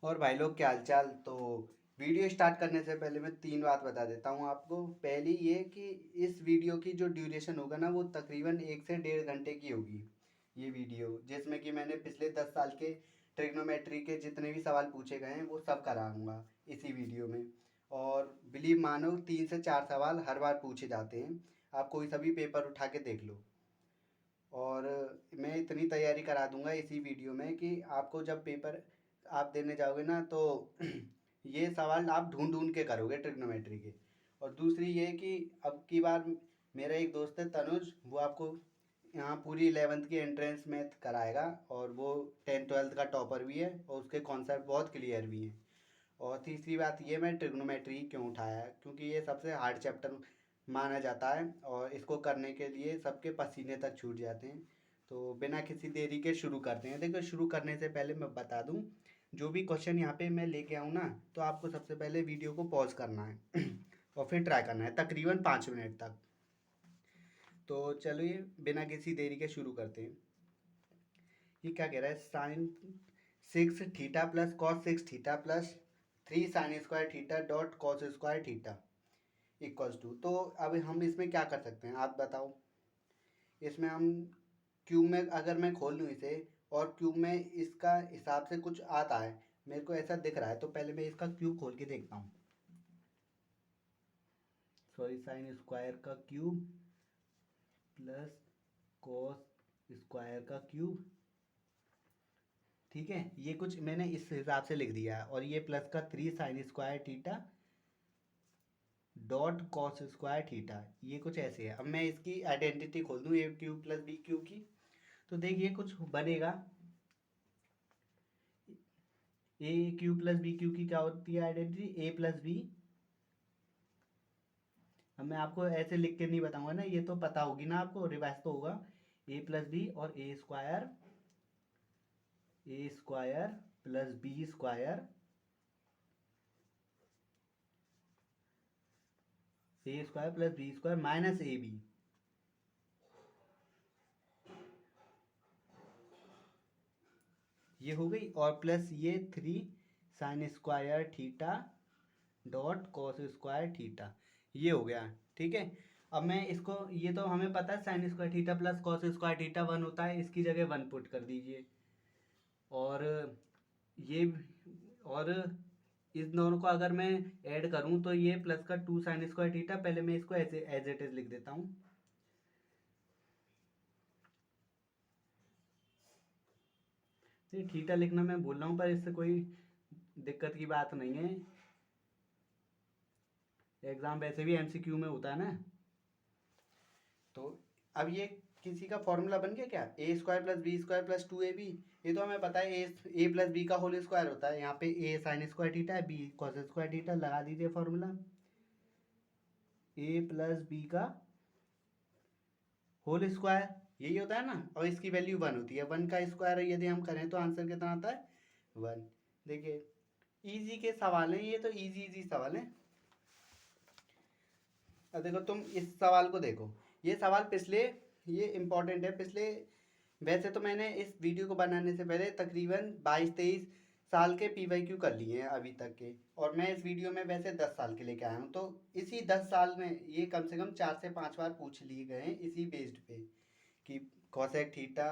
और भाई लोग क्या हालचाल। तो वीडियो स्टार्ट करने से पहले मैं तीन बात बता देता हूँ आपको। पहली ये कि इस वीडियो की जो ड्यूरेशन होगा ना वो तकरीबन 1 से 1.5 घंटे की होगी। ये वीडियो जिसमें कि मैंने पिछले 10 साल के ट्रिग्नोमेट्री के जितने भी सवाल पूछे गए हैं वो सब कराऊंगा इसी वीडियो में। और बिलीव मानो 3 से 4 सवाल हर बार पूछे जाते हैं। आप कोई सा भी पेपर उठा के देख लो। और मैं इतनी तैयारी करा दूंगा इसी वीडियो में कि आपको जब पेपर आप देने जाओगे ना तो ये सवाल आप ढूंढ ढूंढ के करोगे ट्रिग्नोमेट्री के। और दूसरी ये कि अब की बार मेरा एक दोस्त है तनुज, वो आपको यहाँ पूरी 11th की एंट्रेंस मैथ कराएगा। और वो 10th 12th का टॉपर भी है और उसके कॉन्सेप्ट बहुत क्लियर भी हैं। और तीसरी बात ये, मैं ट्रिग्नोमेट्री क्यों उठाया है क्योंकि ये सबसे हार्ड चैप्टर माना जाता है और इसको करने के लिए सबके पसीने तक छूट जाते हैं। तो बिना किसी देरी के शुरू करते हैं। देखो, शुरू करने से पहले मैं बता दूं, जो भी क्वेश्चन यहाँ पे मैं लेके आऊँ ना, तो आपको सबसे पहले वीडियो को पॉज करना है और फिर ट्राई करना है तकरीबन 5 मिनट तक। तो चलिए बिना किसी देरी के शुरू करते हैं। ये क्या कह रहा है, sine 6 theta plus cos 6 theta plus 3 sin² theta dot cos square theta equals to. तो अब हम इसमें क्या कर सकते हैं आप बताओ। इसमें हम क्यूब में अगर मैं खोल लूँ इसे और क्यूब में इसका हिसाब से कुछ आता है, मेरे को ऐसा दिख रहा है, तो पहले मैं इसका क्यूब खोल के देखता हूँ। सॉरी, साइन स्क्वायर का क्यूब प्लस कॉस स्क्वायर का क्यूब। ठीक है, ये कुछ मैंने इस हिसाब से लिख दिया है। और ये प्लस का 3 sin² theta dot cos square theta, ये कुछ ऐसे है। अब मैं इसकी आइडेंटिटी खोल दूँ ए क्यूब प्लस बी क्यूब की, तो देखिए कुछ बनेगा। ए क्यू प्लस बी क्यू की क्या होती है आइडेंटिटी, ए प्लस बी। अब मैं आपको ऐसे लिख के नहीं बताऊंगा ना, ये तो पता होगी ना आपको, रिवाइज तो होगा। ए प्लस बी और A square plus B square, A square plus B square minus A B. ये हो गई। और प्लस ये 3 sin² theta dot cos square theta, ये हो गया। ठीक है, अब मैं इसको, ये तो हमें पता है sin² theta plus cos square theta 1 होता है, इसकी जगह 1 पुट कर दीजिए। और ये, और इस दोनों को अगर मैं ऐड करूं तो ये प्लस का 2 sin² थीटा, पहले मैं इसको ऐसे एज इट इज लिख देता हूँ। तो थीटा लिखना मैं भूल रहा हूँ, पर इससे कोई दिक्कत की बात नहीं है। एग्जाम वैसे भी एमसीक्यू में होता है ना। तो अब ये किसी का फॉर्मूला बन गया क्या, A square plus B square plus 2ab। ये तो हमें पता है ए प्लस बी का होल स्क्वायर होता है। यहाँ पे ए sin² थीटा है, बी कॉस स्क्वायर थीटा, लगा दीजिए फॉर्मूला। ए प्लस बी का होल स्क्वायर यही होता है ना, और इसकी वैल्यू 1 होती है। 1 का स्क्वायर यदि हम करें तो आंसर कितना आता है, 1। देखिए, इजी के सवाल हैं ये, तो इजी इजी सवाल हैं। अब देखो, तुम इस सवाल को देखो, ये सवाल पिछले, ये इम्पोर्टेंट है पिछले। वैसे तो मैंने इस वीडियो को बनाने से पहले तकरीबन 22-23 साल के PYQ कर लिए हैं अभी तक के। और मैं इस वीडियो में वैसे 10 साल के लेके आया हूँ, तो इसी 10 साल में ये कम से कम 4 से 5 बार पूछ लिए गए हैं इसी बेस्ड पे कि cosec theta,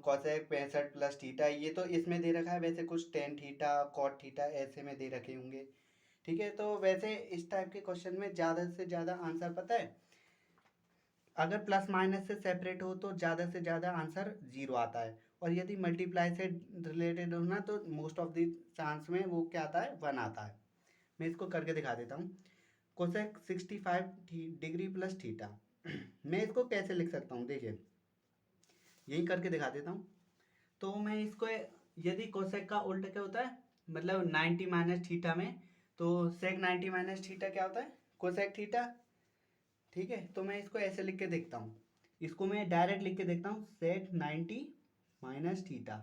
cosec 65 plus theta, ये तो इसमें दे रखा है। वैसे कुछ टेन थीटा कॉट थीटा ऐसे में दे रखे होंगे। ठीक है, तो वैसे इस टाइप के क्वेश्चन में ज़्यादा से ज़्यादा आंसर पता है, अगर प्लस माइनस से सेपरेट हो तो ज़्यादा से ज़्यादा आंसर 0 आता है। और यदि मल्टीप्लाई से रिलेटेड हो ना, तो मोस्ट ऑफ द चांस में वो क्या आता है, 1 आता है। मैं इसको करके दिखा देता हूँ। कोसेक 65 डिग्री प्लस थीटा मैं इसको कैसे लिख सकता हूँ, देखिए यही करके दिखा देता हूँ। तो मैं इसको, यदि कोसेक का उल्टा क्या होता है, मतलब 90 - थीटा में, तो सेक 90 - थीटा क्या होता है, कोसेक थीटा। ठीक है, तो मैं इसको ऐसे लिख के देखता हूँ। इसको मैं डायरेक्ट लिख के देखता हूँ, सेक 90 - थीटा।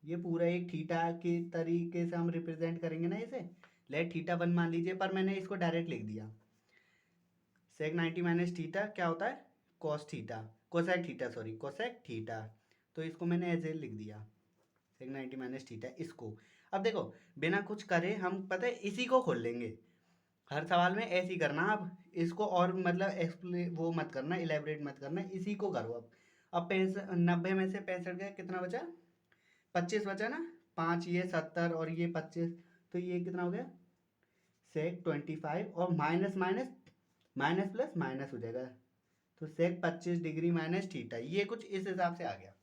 ये पूरा एक थीटा के तरीके से हम रिप्रेजेंट करेंगे ना इसे। लेट थीटा 1 मान लीजिए, पर मैंने इसको डायरेक्ट लिख दिया। सेक 90 - थीटा क्या होता है, cos theta, cosec theta, sorry cosec theta. तो इसको मैंने एज ए लिख दिया, सेक 90 माइनस थीटा इसको। अब देखो बिना कुछ करे हम पता है इसी को खोल लेंगे, हर सवाल में ऐसे ही करना। अब इसको और मतलब एक्सप्लेन वो मत करना, इलेबरेट मत करना, इसी को करो। अब 90 में से 65 गया, कितना बचा? 25 बचा ना। 5 ये 70 और ये 25, तो ये कितना हो गया? सेक 25 और minus minus minus plus minus हो जाएगा, तो सेक 25 डिग्री माइनस थीटा, ये कुछ इस हिसाब से आ गया।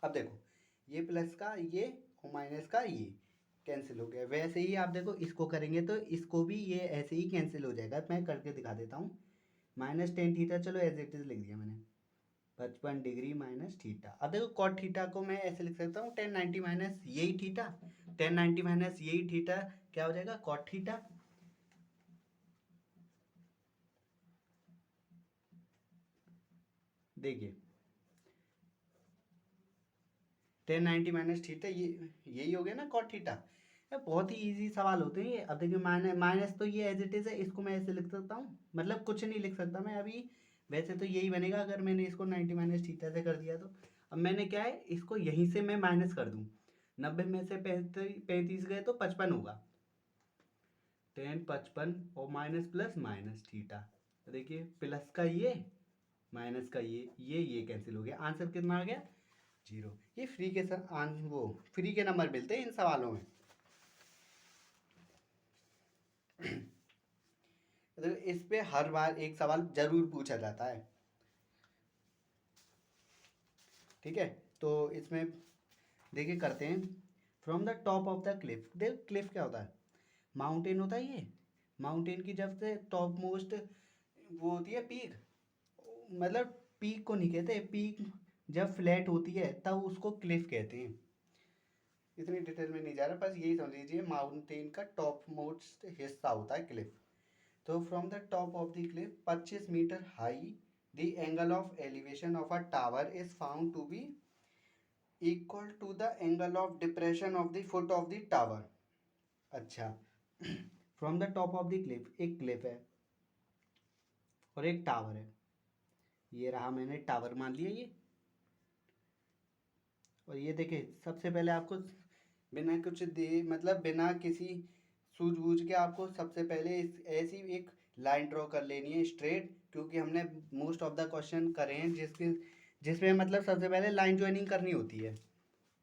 अब देखो ये प्लस का ये और माइनस का ये कैंसिल हो गया। वैसे ही आप देखो इसको करेंगे तो इसको भी ये ऐसे ही कैंसिल हो जाएगा। मैं करके दिखा देता हूँ। माइनस 10 थीटा, चलो एज इट इज लिख दिया मैंने, 55 डिग्री माइनस थीटा। अब देखो कॉट थीटा को मैं ऐसे लिख सकता हूँ 1090 माइनस यही थीटा, 1090 माइनस यही थीटा क्या हो जाएगा? Cot theta. देखिए 1090 माइनस थीटा ये यही हो गया ना कॉट थीटा। बहुत ही इजी सवाल होते हैं ये। अब देखिए माइनस माइनस तो ये एज इट इज है, इसको मैं ऐसे लिख सकता हूँ, मतलब कुछ नहीं लिख सकता मैं अभी। वैसे तो यही बनेगा अगर मैंने इसको 90 माइनस थीटा से कर दिया तो। अब मैंने क्या है, इसको यहीं से मैं माइनस कर दूँ। 90 में से 35 गए तो 55 होगा। 10 55 और माइनस प्लस माइनस थीटा। देखिए प्लस का ये माइनस का ये कैंसिल हो गया। आंसर कितना आ गया? 0। ये फ्री के वो फ्री के नंबर मिलते हैं इन सवालों में। तो इस पे हर बार एक सवाल जरूर पूछा जाता है, ठीक है। तो इसमें देखिए करते हैं। From the top of the Cliff, देख क्लिफ क्या होता है? माउंटेन होता है ये। माउंटेन की जब से टॉप मोस्ट वो होती है पीक, मतलब पीक को नहीं कहते, पीक जब फ्लैट होती है तब उसको क्लिफ कहते हैं। इतनी डिटेल में नहीं जा रहा, बस यही समझ लीजिए माउंटेन का टॉप मोस्ट हिस्सा होता है क्लिफ। तो from the top of the cliff 25 metre high the angle of elevation of a tower is found to be equal to the angle of depression of the foot of the tower. अच्छा from the top of the cliff, एक cliff है और एक tower है। ये रहा, मैंने tower मान लिया ये। और ये देखिए सबसे पहले आपको बिना कुछ दे मतलब बिना किसी सूझबूझ के आपको सबसे पहले इस ऐसी एक लाइन ड्रॉ कर लेनी है स्ट्रेट, क्योंकि हमने मोस्ट ऑफ द क्वेश्चन करे हैं जिसमें मतलब सबसे पहले लाइन ज्वाइनिंग करनी होती है,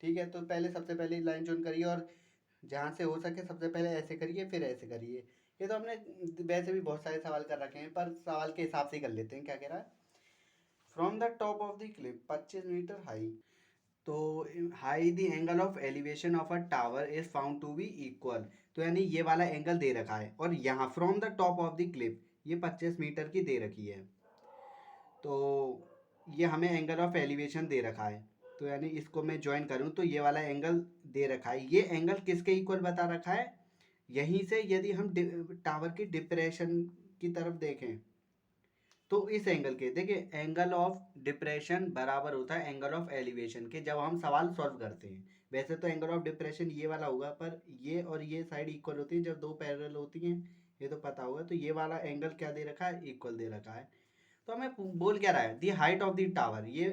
ठीक है। तो पहले सबसे पहले लाइन ज्वाइन करिए और जहाँ से हो सके सबसे पहले ऐसे करिए फिर ऐसे करिए। ये तो हमने वैसे भी बहुत सारे सवाल कर रखे हैं, पर सवाल के हिसाब से ही कर लेते हैं। क्या कह रहा है? From the top of the cliff 25 metre high, तो high the angle of elevation of a tower is found to be equal, तो यानी ये वाला एंगल दे रखा है और यहाँ from the top of the Cliff ये 25 मीटर की दे रखी है, तो ये हमें एंगल ऑफ एलिवेशन दे रखा है। तो यानी इसको मैं ज्वाइन करूँ तो ये वाला एंगल दे रखा है। ये एंगल किसके इक्वल बता रखा है? यहीं से यदि हम टावर की डिप्रेशन की तरफ देखें तो इस एंगल के देखिए, एंगल ऑफ डिप्रेशन बराबर होता है एंगल ऑफ एलिवेशन के जब हम सवाल सॉल्व करते हैं। वैसे तो एंगल ऑफ डिप्रेशन ये वाला होगा, पर ये और ये साइड इक्वल होती है जब दो पैरेलल होती हैं, ये तो पता होगा। तो ये वाला एंगल क्या दे रखा है? इक्वल दे रखा है। तो हमें बोल क्या रहा है? दी हाइट ऑफ द टावर, ये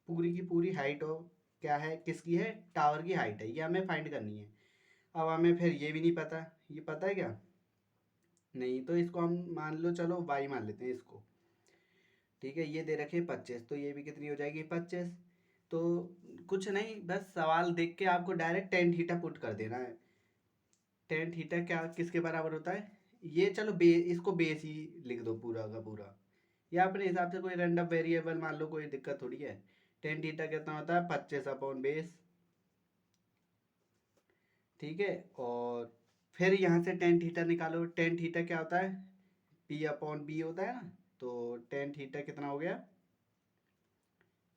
पूरी की पूरी हाइट ऑफ क्या है, किसकी है? टावर की हाइट है, ये हमें फाइंड करनी है। अब हमें फिर ये भी नहीं पता, ये पता है क्या? नहीं, तो इसको हम मान लो, चलो वाई मान लेते हैं इसको, ठीक है। ये दे रखे 25, तो ये भी कितनी हो जाएगी? 25। तो कुछ नहीं, बस सवाल देख के आपको डायरेक्ट टेन थीटा पुट कर देना है। टेन थीटा क्या किसके बराबर होता है? ये चलो इसको बेस ही लिख दो पूरा का पूरा, या अपने हिसाब से कोई रैंडम वेरिएबल मान लो, कोई दिक्कत थोड़ी है। टेन थीटा कितना होता है? 25 अपॉन बेस, ठीक है। और फिर यहाँ से टेन थीटा निकालो। टेन थीटा क्या होता है? पी अपॉन बी होता है ना। तो टेन थीटा कितना हो गया?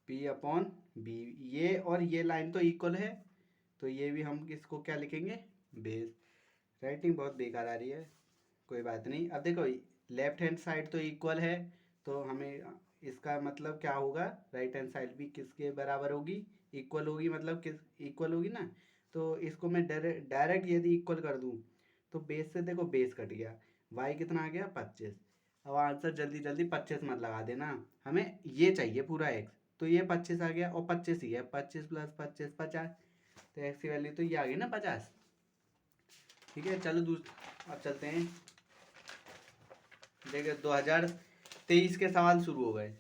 P upon B. ये और ये लाइन तो इक्वल है, तो ये भी हम इसको क्या लिखेंगे? बेस। राइटिंग बहुत बेकार आ रही है, कोई बात नहीं। अब देखो लेफ्ट हैंड साइड तो इक्वल है, तो हमें इसका मतलब क्या होगा? राइट हैंड साइड भी किसके बराबर होगी? इक्वल होगी, मतलब किस इक्वल होगी ना। तो इसको मैं डायरेक्ट यदि इक्वल कर दूँ तो बेस से देखो बेस कट गया, वाई कितना आ गया? 25। अब आंसर जल्दी जल्दी 25 मत लगा देना, हमें ये चाहिए पूरा एक्स। तो ये 25 आ गया और 25 ही है, 25 प्लस 25 50। तो एक्स की वैल्यू तो ये आ गई ना 50। ठीक है, चलो अब चलते हैं। देखिए 2023 के सवाल शुरू हो गए।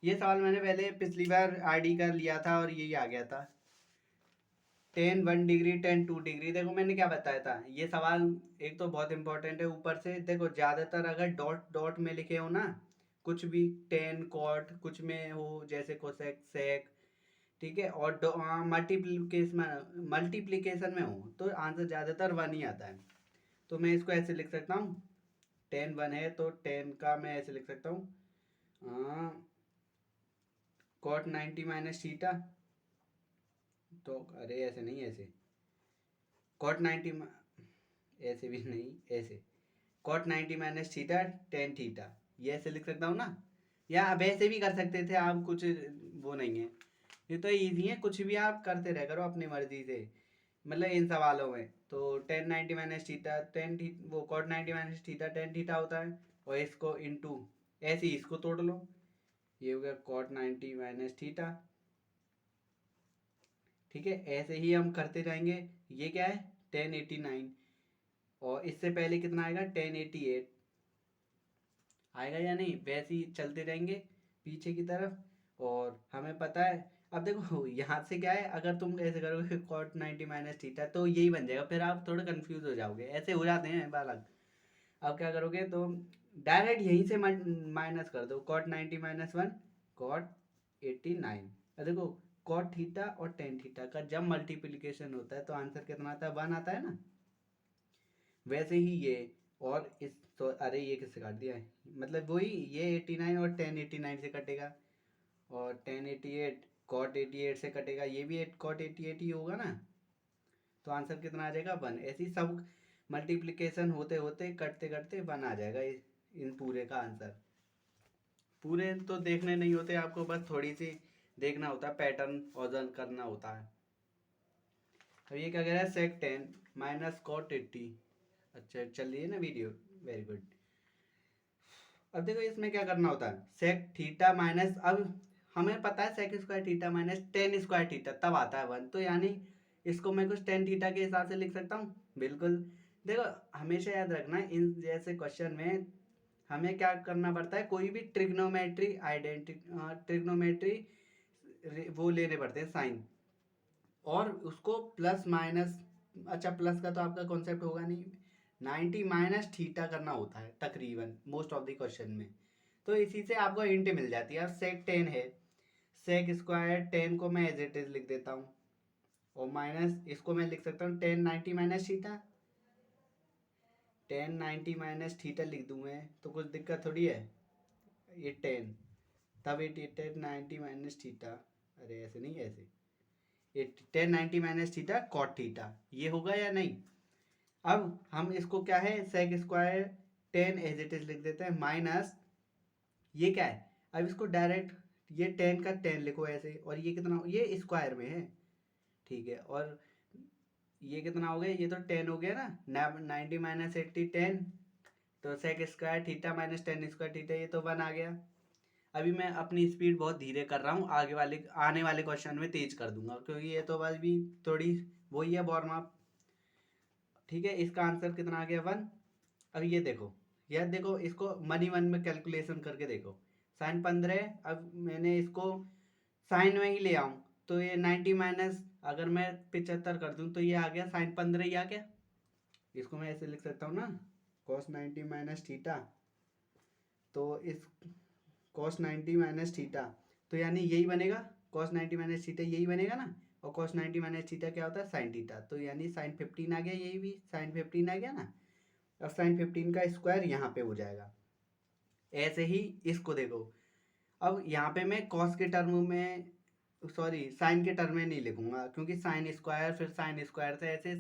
ये सवाल मैंने पहले पिछली बार आरडी कर लिया था और यही आ गया था। Ten 1 degree, ten 2 degree. देखो मैंने क्या बताया था, ये सवाल एक तो बहुत इंपॉर्टेंट है, ऊपर से देखो ज़्यादातर अगर डॉट डॉट में लिखे हो ना, कुछ भी टेन कॉट कुछ में हो, जैसे कोसेक सेक, ठीक है, और मल्टीप्लीकेशन में हो तो आंसर ज़्यादातर 1 ही आता है। तो मैं इसको ऐसे लिख सकता हूँ, टेन 1 है तो टेन का मैं ऐसे लिख सकता हूँ कॉट 90 माइनस थीटा। तो अरे ऐसे नहीं, ऐसे कॉट 90, ऐसे भी नहीं, ऐसे cot 90 minus theta tan theta, ये ऐसे लिख सकता हूँ ना। या आप ऐसे भी कर सकते थे, आप कुछ वो नहीं है, ये तो इजी है, कुछ भी आप करते रह करो अपनी मर्जी से, मतलब इन सवालों में। तो टेन 90 माइनस थीटा वो cot 90 minus theta tan theta होता है, और इसको इंटू ऐसे ही इसको तोड़ लो, ये हो गया कॉट 90 माइनस थीटा। ठीक है, ऐसे ही हम करते जाएंगे। ये क्या है, 1089, और इससे पहले कितना आएगा, 1088 आएगा या नहीं, वैसे ही चलते रहेंगे पीछे की तरफ। और हमें पता है, अब देखो यहाँ से क्या है, अगर तुम ऐसे करोगे कॉट 90 माइनस थीटा तो यही बन जाएगा, फिर आप थोड़ा कंफ्यूज हो जाओगे, ऐसे हो जाते हैं बालक। अब क्या करोगे, तो डायरेक्ट यहीं से माइनस कर दो, कॉट 90 माइनस 1 कॉट 89। अब देखो कॉट थीटा और टेन थीटा का जब मल्टीप्लिकेशन होता है तो आंसर कितना आता है, 1 आता है ना। वैसे ही ये, और इस तो अरे ये किससे काट दिया है, मतलब वही ये 89 और 1089 से कटेगा, और 1088 कॉट 88 से कटेगा, ये भी कॉट 88 ही होगा ना। तो आंसर कितना आ जाएगा, 1। ऐसे ही सब मल्टीप्लिकेशन होते होते कटते कटते 1 आ जाएगा इन पूरे का आंसर। पूरे तो देखने नहीं होते आपको, बस थोड़ी सी देखना होता है, पैटर्न ऑब्जर्व करना होता है। अब ये क्या कह रहा है, सेक 10 माइनस कॉट 80। अच्छा चल रही है ना वीडियो, वेरी गुड। अब देखो इसमें क्या करना होता है, सेक थीटा माइनस, अब हमें पता है sec square theta minus tan square theta तब आता है 1, तो यानी इसको मैं कुछ टेन थीटा के हिसाब से लिख सकता हूँ, बिल्कुल। देखो हमेशा याद रखना इन जैसे क्वेश्चन में हमें क्या करना पड़ता है, कोई भी ट्रिग्नोमेट्री ट्रिग्नोमेट्री वो लेने पड़ते हैं साइन, और उसको प्लस माइनस, अच्छा प्लस का तो आपका कॉन्सेप्ट होगा नहीं, 90 माइनस थीटा करना होता है तकरीबन मोस्ट ऑफ द क्वेश्चन में। तो इसी से आपको हिंट मिल जाती है। अब सेक 10 है, सेक स्क्वायर 10 को मैं एज इट इज लिख देता हूँ, और माइनस इसको मैं लिख सकता हूँ 10 90 माइनस थीटा, 10 90 माइनस थीटा लिख दूँ मैं तो कुछ दिक्कत थोड़ी है। ये 10 तब 10 90 माइनस थीटा, अरे ऐसे नहीं, ऐसे 10 90 माइनस थीटा कॉट थीटा, ये होगा या नहीं। अब हम इसको क्या है, sec square 10 as it is लिख देते हैं, माइनस ये क्या है, अब इसको डायरेक्ट ये 10 का 10 लिखो ऐसे, और ये कितना, ये स्क्वायर में है, ठीक है, और ये कितना हो गया, ये तो 10 हो गया ना, 90 माइनस 80 10, तो sec square theta minus 10 square theta, ये तो 1 आ गया। अभी मैं अपनी स्पीड बहुत धीरे कर रहा हूँ, आगे वाले आने वाले क्वेश्चन में तेज कर दूंगा, क्योंकि ये तो बस भी थोड़ी वही है वार्म अप। ठीक है, इसका आंसर कितना आ गया, 1। अब ये देखो, यह देखो इसको मनी वन में कैलकुलेशन करके देखो, साइन 15, अब मैंने इसको साइन में ही ले आऊँ तो ये 90 माइनस अगर मैं 75 कर दूँ तो ये आ गया साइन 15 ही आ गया। इसको मैं ऐसे लिख सकता हूँ ना, कॉस 90 माइनस थीटा, तो इस कॉस 90 माइनस थीटा, तो यानी यही बनेगा, कॉस 90 माइनस थीटा यही बनेगा ना, और कॉस 90 माइनस थीटा क्या होता है, साइन थीटा, तो यानी साइन 15 आ गया, यही भी साइन 15 आ गया ना। अब साइन 15 का स्क्वायर यहाँ पे हो जाएगा, ऐसे ही इसको देखो। अब यहाँ पे मैं कॉस के टर्म में, सॉरी साइन के टर्म में नहीं लिखूंगा, क्योंकि साइन स्क्वायर फिर साइन स्क्वायर से ऐसे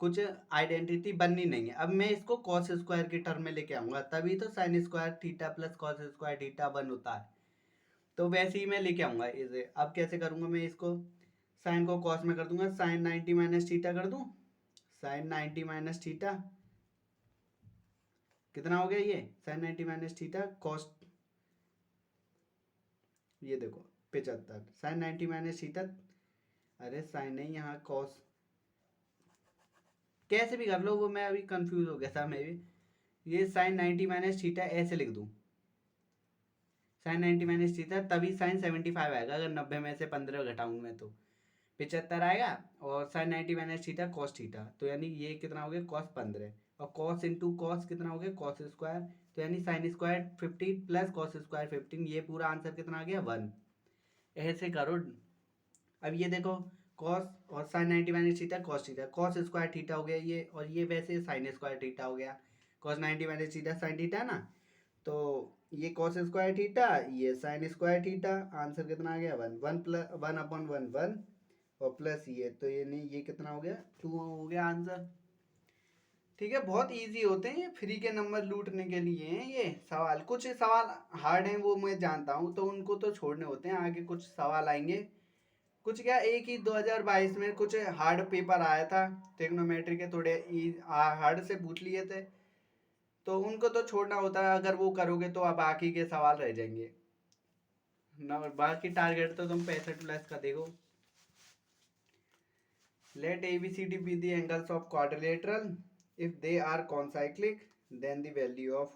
कुछ आइडेंटिटी बननी नहीं है। अब मैं इसको कॉस स्क्वायर के टर्म में लेके आऊंगा, तभी तो sign square theta plus cos square theta 1 होता है। तो वैसे ही मैं लेके आऊंगा इसे। अब कैसे करूंगा मैं इसको, साइन को कॉस में कर दूंगा, साइन 90 माइनस थीटा कर दूं, साइन 90 माइनस थीटा कितना हो गया, ये साइन 90 माइनस थीटा कॉस, ये देखो 75 साइन 90 माइनस थीटा, अरे साइन नहीं यहाँ कॉस, कैसे भी कर लो वो, मैं अभी कंफ्यूज हो गया था मैं भी। ये साइन 90 माइनस थीटा ऐसे लिख दूँ, साइन 90 माइनस थीटा, तभी साइन 75 आएगा अगर 90 में से 15 घटाऊँ मैं तो 75 आएगा। और sine 90 minus theta cos theta, तो यानी ये कितना हो गया कॉस 15, और कॉस इंटू कॉस कितना हो गया कॉस स्क्वायर, तो यानी sine square 15 plus cos square 15, ये पूरा आंसर कितना आ गया 1। ऐसे करो। अब ये देखो कॉस और sine 90 minus theta cos theta, cos square theta हो गया ये, और ये वैसे साइन स्क्वायर थीटा हो गया, cos 90 minus theta sine theta ना, तो ये कॉस स्क्वायर थीटा ये साइन स्क्वायर थीटा, आंसर कितना आ गया 1, 1 प्लस 1 अपॉन 1 1, और प्लस ये, तो ये नहीं ये कितना हो गया 2 हो गया आंसर। ठीक है, बहुत इजी होते हैं ये, फ्री के नंबर लूटने के लिए हैं ये सवाल। कुछ सवाल हार्ड हैं वो मैं जानता हूँ, तो उनको तो छोड़ने होते हैं, आगे कुछ सवाल आएंगे। कुछ क्या, एक ही 2022 में कुछ हार्ड पेपर आया था ट्रिग्नोमेट्री के, थोड़े हार्ड से पूछ लिए थे, तो उनको तो छोड़ना होता है, अगर वो करोगे तो अब बाकी के सवाल रह जाएंगे ना। बाकी टारगेट तो तुम 65 प्लस का देखो। Let ABCD be the angles of quadrilateral if they are concyclic then the value of,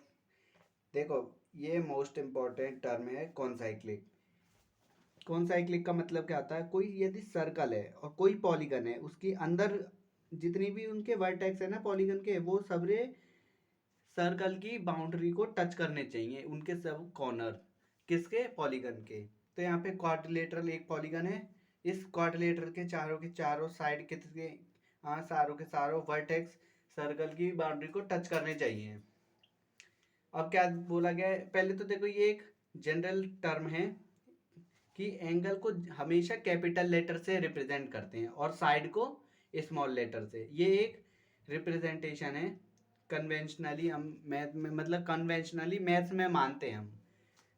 देखो ये मोस्ट इंपॉर्टेंट टर्म है कॉन्साइक्लिक। कॉन्साइक्लिक का मतलब क्या होता है, कोई यदि सर्कल है और कोई पॉलीगन है, उसके अंदर जितनी भी उनके वर्टेक्स है ना पॉलीगन के, वो सबरे सर्कल की बाउंड्री को टच करने चाहिए, उनके सब कॉर्नर किसके पॉलीगन के। तो यहाँ पे क्वाड्रिलेटरल एक पॉलीगन है, इस क्वाड्रिलेटरल के चारों साइड किसके, हाँ सारों के सारों वर्टेक्स सर्कल की बाउंड्री को टच करने चाहिए। अब क्या बोला गया है, पहले तो देखो ये एक जनरल टर्म है कि एंगल को हमेशा कैपिटल लेटर से रिप्रेजेंट करते हैं और साइड को स्मॉल लेटर से, ये एक रिप्रेजेंटेशन है कन्वेंशनली, हम मैथ में मतलब कन्वेंशनली मैथ्स में मानते हैं हम।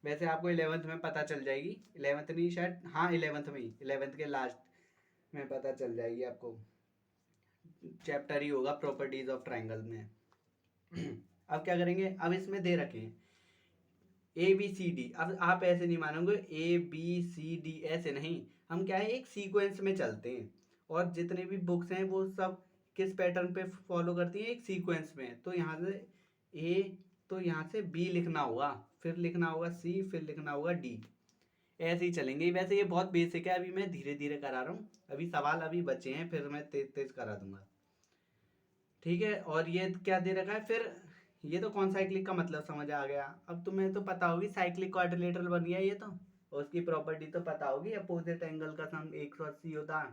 वैसे आपको 11th में पता चल जाएगी, 11th नहीं शायद, हाँ 11th में ही, 11th के लास्ट में पता चल जाएगी आपको, चैप्टर ही होगा प्रॉपर्टीज ऑफ ट्राइंगल में। अब क्या करेंगे, अब इसमें दे रखे हैं ABCD, अब आप ऐसे नहीं मानोगे ABCD ऐसे नहीं, हम क्या है एक सीक्वेंस में चलते हैं, और जितने भी बुक्स हैं वो सब किस पैटर्न पे फॉलो करती हैं, एक सीक्वेंस में। तो यहाँ से A, तो यहाँ से B लिखना होगा, फिर लिखना होगा C, फिर लिखना होगा D, ऐसे ही चलेंगे। वैसे ये बहुत बेसिक है, अभी मैं धीरे धीरे करा रहा हूँ, अभी सवाल अभी बचे हैं, फिर मैं तेज तेज करा दूंगा। ठीक है, और ये क्या दे रखा है फिर, ये तो कौन साइक्लिक का मतलब समझ आ गया। अब तुम्हें तो पता होगी साइक्लिक क्वाड्रिलेटरल बन गया ये तो, और उसकी प्रॉपर्टी तो पता होगी, अपोजिट एंगल का सम 180 होता है,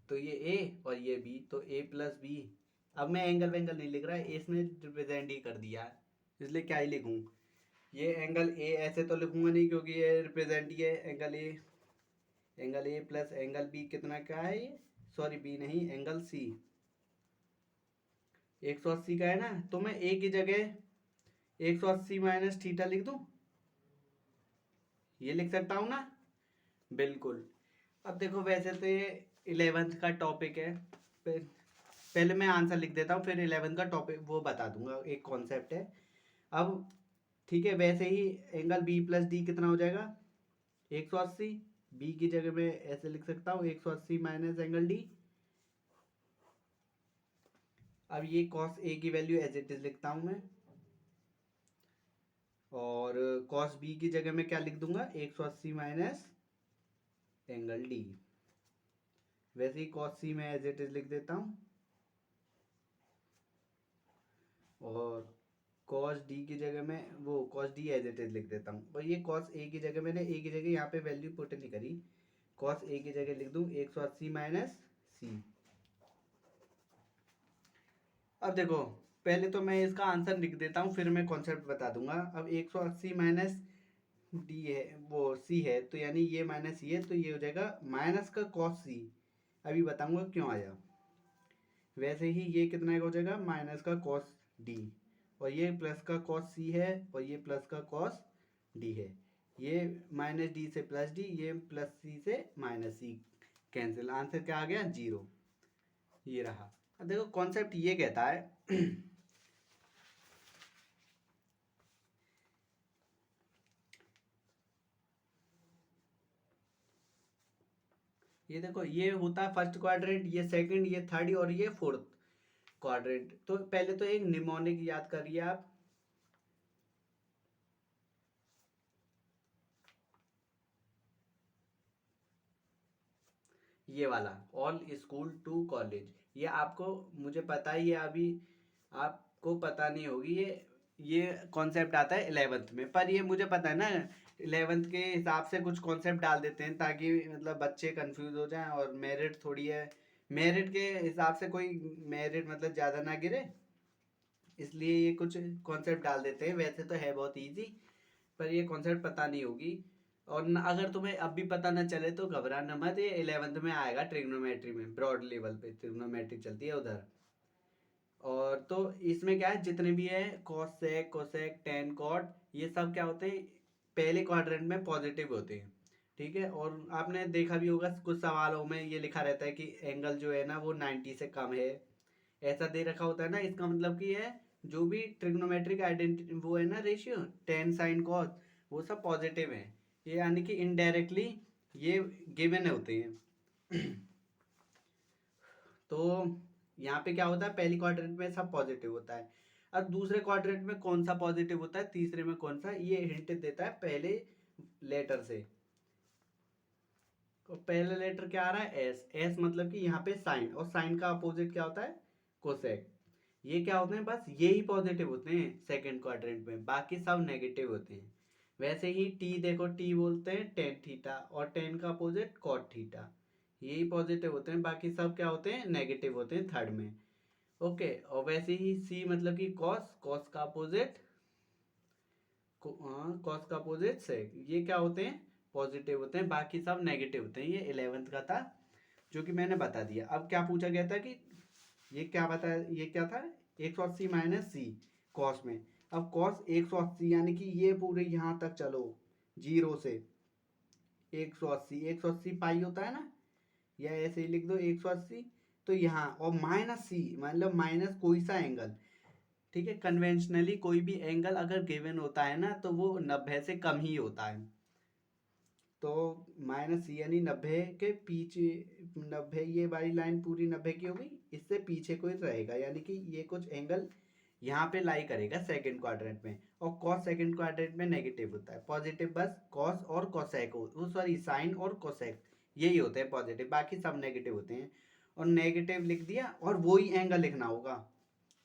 तो ये A और ये B, तो A प्लस बी। अब मैं एंगल वेंगल नहीं लिख रहा है, इसने रिप्रेजेंट ही कर दिया है, इसलिए क्या ही लिखूं, ये एंगल A ऐसे तो लिखूंगा नहीं क्योंकि ये रिप्रेजेंट ही है angle A, angle A plus angle B कितना क्या है ये, सॉरी B नहीं एंगल C 180 का है ना, तो मैं A की जगह 180 माइनस थीटा लिख दूं, ये लिख सकता हूं ना, बिल्कुल। अब देखो वैसे तो ये 11th का टॉपिक है, पहले मैं आंसर लिख देता हूँ, फिर 11th का टॉपिक वो बता दूंगा, एक कॉन्सेप्ट है। अब ठीक है, वैसे ही एंगल बी प्लस डी कितना हो जाएगा 180, बी की जगह मैं ऐसे लिख सकता हूँ 180 माइनस एंगल डी। अब ये कॉस ए की वैल्यू एज इट इज लिखता हूँ मैं, और कॉस बी की जगह मैं क्या लिख दूंगा 180 माइनस एंगल डी। वैसे ही कॉस सी में एज इट इज लिख देता हूँ, और कॉस डी की जगह मैं वो cos D as it is लिख देता हूँ, और ये कॉस ए की जगह मैंने ए की जगह यहाँ पे वैल्यू पुट नहीं करी, कॉस ए की जगह लिख दूँ 180 माइनस सी। अब देखो पहले तो मैं इसका आंसर लिख देता हूँ, फिर मैं कॉन्सेप्ट बता दूंगा। अब 180 माइनस डी है वो सी है, तो यानी ये माइनस सी है, तो ये हो जाएगा माइनस का कॉस सी, अभी बताऊंगा क्यों आया। वैसे ही ये कितना हो जाएगा माइनस का कॉस डी, और ये प्लस का कॉस सी है, और ये प्लस का कॉस डी है, ये माइनस डी से प्लस डी, ये प्लस सी से माइनस सी, कैंसिल, आंसर क्या आ गया 0, ये रहा। अब देखो कॉन्सेप्ट ये कहता है ये देखो, ये होता है फर्स्ट क्वाड्रेंट, ये सेकंड, ये थर्ड और ये फोर्थ क्वाड्रेंट। तो पहले तो एक निमोनिक याद करिए आप। ये वाला ऑल स्कूल टू कॉलेज, ये आपको, मुझे पता ही है, अभी आपको पता नहीं होगी, ये कॉन्सेप्ट आता है 11th में, पर ये मुझे पता है ना, 11th के हिसाब से कुछ कॉन्सेप्ट डाल देते हैं ताकि मतलब बच्चे कंफ्यूज हो जाएं, और मेरिट थोड़ी है, मेरिट के हिसाब से कोई मेरिट मतलब ज़्यादा ना गिरे, इसलिए ये कुछ कॉन्सेप्ट डाल देते हैं। वैसे तो है बहुत इजी, पर ये कॉन्सेप्ट पता नहीं होगी। और न, अगर तुम्हें अब भी पता न चले तो घबराना मत, ये 11th में आएगा ट्रिग्नोमेट्री में, ब्रॉड लेवल पे ट्रिग्नोमेट्री चलती है उधर। और तो इसमें क्या है, जितने भी है कॉसेक कोसेक टेन कॉट, ये सब क्या होते हैं, पहले क्वाड्रेंट में पॉजिटिव होते हैं। ठीक है, और आपने देखा भी होगा कुछ सवालों में ये लिखा रहता है कि एंगल जो है ना वो 90 से कम है, ऐसा दे रखा होता है ना, इसका मतलब कि है जो भी ट्रिग्नोमेट्रिक आइडेंटिटी वो है ना रेशियो टेन साइन कॉस, वो सब पॉजिटिव है, ये यानी कि इनडायरेक्टली ये गिवन होते हैं। तो यहाँ पे क्या होता है, पहली क्वाड्रेंट में सब पॉजिटिव होता है। अब दूसरे क्वाड्रेंट में कौन सा पॉजिटिव होता है, तीसरे में कौन सा, ये हिंट देता है पहले लेटर से। तो पहला लेटर क्या आ रहा है, एस, एस मतलब कि यहाँ पे साइन, और साइन का अपोजिट क्या होता है, कोसेक। ये क्या होते हैं, बस ये ही पॉजिटिव होते हैं सेकंड क्वाड्रेंट में, बाकी सब नेगेटिव होते हैं। वैसे ही टी देखो, टी बोलते हैं टेन थीटा, और टेन का अपोजिट कॉट थीटा, यही पॉजिटिव होते हैं, बाकी सब क्या होते हैं, नेगेटिव होते हैं थर्ड में। ओके, और वैसे ही सी मतलब कि कॉस, कॉस का अपोजिट, कॉस का अपोजिट सेक, ये क्या होते हैं, पॉजिटिव होते हैं, बाकी सब नेगेटिव होते हैं। ये 11th का था जो कि मैंने बता दिया। अब क्या पूछा गया था कि ये क्या बता, ये क्या था, 180 माइनस सी कॉस में। अब कॉस 180 यानी कि ये पूरे यहाँ तक चलो, जीरो से 180, 180 पाई होता है ना, या ऐसे ही लिख दो 180। तो यहाँ और माइनस सी मतलब माइनस कोई सा एंगल, ठीक है, कन्वेंशनली कोई भी एंगल अगर गिवन होता है ना तो वो 90 से कम ही होता है। तो माइनस सी यानी 90 के पीछे, 90, ये वाली लाइन पूरी 90 की होगी, इससे पीछे कोई रहेगा, यानी कि ये कुछ एंगल यहाँ पे लाई करेगा सेकंड क्वाड्रेंट में। और कॉस सेकंड क्वाड्रेंट में नेगेटिव होता है, पॉजिटिव बस कॉस और कोसेक हो, सॉरी साइन और कोसेक, यही होते हैं पॉजिटिव, बाकी सब नेगेटिव होते हैं। और नेगेटिव लिख दिया, और वही एंगल लिखना होगा,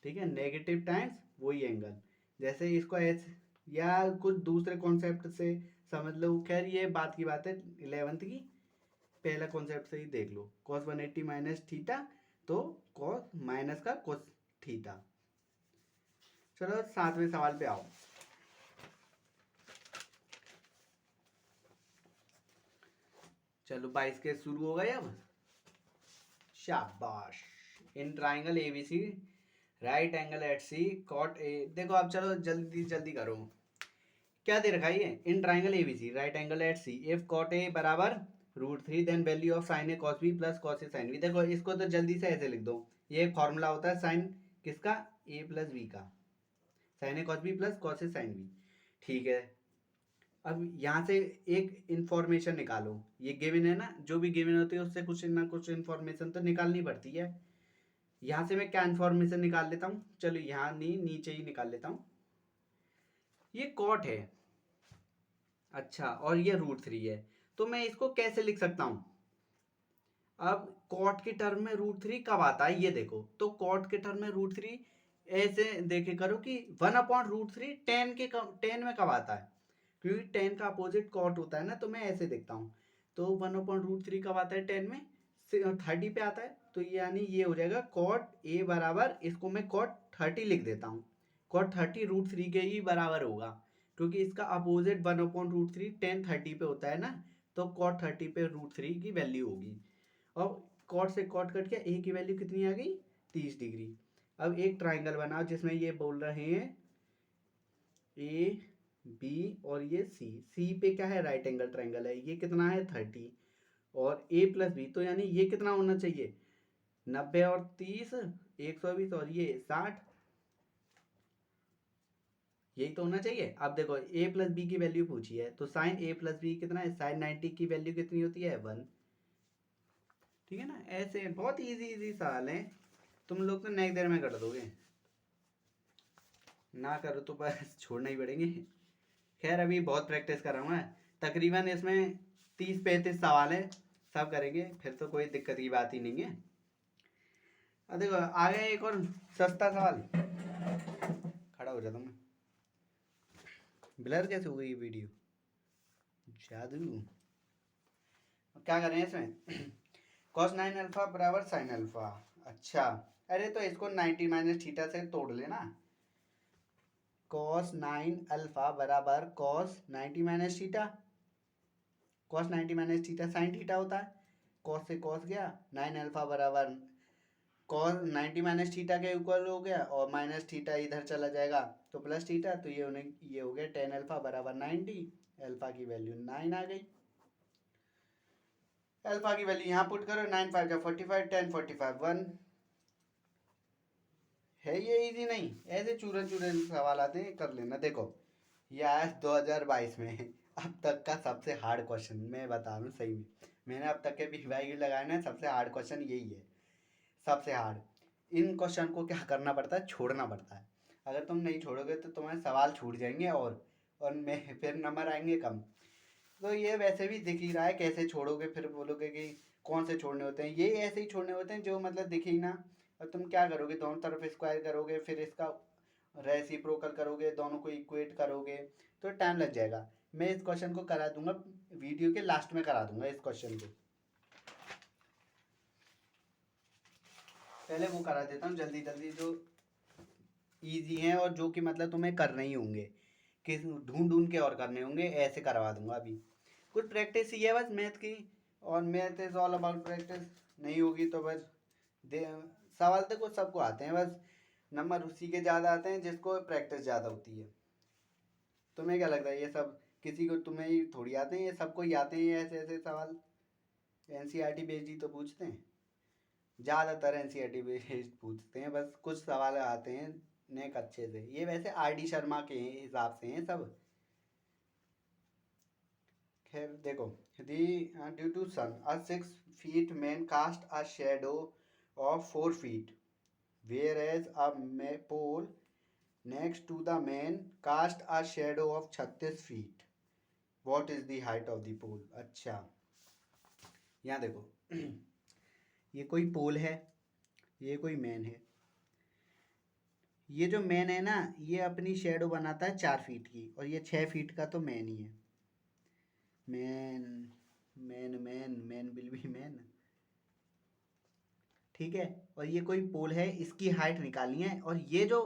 ठीक है, नेगेटिव टाइम्स वही एंगल। जैसे इसको ऐसे या कुछ दूसरे कॉन्सेप्ट से समझ लो, खैर ये बात की बात है 11th की, पहला कॉन्सेप्ट से ही देख लो, cos 180 माइनस थीटा, तो cos माइनस का cos थीटा। चलो 7वें सवाल पे आओ। चलो 22 के शुरू हो गए अब, शाबाश। In triangle ABC right angle at C cot A, देखो अब चलो जल्दी जल्दी करो, क्या दे रखा है ये, in triangle ABC right angle at C if cot A बराबर √3 then value of sine A cos B plus cos A sine B. देखो इसको तो जल्दी से ऐसे लिख दो, ये फॉर्मूला होता है साइन किसका, ए प्लस बी का, sign A cos B plus cos A sine B. ठीक है, अब यहाँ से एक इंफॉर्मेशन निकालो, ये गिवन है ना, जो भी गिवन होती है उससे कुछ ना कुछ इंफॉर्मेशन तो निकालनी पड़ती है। यहाँ से मैं क्या इंफॉर्मेशन निकाल लेता हूँ, चलो यहाँ नहीं नीचे ही निकाल लेता हूँ, ये कॉट है, अच्छा, और ये √3 है, तो मैं इसको कैसे लिख सकता हूँ। अब कॉट के टर्म में √3 कब आता है, ये देखो, तो कॉट के टर्म में √3 ऐसे देखे करो कि 1/√3 टेन में कब आता है, क्योंकि टेन का अपोजिट कॉट होता है ना, तो मैं ऐसे देखता हूँ। तो 1/√3 कब आता है, टेन में 30 पे आता है, तो यानी ये हो जाएगा कॉट ए बराबर, इसको मैं कॉट 30 लिख देता हूँ, कॉट 30 √3 के ही बराबर होगा, क्योंकि इसका अपोजिट 1/√3 टेन 30 पे होता है ना, तो कॉट 30 पे √3 की वैल्यू होगी। और कॉट से कॉट कट के ए की वैल्यू कितनी आ गई, 30 डिग्री। अब एक ट्राइंगल बनाओ जिसमें ये बोल रहे हैं ए बी और ये सी, सी पे क्या है, राइट एंगल ट्राइंगल है, ये कितना है 30, और ए प्लस बी, तो यानी ये कितना होना चाहिए, 90 और 30 120, और ये 60, यही तो होना चाहिए। अब देखो ए प्लस बी की वैल्यू पूछी है, तो साइन ए प्लस बी कितना है, साइन 90 की वैल्यू कितनी होती है 1, ठीक है ना। ऐसे बहुत इजी इजी सवाल हैं, तुम लोग तो नेक देर में कर दोगे, ना करो तो बस छोड़ना ही पड़ेंगे। खैर अभी बहुत प्रैक्टिस कराऊंगा, तकरीबन इसमें 30-35 सवाल है, सब करेंगे, फिर तो कोई दिक्कत की बात ही नहीं है। अब देखो आ गया एक और सस्ता सवाल। खड़ा हो जाता हूँ मैं। ब्लर कैसे हो गई ये वीडियो, जादू। अब क्या करें इसमें cos 9 अल्फा बराबर sin अल्फा। अच्छा, अरे तो इसको 90 माइनस थीटा से तोड़ लेना। cos 9 अल्फा बराबर cos 90 minus theta. cos 90 minus theta sin theta होता है, cos से cos गया, 9 अल्फा बराबर cos 90 माइनस थीटा के इक्वल हो गया, और माइनस थीटा इधर चला जाएगा तो प्लस थीटा, तो ये हो गया 10 अल्फा बराबर 90। अल्फा की वैल्यू 9 आ गई। अल्फा की वैल्यू यहाँ पुट करो, 9 5 का 45, 10 45 1 है। ये इजी नहीं, ऐसे चूरन चूरन सवाल आते हैं, कर लेना। देखो ये आया 2022 में अब तक का सबसे हार्ड क्वेश्चन मैं बता रहा हूँ सही में, मैंने अब तक के पीवाई लगाए ना, सबसे हार्ड क्वेश्चन यही है, सबसे हार्ड। इन क्वेश्चन को क्या करना पड़ता है, छोड़ना पड़ता है। अगर तुम नहीं छोड़ोगे तो तुम्हारे सवाल छूट जाएंगे, और मैं फिर नंबर आएंगे कम। तो ये वैसे भी दिख ही रहा है, कैसे छोड़ोगे, फिर बोलोगे कि कौन से छोड़ने होते हैं, ये ऐसे ही छोड़ने होते हैं जो मतलब दिखे ही ना। और तुम क्या करोगे, दोनों तरफ स्क्वायर करोगे, फिर इसका रेसिप्रोकल करोगे, दोनों को इक्वेट करोगे, तो टाइम लग जाएगा। मैं इस क्वेश्चन को करा दूंगा, वीडियो के लास्ट में करा दूंगा इस क्वेश्चन को, पहले वो करा देता हूँ जल्दी जल्दी, जो इजी हैं और जो कि मतलब तुम्हें करने ही होंगे, कि ढूंढ ढूंढ के और करने होंगे, ऐसे करवा दूंगा। अभी कुछ प्रैक्टिस ही है बस मैथ की, और math is all about practice. नहीं होगी तो बस दे सवाल तो कुछ सबको आते हैं, बस नंबर उसी के ज़्यादा आते हैं जिसको प्रैक्टिस ज़्यादा होती है। तुम्हें क्या लगता है ये सब किसी को, तुम्हें ही थोड़ी आते हैं, ये सबको ही आते हैं ऐसे ऐसे सवाल। एनसीईआरटी बेस्ड ही तो पूछते हैं, ज़्यादातर एनसीईआरटी बेस्ड पूछते हैं, बस कुछ सवाल आते हैं नेक अच्छे से। ये वैसे आर डी शर्मा के हिसाब से हैं सब। खैर देखो, the due to sun a 6 feet man cast a shadow of 4 feet, whereas a pole next to the man cast a shadow of 36 feet। What is the height of the pole. अच्छा, यहाँ देखो ये कोई पोल है, ये कोई man है। ये जो मैन है ना, ये अपनी शेडो बनाता है 4 फीट की, और ये 6 फीट का तो मैन ही है। Man man man man will be man, ठीक है। और ये कोई पोल है, इसकी हाइट निकालनी है, और ये जो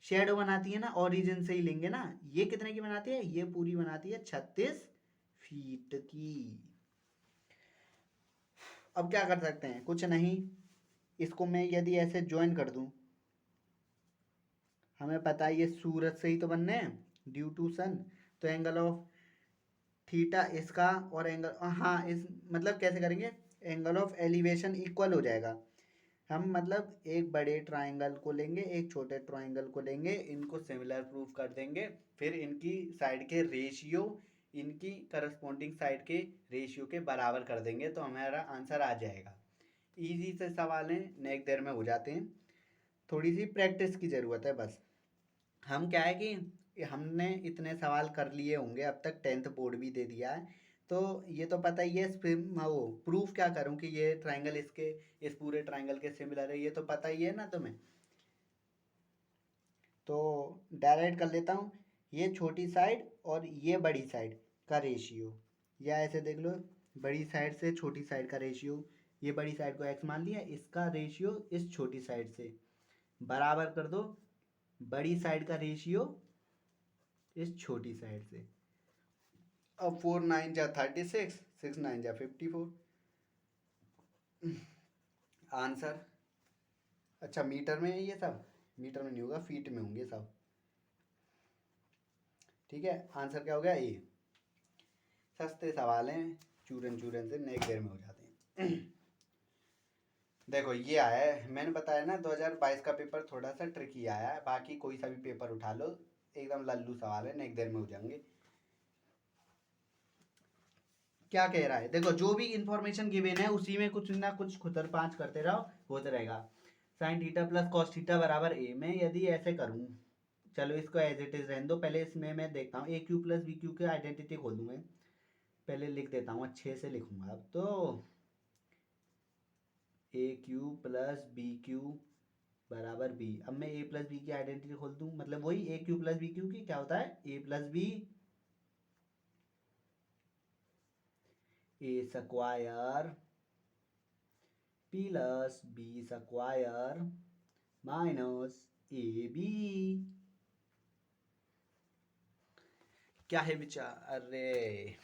शेडो बनाती है ना, ओरिजिन से ही लेंगे ना, ये कितने की बनाती है, ये पूरी बनाती है 36 फीट की। अब क्या कर सकते हैं, कुछ नहीं, इसको मैं यदि ऐसे ज्वाइन कर दूं, हमें पता है ये सूरज से ही तो बनने हैं, ड्यू टू सन, तो एंगल ऑफ थीटा इसका, और एंगल, हाँ इस मतलब कैसे करेंगे, एंगल ऑफ एलिवेशन इक्वल हो जाएगा। हम मतलब एक बड़े ट्राइंगल को लेंगे, एक छोटे ट्राइंगल को लेंगे, इनको सिमिलर प्रूफ कर देंगे, फिर इनकी साइड के रेशियो इनकी करस्पॉन्डिंग साइड के रेशियो के बराबर कर देंगे, तो हमारा आंसर आ जाएगा। इजी से सवाल हैं, नेक देर में हो जाते हैं, थोड़ी सी प्रैक्टिस की ज़रूरत है बस। हम क्या है कि हमने इतने सवाल कर लिए होंगे अब तक, 10th बोर्ड भी दे दिया है, तो ये तो पता ही है। फिर मैं वो प्रूफ क्या करूं कि ये ट्राइंगल इसके इस पूरे ट्राइंगल के सिमिलर है, ये तो पता ही है ना तुम्हें। तो डायरेक्ट कर लेता हूँ, ये छोटी साइड और ये बड़ी साइड का रेशियो, या ऐसे देख लो, बड़ी साइड से छोटी साइड का रेशियो, ये बड़ी साइड को x मान लिया, इसका रेशियो इस छोटी साइड से बराबर कर दो बड़ी साइड का रेशियो इस छोटी साइड से। अब 4 9 जा 36, 6 9 जा 54, आंसर। अच्छा मीटर में है ये सब, मीटर में नहीं होगा, फीट में होंगे सब, ठीक है। आंसर क्या हो गया, ए। सस्ते सवाल हैं, चूरन चूरन से नेक देर में हो जाते हैं। देखो ये आया है, मैंने बताया ना 2022 का पेपर थोड़ा सा ट्रिकी आया है, बाकी कोई सा भी पेपर उठा लो एकदम लल्लू सवाल है, नेक देर में हो जाएंगे। क्या कह रहा है, देखो जो भी इंफॉर्मेशन गिवन है उसी में कुछ ना कुछ खुतर पाँच करते रहो, होता रहेगा। Sign theta plus cos theta बराबर ए। मैं यदि ऐसे करूँ, चलो इसको एज इट इज रहने दो, पहले इसमें मैं देखता हूँ ए क्यू प्लस बी क्यू की आइडेंटिटी खोल दूँ मैं, पहले लिख देता हूँ, अच्छे से लिखूंगा। अब तो A Q plus B Q बराबर बी। अब मैं ए प्लस बी की आइडेंटिटी खोल दूँ, मतलब वही A Q plus B Q की क्या होता है, A plus B A square plus B square minus A B. क्या है विचार, अरे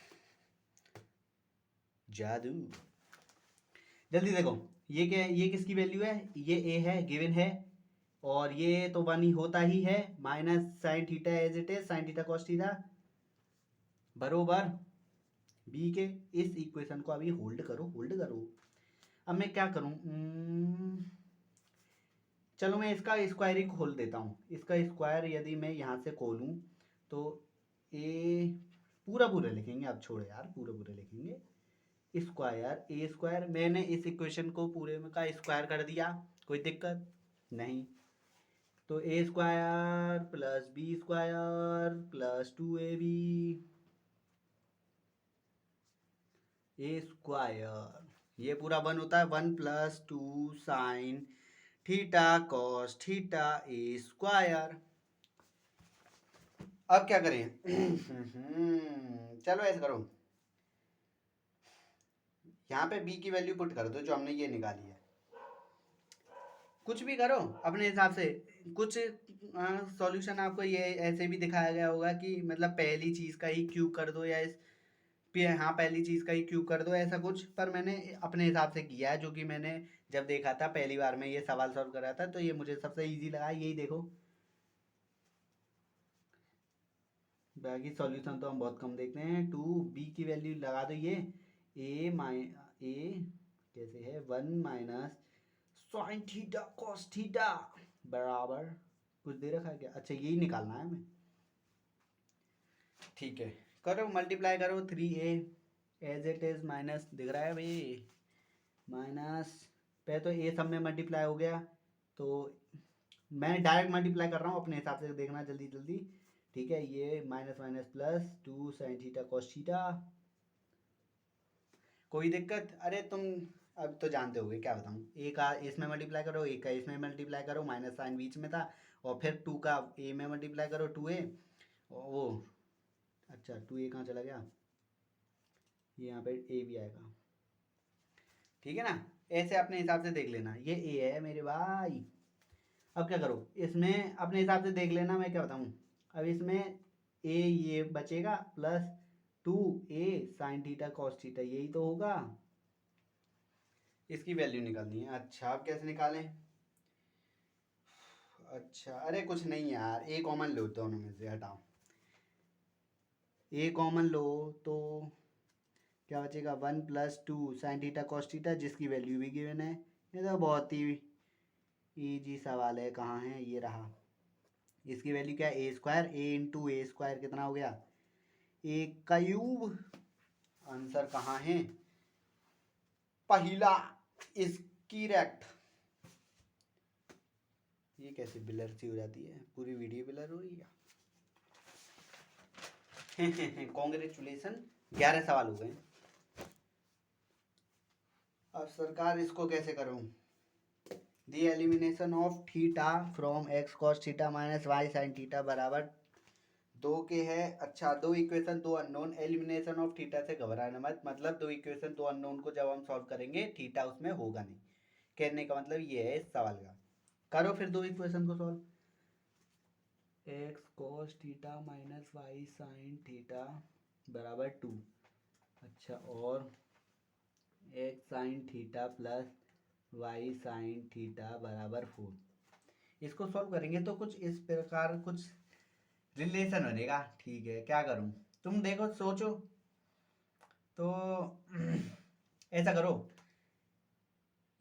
जादू। जल्दी देखो, ये क्या है, ये किसकी वैल्यू है, ये ए है, गिवन है, और ये तो वन ही होता ही है, minus sine theta as it is, sine theta cos theta बरोबर बी के। इस इक्वेशन को अभी होल्ड करो, होल्ड करो। अब मैं क्या करूं, चलो मैं इसका स्क्वायर ही खोल देता हूँ। इसका स्क्वायर यदि मैं यहाँ से खोलूँ तो ए पूरा पूरा लिखेंगे, अब छोड़ो यार, पूरा पूरा लिखेंगे। स्क्वायर ए स्क्वायर, मैंने इस इक्वेशन को पूरे में का स्क्वायर कर दिया, कोई दिक्कत नहीं। तो A square plus B square plus 2ab A square, ये पूरा वन होता है, 1 + 2 sine theta cos theta A square. अब क्या करें चलो ऐसे करो, यहाँ पे b की वैल्यू पुट कर दो जो हमने ये निकाली है, कुछ भी करो अपने हिसाब से। कुछ सॉल्यूशन आपको ये ऐसे भी दिखाया गया होगा कि मतलब पहली चीज़ का ही क्यूब कर दो, या हाँ पहली चीज़ का ही क्यूब कर दो, ऐसा कुछ। पर मैंने अपने हिसाब से किया है, जो कि मैंने जब देखा था पहली बार में ये सवाल सॉल्व करा था, तो ये मुझे सबसे इजी लगा, यही देखो। बाकी सॉल्यूशन तो हम बहुत कम देखते हैं। 2b की वैल्यू लगा दो, ये ए कैसे है, 1 - साइन थीटा कॉस थीटा बराबर, कुछ दे रखा है क्या, अच्छा यही निकालना है हमें, ठीक है। करो मल्टीप्लाई करो, 3a as it is minus, दिख रहा है भाई, माइनस पे तो ए सब में मल्टीप्लाई हो गया, तो मैं डायरेक्ट मल्टीप्लाई कर रहा हूँ, अपने हिसाब से देखना जल्दी जल्दी, ठीक है। ये minus minus plus 2 sine theta cos theta, कोई दिक्कत, अरे तुम अब तो जानते होगे, क्या बताऊँ, ए का इसमें मल्टीप्लाई करो, ए का इसमें मल्टीप्लाई करो, माइनस साइन बीच में था, और फिर 2 का ए में मल्टीप्लाई करो, 2a, वो अच्छा 2a कहाँ चला गया, ये यहाँ पे ए भी आएगा, ठीक है ना। ऐसे अपने हिसाब से देख लेना, ये ए है मेरे भाई। अब क्या करो, इसमें अपने हिसाब से देख लेना, मैं क्या बताऊँ। अब इसमें ए ये बचेगा plus 2a sign theta cos theta, यही तो होगा, इसकी वैल्यू निकालनी है। अच्छा अब कैसे निकालें, अच्छा अरे कुछ नहीं यार, ए कॉमन लो, दोनों में से हटाओ, ए कॉमन लो तो क्या बचेगा, 1 + 2 साइन थीटा कॉस थीटा, जिसकी वैल्यू भी गिवन है। ये तो बहुत ही इजी सवाल है, कहाँ है, ये रहा। इसकी वैल्यू क्या है, ए स्क्वायर, ए इंटू ए स्क्वायर कितना हो गया, ए क्यूब। आंसर कहाँ है, पहला इसकी रेक्ट। ये कैसे ब्लर सी हो जाती है, पूरी वीडियो ब्लर हो रही है कॉन्ग्रेचुलेसन, 11 सवाल हो गए। अब सरकार इसको कैसे करूं, the elimination of theta from X cos theta minus Y sine theta बराबर 2 के है। अच्छा दो इक्वेशन दो अननोन, एलिमिनेशन ऑफ थीटा से घबराना मत, मतलब दो इक्वेशन दो अननोन को जब हम सॉल्व करेंगे थीटा उसमें होगा नहीं, कहने का मतलब ये है इस सवाल का। करो फिर दो इक्वेशन को solve, X cos theta minus Y sine theta बराबर 2, अच्छा और X sine theta plus Y sine theta बराबर 4। इसको सॉल्व करेंगे तो कुछ इस प्रकार कुछ रिलेशन बनेगा, ठीक है। क्या करूं, तुम देखो सोचो, तो ऐसा करो,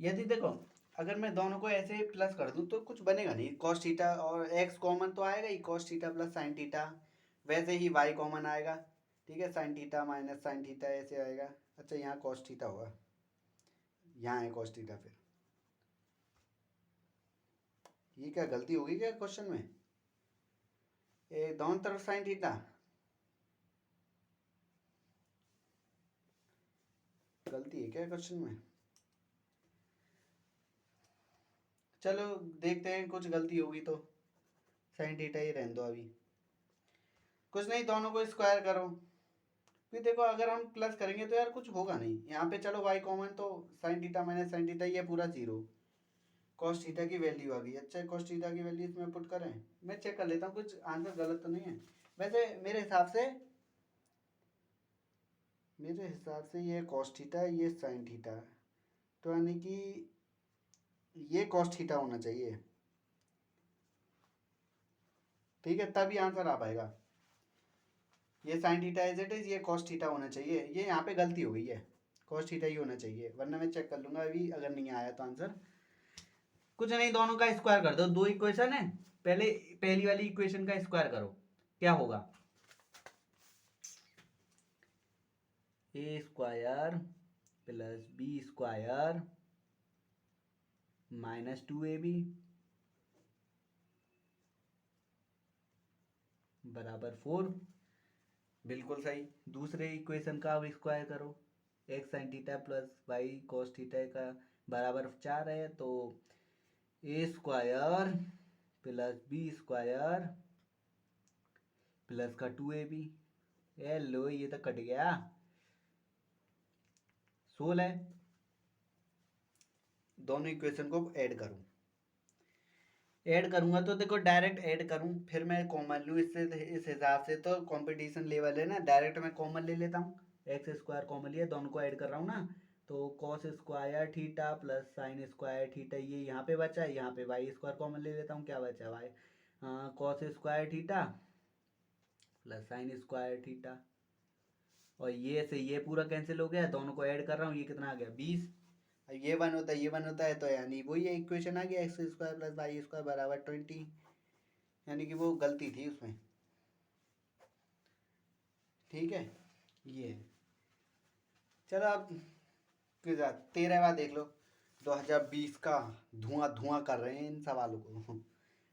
यदि देखो अगर मैं दोनों को ऐसे प्लस कर दूं तो कुछ बनेगा नहीं, कॉस थीटा और एक्स कॉमन तो आएगा ही, cos theta plus sine theta, वैसे ही वाई कॉमन आएगा, ठीक है, sine theta minus sine theta ऐसे आएगा। अच्छा यहाँ कॉस थीटा होगा, यहाँ है कॉस थीटा। फिर ये क्या गलती होगी क्या क्वेश्चन में? दोनों तरफ साइन थीटा, गलती है क्या क्वेश्चन में? चलो देखते हैं, कुछ गलती होगी तो साइन थीटा ही रहने दो अभी। कुछ नहीं, दोनों को स्क्वायर करो। फिर देखो अगर हम प्लस करेंगे तो यार कुछ होगा नहीं यहाँ पे। चलो वाई कॉमन, तो sign theta minus sine theta ये पूरा जीरो, कॉस थीटा की वैल्यू आ गई। अच्छा कॉस थीटा की वैल्यू इसमें पुट करें, मैं चेक कर लेता हूँ कुछ आंसर गलत तो नहीं है। वैसे मेरे हिसाब से ये कॉस थीटा ये साइन थीटा, तो यानी कि ये कॉस थीटा होना चाहिए। ठीक है, तभी आंसर आ पाएगा। ये sine theta as it is, ये कॉस थीटा होना चाहिए। ये यहाँ पे गलती हो गई है, कॉस थीटा ही होना चाहिए, वरना मैं चेक कर लूंगा अभी अगर नहीं आया तो आंसर। कुछ नहीं, दोनों का स्क्वायर कर दो। दो इक्वेशन है, पहले पहली वाली इक्वेशन का स्क्वायर करो, क्या होगा? A square plus B square minus 2ab बराबर 4। बिल्कुल सही। दूसरे इक्वेशन का अब स्क्वायर करो, X sine theta plus Y cos theta का बराबर 4 है, तो A square plus B square plus का 2ab। ए लो ये तो कट गया, 16 है। दोनों इक्वेशन को ऐड करूं, ऐड करूंगा तो देखो डायरेक्ट ऐड करूं फिर मैं कॉमन लूँ इससे, इस हिसाब से तो कंपटीशन लेवल है ना, डायरेक्ट मैं कॉमन ले लेता हूँ। एक्स स्क्वायर कॉमन लिया, दोनों को ऐड कर रहा हूँ ना, तो cos square theta plus sine square theta ये यहाँ पे बचा है, यहाँ पे वाई स्क्वायर कॉमन ले लेता हूँ, क्या बचा Y cos square theta plus sine square theta, और ये से ये पूरा कैंसिल हो गया, दोनों को ऐड कर रहा हूँ, ये कितना आ गया 20। ये वन होता है ये वन होता है, तो यानी वही इक्वेशन आ गया, X square plus Y square बराबर 20। यानी कि वो गलती थी उसमें। ठीक है, ये है। चलो अब 13वां देख लो। 2020 का धुआं धुआं कर रहे हैं इन सवालों को।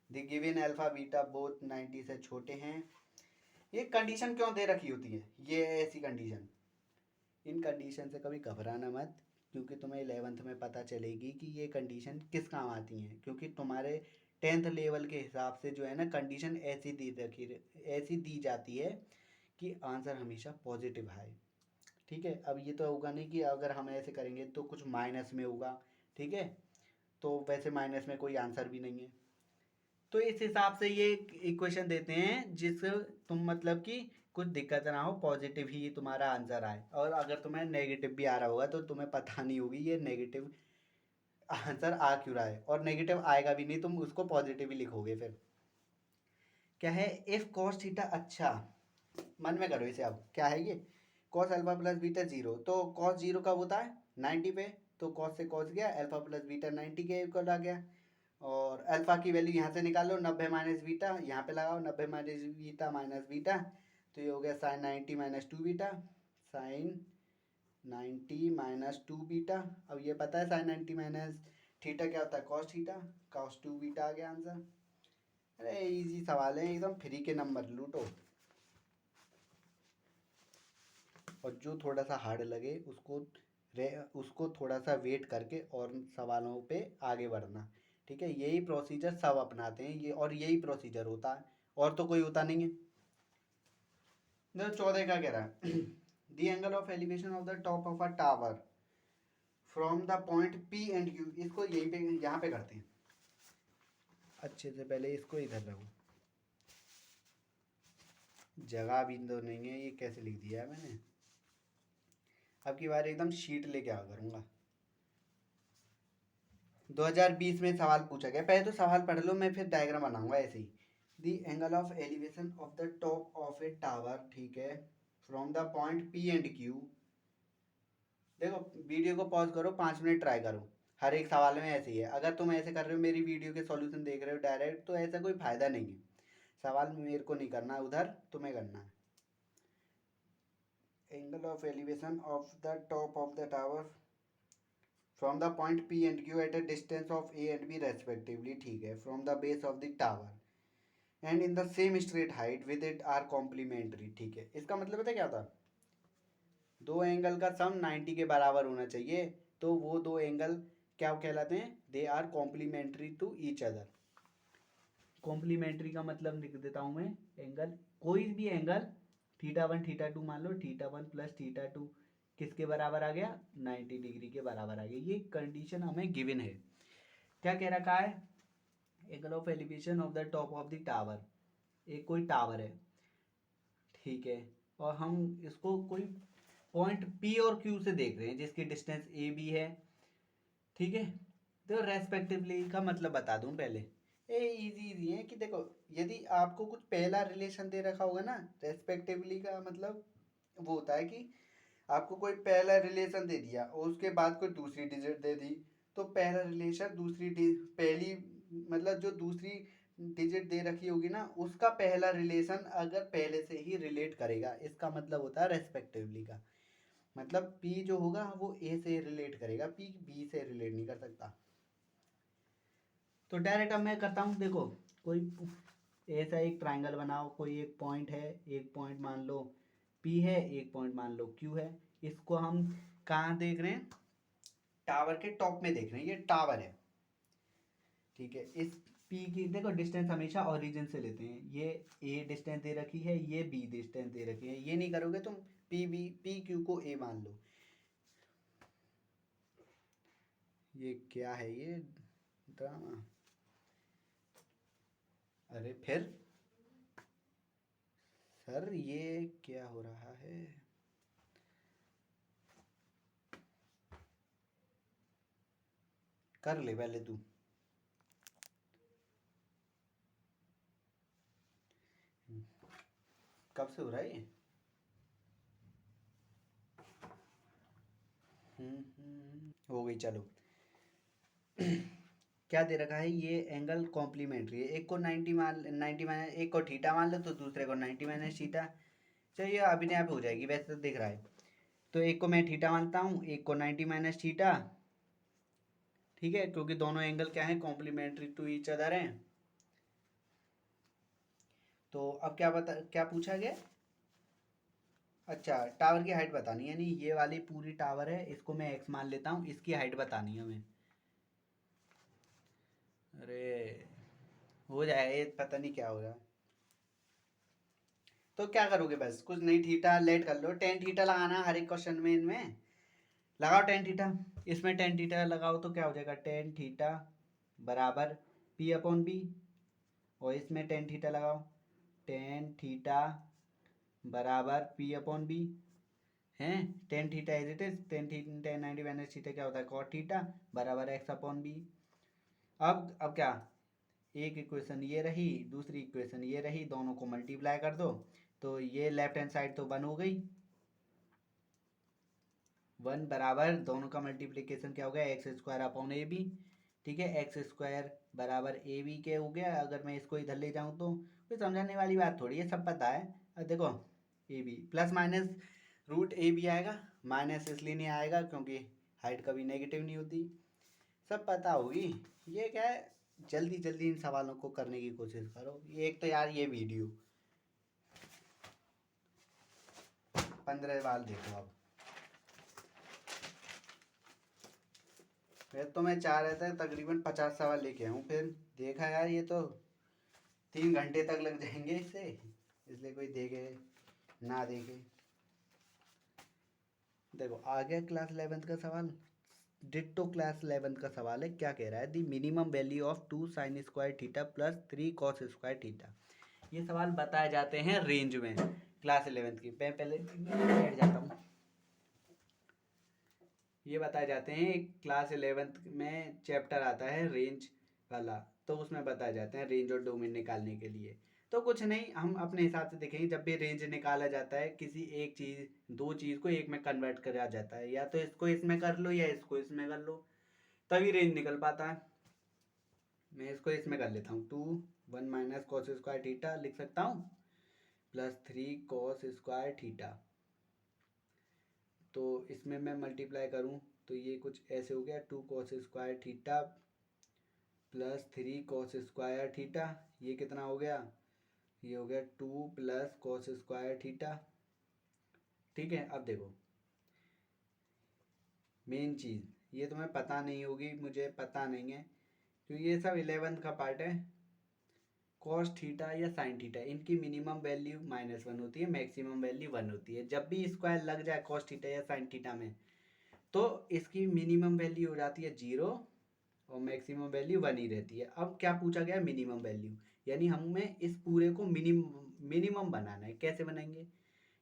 The given alpha beta both 90 से छोटे हैं। ये कंडीशन क्यों दे रखी होती है, ये ऐसी कंडीशन, इन कंडीशन से कभी घबराना मत, क्योंकि तुम्हें 11th में पता चलेगी कि ये कंडीशन किस काम आती हैं, क्योंकि तुम्हारे 10th लेवल के हिसाब से जो है ना कंडीशन ऐसी दी जाती है कि आंसर हमेशा पॉजिटिव आए। ठीक है, अब ये तो होगा नहीं कि अगर हम ऐसे करेंगे तो कुछ माइनस में होगा। ठीक है, तो वैसे माइनस में कोई आंसर भी नहीं है, तो इस हिसाब से ये इक्वेशन देते हैं जिससे तुम मतलब कि कुछ दिक्कत ना हो, पॉजिटिव ही तुम्हारा आंसर आए। और अगर तुम्हें नेगेटिव भी आ रहा होगा तो तुम्हें पता नहीं होगी ये नेगेटिव आंसर आ क्यों रहा है, और नेगेटिव आएगा भी नहीं, तुम उसको पॉजिटिव ही लिखोगे। फिर क्या है, इफ कॉस थीटा, अच्छा मन में करो इसे। अब क्या है ये, cos alpha plus beta zero, तो कॉस जीरो कब होता है 90 पे, तो कॉस से कॉस गया, अल्फा प्लस बीटा 90 के इक्वल आ गया। और अल्फा की वैल्यू यहाँ से निकाल लो, 90 माइनस बीटा यहाँ पे लगाओ, 90 माइनस बीटा, तो ये हो गया sine 90 minus 2 beta, sine 90 minus 2 beta. अब ये पता है साइन 90 माइनस थीटा क्या होता है, कॉस थीटा, कॉस 2 बीटा आ गया आंसर। अरे इजी सवाल है एकदम, फ्री के नंबर लूटो। और जो थोड़ा सा हार्ड लगे उसको थोड़ा सा वेट करके और सवालों पे आगे बढ़ना। ठीक है, यही प्रोसीजर सब अपनाते हैं ये, और यही प्रोसीजर होता है, और तो कोई होता नहीं है। देखो 14 का कह रहा है the angle of elevation of the top of a tower from the point P and Q, इसको यहीं पे यहाँ पे करते हैं। अच्छे से पहले इसको इधर रखो, जगह भी तो नहीं है, ये कैसे लिख दिया है मैंने। अब की बार एकदम शीट लेके आ करूँगा। 2020 में सवाल पूछा गया, पहले तो सवाल पढ़ लो, मैं फिर डायग्राम बनाऊंगा ऐसे ही। The angle of elevation of the top of a tower, ठीक है, from the point P and Q. देखो वीडियो को पॉज करो, 5 मिनट ट्राई करो, हर एक सवाल में ऐसे ही है। अगर तुम ऐसे कर रहे हो, मेरी वीडियो के सॉल्यूशन देख रहे हो डायरेक्ट, तो ऐसा कोई फ़ायदा नहीं है। सवाल मेरे को नहीं करना, उधर तुम्हें करना है। Angle of elevation of the top of the tower from the point P and Q at a distance of A and B respectively, ठीक है, from the base of the tower and in the same straight height with it are complementary, ठीक है। इसका मतलब पता है क्या था, दो एंगल का सम 90 के बराबर होना चाहिए, तो वो दो एंगल क्या कहलाते हैं, they are complementary to each other. Complementary का मतलब लिख देता हूँ मैं, एंगल, कोई भी angle theta one theta two मान लो, theta one plus theta two किसके बराबर आ गया, 90 डिग्री के बराबर आ गया। ये कंडीशन हमें गिवन है। क्या कह रखा है, angle of elevation of the top of the tower, एक कोई टावर है, ठीक है, और हम इसको कोई पॉइंट पी और क्यू से देख रहे हैं जिसकी डिस्टेंस ए बी है, ठीक है। तो रेस्पेक्टिवली का मतलब बता दूं पहले, ये इजी इजी है कि देखो, यदि आपको कुछ पहला रिलेशन दे रखा होगा ना, रेस्पेक्टिवली का मतलब वो होता है कि आपको कोई पहला रिलेशन दे दिया और उसके बाद कोई दूसरी डिजिट दे दी, तो पहला रिलेशन पहली मतलब जो दूसरी डिजिट दे रखी होगी ना, उसका पहला रिलेशन अगर पहले से ही रिलेट करेगा, इसका मतलब होता है रेस्पेक्टिवली का मतलब पी जो होगा वो ए से रिलेट करेगा, पी बी से रिलेट नहीं कर सकता। तो डायरेक्ट अब मैं करता हूँ, देखो कोई ऐसा एक ट्राइंगल बनाओ, कोई एक पॉइंट है, एक पॉइंट मान लो पी है, एक पॉइंट मान लो क्यू है। इसको हम कहाँ देख रहे हैं, टावर के टॉप में देख रहे हैं, ये टावर है, ठीक है। इस पी की देखो डिस्टेंस हमेशा ओरिजिन से लेते हैं, ये ए डिस्टेंस दे रखी है, ये बी डिस्टेंस दे रखी है, ये नहीं करोगे तुम, पी क्यू को ए मान लो। ये क्या है ये ड्रामा, अरे फिर सर ये क्या हो रहा है, कर ले पहले तू। कब से हो रहा है ये, हो गई चलो। क्या दे रखा है, ये एंगल कॉम्प्लीमेंट्री है, एक को 90 मान 90 माइनस, एक को थीटा मान लो तो दूसरे को 90 माइनस थीटा। चलिए अभी आप हो जाएगी, वैसे तो दिख रहा है। तो एक को मैं थीटा मानता हूँ, एक को 90 माइनस थीटा, ठीक है, क्योंकि दोनों एंगल क्या है, कॉम्प्लीमेंट्री टू ईच अदर हैं। तो अब क्या पूछा गया, अच्छा टावर की हाइट बतानी है, यानी ये वाली पूरी टावर है, इसको मैं एक्स मान लेता हूँ, इसकी हाइट बतानी है हमें। अरे हो जाए, ये पता नहीं क्या होगा। तो क्या करोगे, बस कुछ नहीं, थीटा लेट कर लो, टेन थीटा लगाना हर एक क्वेश्चन में, इनमें लगाओ टेन थीटा, इसमें टेन थीटा लगाओ तो क्या हो जाएगा, टेन थीटा बराबर पी अपॉन बी, और इसमें टेन थीटा लगाओ, टेन थीटा बराबर पी अपॉन बी हैं, tan theta as it is, tan 90 minus theta क्या होता है, कॉट थीटा बराबर एक्स अपॉन बी। अब क्या, एक इक्वेशन ये रही, दूसरी इक्वेशन ये रही, दोनों को मल्टीप्लाई कर दो, तो ये लेफ्ट हैंड साइड तो वन हो गई, वन बराबर दोनों का मल्टीप्लिकेशन क्या हो गया, X square upon A B, ठीक है, एक्स स्क्वायर बराबर ए बी के हो गया। अगर मैं इसको इधर ले जाऊँ तो कोई समझाने वाली बात थोड़ी है, सब पता है। अब देखो A B plus minus root A B आएगा, माइनस इसलिए नहीं आएगा क्योंकि हाइट कभी नेगेटिव नहीं होती, सब पता होगी। ये क्या है, जल्दी जल्दी इन सवालों को करने की कोशिश करो। ये एक तो यार ये वीडियो 15 बार देखो अब, फिर तो मैं चाह रहा था तकरीबन 50 सवाल लेके आऊँ, फिर देखा यार ये तो 3 घंटे तक लग जाएंगे इससे, इसलिए कोई देखे ना देखे। देखो आ गया क्लास 11th का सवाल, डिट्टो क्लास 11th का सवाल है। क्या कह रहा है, दी minimum value of 2 sign square theta plus 3 cos square theta. ये सवाल बताए जाते हैं रेंज में, क्लास 11th की। मैं पहले बैठ जाता हूँ। ये बताए जाते हैं, क्लास 11th में चैप्टर आता है रेंज वाला, तो उसमें बताए जाते हैं रेंज और डोमेन निकालने के लिए। तो कुछ नहीं, हम अपने हिसाब से देखेंगे, जब भी रेंज निकाला जाता है किसी एक चीज़, दो चीज़ को एक में कन्वर्ट करा जाता है, या तो इसको इसमें कर लो या इसको इसमें कर लो, तभी रेंज निकल पाता है। मैं इसको इसमें कर लेता हूँ, 1 माइनस कॉस स्क्वायर थीटा लिख सकता हूँ, प्लस 3 कॉस स्क्वायर थीटा, तो इसमें मैं मल्टीप्लाई करूँ तो ये कुछ ऐसे हो गया 2 cos square theta plus 3 cos square theta. ये कितना हो गया, ये हो गया 2 प्लस cos स्क्वायर थीटा। ठीक है, अब देखो मेन चीज़ ये तुम्हें पता नहीं होगी, मुझे पता नहीं है क्योंकि ये सब 11th का पार्ट है। कॉस थीटा या साइन थीटा इनकी मिनिमम वैल्यू -1 होती है, मैक्सिमम वैल्यू 1 होती है। जब भी स्क्वायर लग जाए कॉस थीटा या साइन थीटा में तो इसकी मिनिमम वैल्यू हो जाती है 0 और मैक्सिमम वैल्यू 1 ही रहती है। अब क्या पूछा गया, मिनिमम वैल्यू, यानी हमें इस पूरे को मिनिमम बनाना है। कैसे बनाएंगे,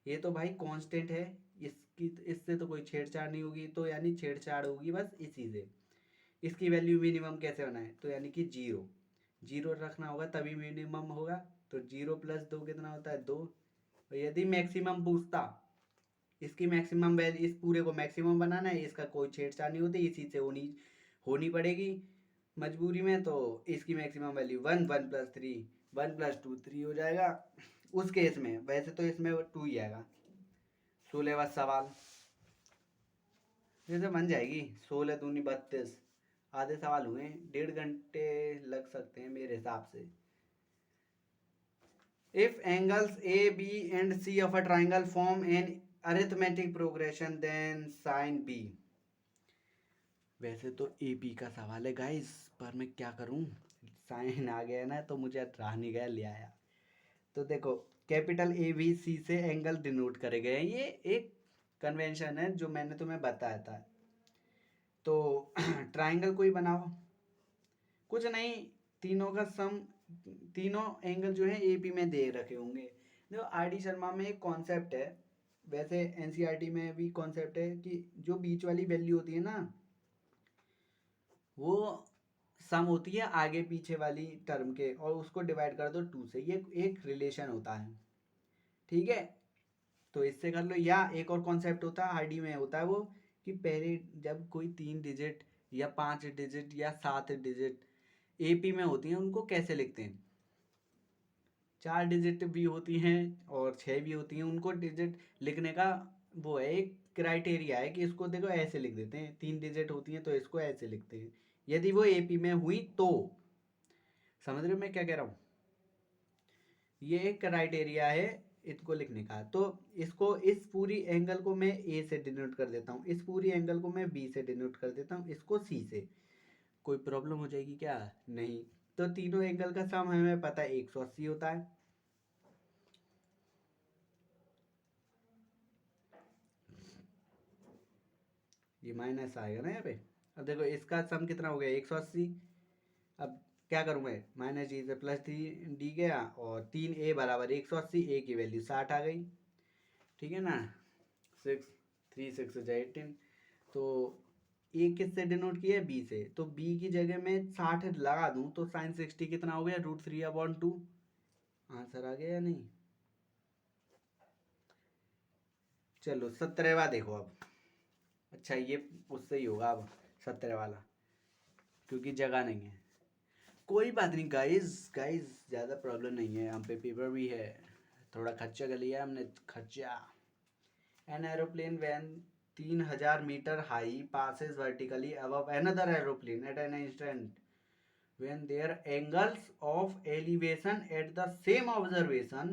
ये तो भाई कांस्टेंट है, इसकी इससे तो कोई छेड़छाड़ नहीं होगी, तो यानी छेड़छाड़ होगी बस इसी से। इसकी वैल्यू मिनिमम कैसे बनाए, तो यानी कि 0 0 रखना होगा तभी मिनिमम होगा। तो 0 प्लस 2 कितना होता है 2। और यदि मैक्सिमम पूछता, इसकी मैक्सिमम वैल्यू, इस पूरे को मैक्सिमम बनाना है, इसका कोई छेड़छाड़ नहीं होती, इसी से होनी होनी पड़ेगी मजबूरी में। तो इसकी मैक्सिमम वैल्यू 1 1 प्लस 3 1 प्लस 2 3 हो जाएगा उस केस में। वैसे तो इसमें 2 ही आएगा। 16वां सवाल जैसे बन जाएगी, 16 दूनी 32। आधे सवाल हुए, 1.5 घंटे लग सकते हैं मेरे हिसाब से। If angles A B and C of a triangle form an arithmetic progression then sine B. वैसे तो ए बी का सवाल है गाइस, पर मैं क्या करूं, साइन आ गया ना तो मुझे रहा नहीं गया, ले आया। तो देखो कैपिटल ए बी सी से एंगल डिनोट करे गए हैं, ये एक कन्वेंशन है जो मैंने तुम्हें बताया था। तो ट्राइंगल कोई बनाओ, कुछ नहीं, तीनों का सम, तीनों एंगल जो है एपी में दे रखे होंगे। देखो आर डी शर्मा में एक कॉन्सेप्ट है, वैसे एनसीईआरटी में भी कॉन्सेप्ट है कि जो बीच वाली वैल्यू होती है ना वो सम होती है आगे पीछे वाली टर्म के, और उसको डिवाइड कर दो 2 से, ये एक रिलेशन होता है। ठीक है, तो इससे कर लो। या एक और कॉन्सेप्ट होता है आरडी में, होता है वो कि पहले जब कोई 3 डिजिट या 5 डिजिट या 7 डिजिट एपी में होती हैं उनको कैसे लिखते हैं। 4 डिजिट भी होती हैं और 6 भी होती हैं, उनको डिजिट लिखने का वो है, एक क्राइटेरिया है कि इसको देखो ऐसे लिख देते हैं। 3 डिजिट होती हैं तो इसको ऐसे लिखते हैं यदि वो एपी में हुई तो। समझ रहे हो मैं क्या कह रहा हूँ, ये एक क्राइटेरिया है इसको लिखने का। तो इसको, इस पूरी एंगल को मैं ए से डिनोट कर देता हूँ, इस पूरी एंगल को मैं बी से डिनोट कर देता हूँ, इसको सी से। कोई प्रॉब्लम हो जाएगी क्या, नहीं। तो तीनों एंगल का सम हमें पता है 180 होता है। ये माइनस आएगा ना यहाँ पे। अब देखो इसका सम कितना हो गया 180। अब क्या करूँ मैं, माइनस जी से प्लस डी गया और 3a बराबर 180, ए की वैल्यू 60 आ गई। ठीक है ना, 6 3 6 18। तो ए किससे डिनोट किया है, बी से, तो बी की जगह में 60 लगा दूं तो साइन 60 कितना हो गया √3/2। आंसर आ गया या नहीं। चलो 17वां देखो अब। अच्छा ये उससे ही होगा अब 17 वाला, क्योंकि जगह नहीं है। कोई बात नहीं गाइस, गाइस ज़्यादा प्रॉब्लम नहीं है, हम पे पेपर भी है, थोड़ा खर्चा कर लिया हमने, खर्चा। An aeroplane when 3000 metre high passes vertically above another aeroplane at an instant when their angles of elevation at the same observation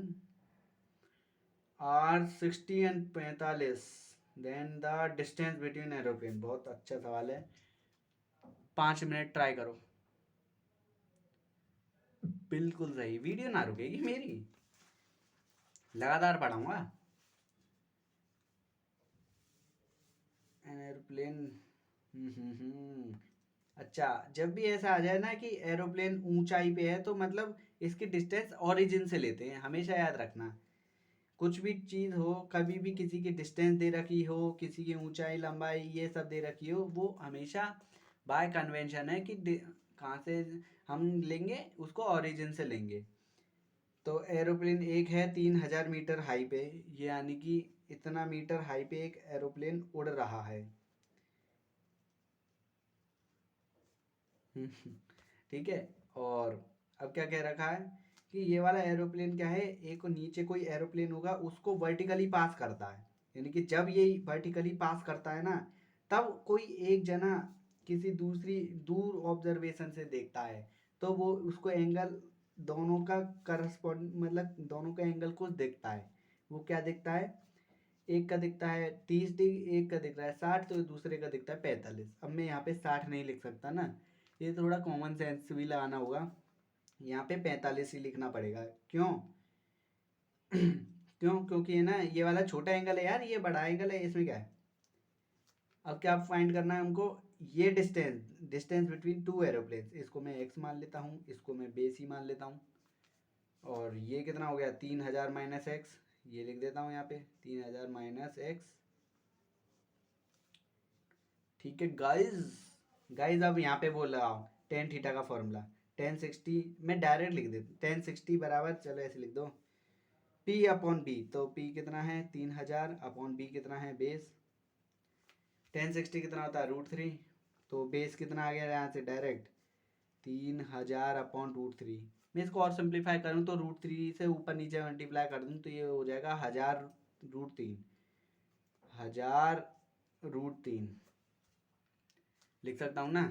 are 60 and 45, then the distance between aeroplane। बहुत अच्छा सवाल है, 5 मिनट ट्राई करो। बिल्कुल सही, video ना रुकेगी मेरी, लगातार पढ़ाऊंगा। एरोप्लेन, अच्छा जब भी ऐसा आ जाए ना कि एरोप्लेन ऊंचाई पे है तो मतलब इसकी डिस्टेंस ओरिजिन से लेते हैं, हमेशा याद रखना। कुछ भी चीज़ हो, कभी भी किसी की डिस्टेंस दे रखी हो, किसी की ऊंचाई लंबाई ये सब दे रखी हो, वो हमेशा बाय कन्वेंशन है कि कहाँ से हम लेंगे, उसको ओरिजिन से लेंगे। तो एरोप्लेन एक है 3000 मीटर हाई पे, यानी कि इतना मीटर हाई पे एक एरोप्लेन उड़ रहा है। ठीक है, और अब क्या कह रखा है कि ये वाला एरोप्लेन क्या है, एक नीचे कोई एरोप्लेन होगा उसको वर्टिकली पास करता है, यानी कि जब ये वर्टिकली पास करता है ना, तब कोई एक जना किसी दूसरी दूर ऑब्जर्वेशन से देखता है, तो वो उसको एंगल दोनों का करस्पॉन्ड मतलब दोनों का एंगल कुछ दिखता है। वो क्या दिखता है, एक का दिखता है 30 डिग्री, एक का दिख रहा है 60, तो दूसरे का दिखता है 45। अब मैं यहाँ पे 60 नहीं लिख सकता ना, ये थोड़ा कॉमन सेंस भी लगाना होगा, यहाँ पे 45 ही लिखना पड़ेगा। क्यों? क्यों? क्योंकि है ना ये वाला छोटा एंगल है यार, ये बड़ा एंगल है, इसमें क्या है। अब क्या फाइंड करना है हमको, ये distance distance between two aeroplanes, इसको मैं एक्स मान लेता हूँ, इसको मैं बेस ही मान लेता हूँ। और ये कितना हो गया 3000 माइनस एक्स, ये लिख देता हूँ यहाँ पे 3000 माइनस एक्स। ठीक है गाइज, गाइज अब यहाँ पे बोल रहा हूँ टेन थीटा का फॉर्मूला, 1060 मैं डायरेक्ट लिख देता हूँ, 1060 बराबर, चलो ऐसे लिख दो, पी अपॉन बी। तो पी कितना है 3000 अपॉन बी कितना है बेस, 1060 कितना होता है √3, तो बेस कितना आ गया यहाँ से डायरेक्ट 3000 अपॉन √3। मैं इसको और सिंप्लीफाई करूँ तो √3 से ऊपर नीचे मल्टीप्लाई कर दूँ तो ये हो जाएगा 1000 √3, 1000 √3 लिख सकता हूँ ना।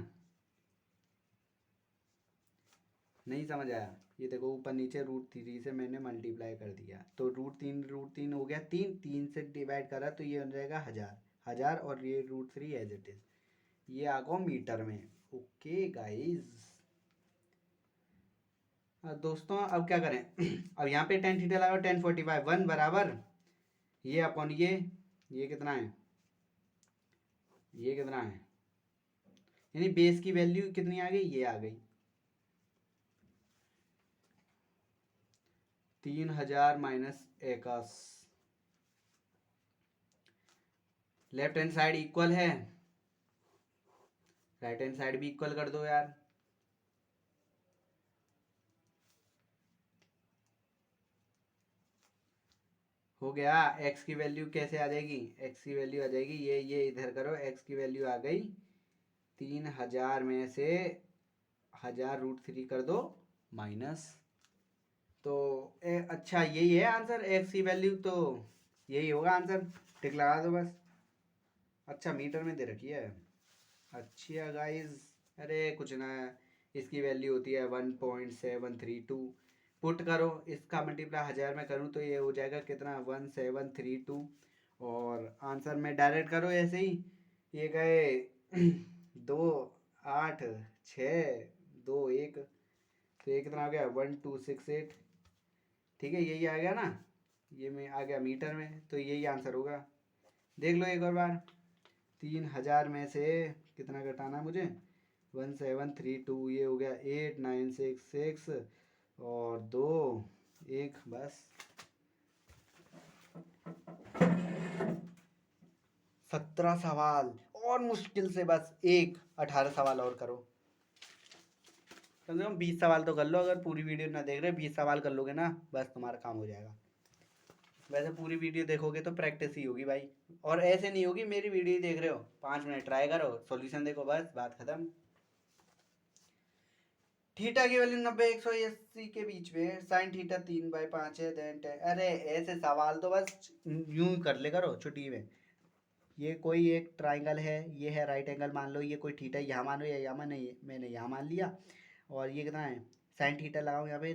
नहीं समझ आया, ये देखो ऊपर नीचे √3 से मैंने मल्टीप्लाई कर दिया, तो √3 हो गया 3 से डिवाइड करा तो ये हो जाएगा 1000 और ये √3 एज इट इज, ये आ गो मीटर में। ओके गाइज दोस्तों अब क्या करें अब यहाँ पे टेन थीटा लगा 1045 1 बराबर ये अपॉन ये कितना है, ये कितना है, यानी बेस की वैल्यू कितनी आ गई, ये आ गई 3000 minus x. Left hand side equal है, राइट हैंड साइड भी इक्वल कर दो यार। हो गया, एक्स की वैल्यू कैसे आ जाएगी, एक्स की वैल्यू आ जाएगी ये इधर करो, एक्स की वैल्यू आ गई 3000 में से 1000 √3 कर दो माइनस, तो अच्छा यही है आंसर, एक्स की वैल्यू तो यही होगा आंसर, टिक लगा दो बस। अच्छा मीटर में दे रखी है, अच्छा गाइज, अरे कुछ ना, इसकी वैल्यू होती है 1732, पुट करो, इसका मल्टीप्लाई 1000 में करूँ तो ये हो जाएगा कितना 1732, और आंसर में डायरेक्ट करो ऐसे ही, ये गए 2 8 6 2 1, तो ये कितना आ गया 1268। ठीक है यही आ गया ना, ये में आ गया मीटर में, तो यही आंसर होगा। देख लो एक और बार, 3000 में से कितना घटाना है मुझे 1732, ये हो गया 8966 और 2 1 बस। 17 सवाल और मुश्किल से, बस 18 सवाल और करो, कम से कम 20 सवाल तो कर लो, अगर पूरी वीडियो ना देख रहे 20 सवाल कर लोगे ना बस तुम्हारा काम हो जाएगा। वैसे पूरी वीडियो देखोगे तो प्रैक्टिस ही होगी भाई, और ऐसे नहीं होगी मेरी वीडियो देख रहे हो 5 मिनट ट्राई करो सॉल्यूशन देखो बस बात खत्म। थीटा की वैल्यू 90 180 के बीच में, साइन थीटा 3/5 है, देन अरे ऐसे सवाल तो बस यूं ही कर ले करो छुट्टी में। ये कोई एक ट्राइंगल है, ये है राइट एंगल मान लो, ये कोई थीटा यहाँ मानो या यहाँ मानो, मैंने यहाँ मान लिया, और ये कितना है साइन थीटा लगाओ यहाँ पे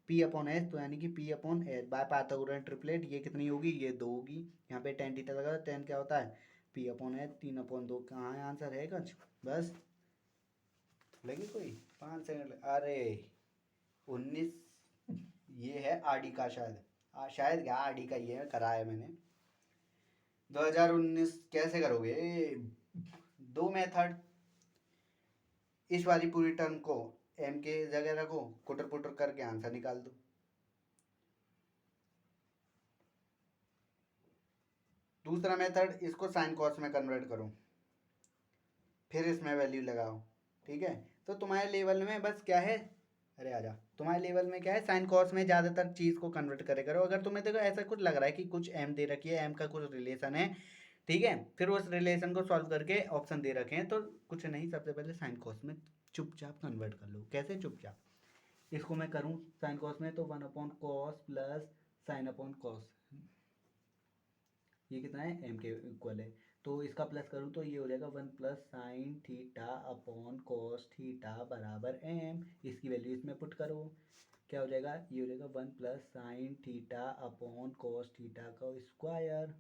पी अपॉन एच, तो यानी कि P upon H by Pythagoras triplet, ये कितनी होगी ये 2 होगी, यहाँ पे टेन थीटा लगा, टेन क्या होता है पी अपॉन एच 3/2, कहाँ है आंसर है कुछ बस लगी कोई 5 सेकंड, अरे 19, ये है आरडी का शायद, शायद क्या आरडी का ये कराया मैंने। 2019 कैसे करोगे, दो मेथड, इस वाली पूरी टर्म को एम के जगह रखो, कुटर पुटर करके आंसर निकाल दो। दूसरा मेथड, इसको साइन कॉस में कन्वर्ट करो, फिर इसमें वैल्यू लगाओ। ठीक है, तो तुम्हारे लेवल में बस क्या है, अरे आजा, तुम्हारे लेवल में क्या है साइन कॉस में ज़्यादातर चीज़ को कन्वर्ट करे करो। अगर तुम्हें देखो ऐसा कुछ लग रहा है कि कुछ एम दे रखी है, एम का कुछ रिलेशन है, ठीक है, फिर उस रिलेशन को सॉल्व करके ऑप्शन दे रखे हैं, तो कुछ नहीं, सबसे पहले साइन कॉस में चुपचाप कन्वर्ट कर लो। कैसे चुपचाप, इसको मैं करूँ साइन कॉस में तो 1/cos plus sine upon cos, ये कितना है, एम के इक्वल है। तो इसका प्लस करूँ तो ये हो जाएगा 1 plus sine theta upon cos theta बराबर एम। इसकी वैल्यू इसमें पुट करो, क्या हो जाएगा, ये हो जाएगा 1 plus sine theta upon cos theta का स्क्वायर।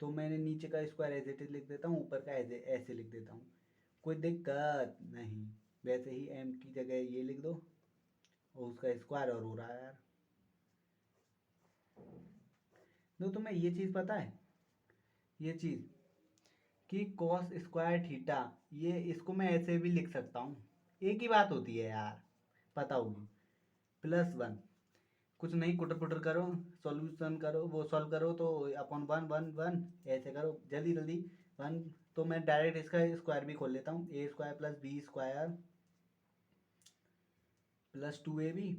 तो मैंने नीचे का स्क्वायर एज इट इज लिख देता हूँ, ऊपर का ऐसे लिख देता हूँ, कोई दिक्कत नहीं। वैसे ही एम की जगह ये लिख दो और उसका स्क्वायर और हो रहा है यार। तो तुम्हें ये चीज़ पता है, ये चीज़ कि कॉस स्क्वायर थीटा, ये इसको मैं ऐसे भी लिख सकता हूँ, एक ही बात होती है यार, पता होगी। +1, कुछ नहीं, कुटर पुटर करो, सॉल्यूशन करो, वो सॉल्व करो तो अपॉन 1 1 1 ऐसे करो जल्दी जल्दी 1। तो मैं डायरेक्ट इसका स्क्वायर भी खोल लेता हूँ, A square plus B square plus 2ab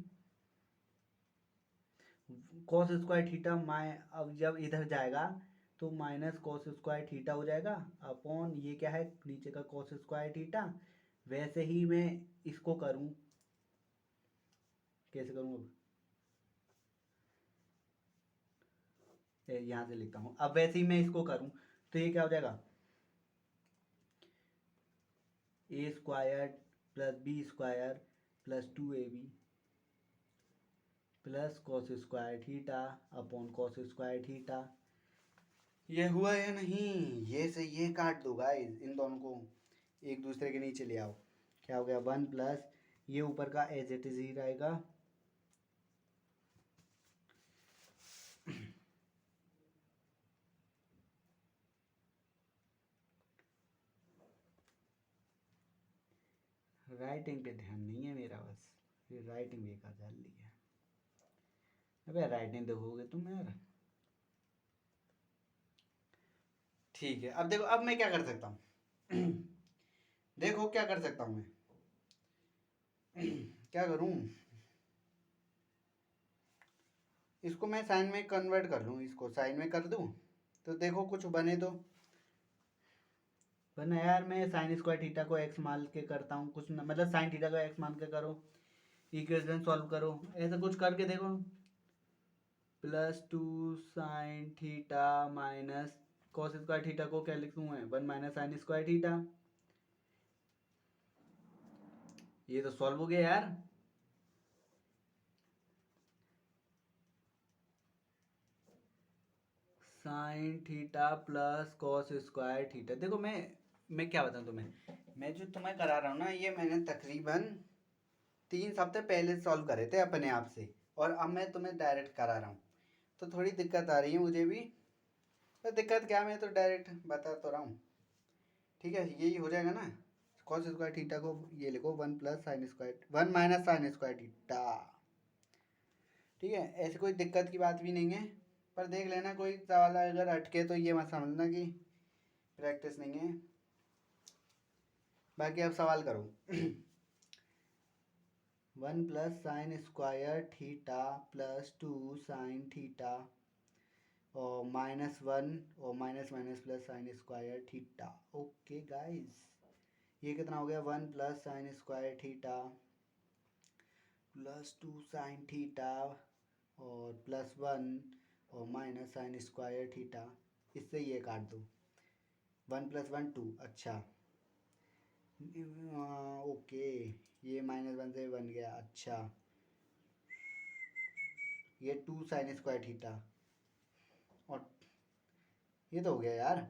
cos square theta. अब जब इधर जाएगा तो माइनस कॉस स्क्वायर थीटा हो जाएगा अपॉन ये क्या है, नीचे का कॉस स्क्वायर थीटा। वैसे ही मैं इसको करूं, कैसे करूं, अब यहाँ से लिखता हूँ, अब वैसे ही मैं इसको करूं तो ये क्या हो जाएगा, A square plus B square plus 2ab plus cos square theta upon cos square theta. ये हुआ या नहीं, ये से ये काट दो गाइस, इन दोनों को एक दूसरे के नीचे ले आओ। क्या हो गया, 1 प्लस ये ऊपर का एज इट इज ही रहेगा, राइटिंग पे ध्यान नहीं है मेरा, बस फिर राइटिंग बेकार डाल ली है। अबे राइटिंग देखोगे तुम यार। ठीक है, अब देखो, अब मैं क्या कर सकता हूँ देखो क्या कर सकता हूँ मैं क्या करूँ, इसको मैं साइन में कन्वर्ट कर लूँ, इसको साइन में कर दूँ तो देखो कुछ बने तो। वरना यार मैं साइन स्क्वायर थीटा को एक्स मान के करता हूँ कुछ न, मतलब साइन थीटा को एक्स मान के करो, इक्वेशन सॉल्व करो, ऐसा कुछ करके देखो। +2 sine theta minus cos square theta को क्या लिखूँ मैं, 1 माइनस साइन स्क्वायर थीटा। ये तो सॉल्व हो गया यार। Sign theta plus cos square theta. देखो मैं क्या बताऊँ तुम्हें, मैं जो तुम्हें करा रहा हूँ ना, ये मैंने तकरीबन 3 हफ्ते पहले सॉल्व करे थे अपने आप से, और अब मैं तुम्हें डायरेक्ट करा रहा हूँ, तो थोड़ी दिक्कत आ रही है मुझे भी। तो दिक्कत क्या, मैं तो डायरेक्ट बता तो रहा हूँ। ठीक है, यही हो जाएगा ना, कॉस स्क्वायर थीटा को ये लिखो 1 plus sine square 1 minus sign square theta. ठीक है, ऐसी कोई दिक्कत की बात भी नहीं है, पर देख लेना कोई सवाल अगर अटके तो ये मत समझना कि प्रैक्टिस नहीं है। बाकी अब सवाल करो 1 plus sine square theta plus 2 sine theta और -1 और minus minus plus sine square theta. Okay guys, ये कितना हो गया, 1 plus sine square theta plus 2 sine theta और +1 और माइनस साइन स्क्वायर थीटा। इससे ये काट दो, 1 + 1 2, अच्छा ओके, ये -1 से बन गया, अच्छा ये 2 साइन स्क्वायर थीटा, और ये तो हो गया यार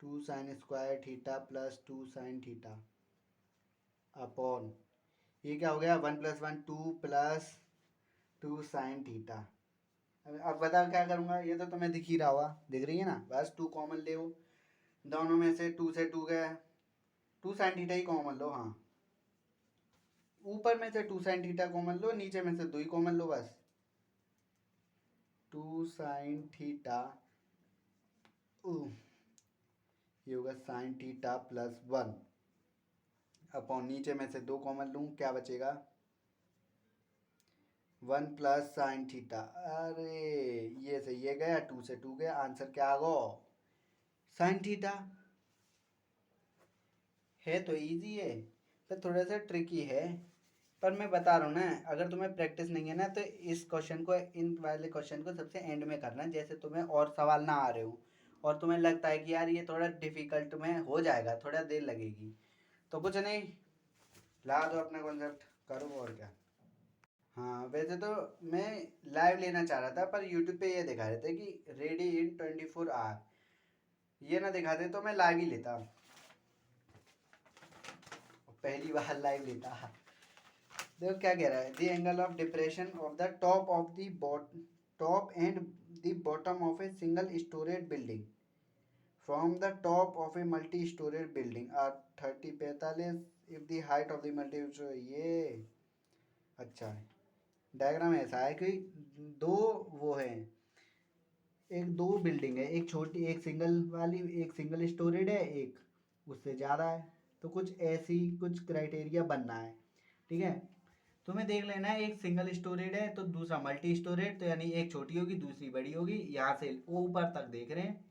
2 sign square theta plus 2 sine theta upon ये क्या हो गया, 1 + 1 2 प्लस 2 साइन थीटा। अब बता क्या करूँगा, ये तो तुम्हें दिख ही रहा होगा, दिख रही है ना, बस 2 कॉमन ले, दोनों में से 2 से 2 गया, 2 साइन थीटा ही कॉमन लो, हाँ ऊपर में से 2 साइन थीटा कॉमन लो, नीचे में से 2 ही कॉमन लो, बस 2 साइन थीटा, ये होगा साइन थीटा +1 अपॉन नीचे में से 2 कॉमन लूँ, क्या बचेगा 1 प्लस साइन थीटा। अरे ये से ये गया, 2 से 2 गया, आंसर क्या आ गो, साइन थीटा। है तो इजी है, पर थोड़ा सा ट्रिकी है, पर मैं बता रहा हूँ ना, अगर तुम्हें प्रैक्टिस नहीं है ना तो इस क्वेश्चन को, इन वाले क्वेश्चन को सबसे एंड में करना है, जैसे तुम्हें और सवाल ना आ रहे हो और तुम्हें लगता है कि यार ये थोड़ा डिफिकल्ट तुम्हें हो जाएगा, थोड़ा देर लगेगी, तो कुछ नहीं, ला दो अपना कॉन्सेप्ट, करो और क्या। हाँ वैसे तो मैं लाइव लेना चाह रहा था, पर यूट्यूब पे ये दिखा रहे थे कि रेडी इन 24 आवर, ये ना दिखाते तो मैं लाइव ही लेता, पहली बार लाइव लेता। देखो क्या कह रहा है, the angle of depression of the top and the bottom of a single storeyed building from the top of a multi storeyed building are 30 45 if the height of the multi, ये अच्छा है। Diagram ऐसा है कि दो वो है, एक दो बिल्डिंग है, एक छोटी, एक सिंगल वाली, एक सिंगल स्टोरेड है, एक उससे ज़्यादा है, तो कुछ ऐसी कुछ क्राइटेरिया बनना है। ठीक है, तुम्हें देख लेना है, एक सिंगल स्टोरेज है तो दूसरा मल्टी स्टोरेज, तो यानी एक छोटी होगी दूसरी बड़ी होगी, यहाँ से ऊपर तक देख रहे हैं।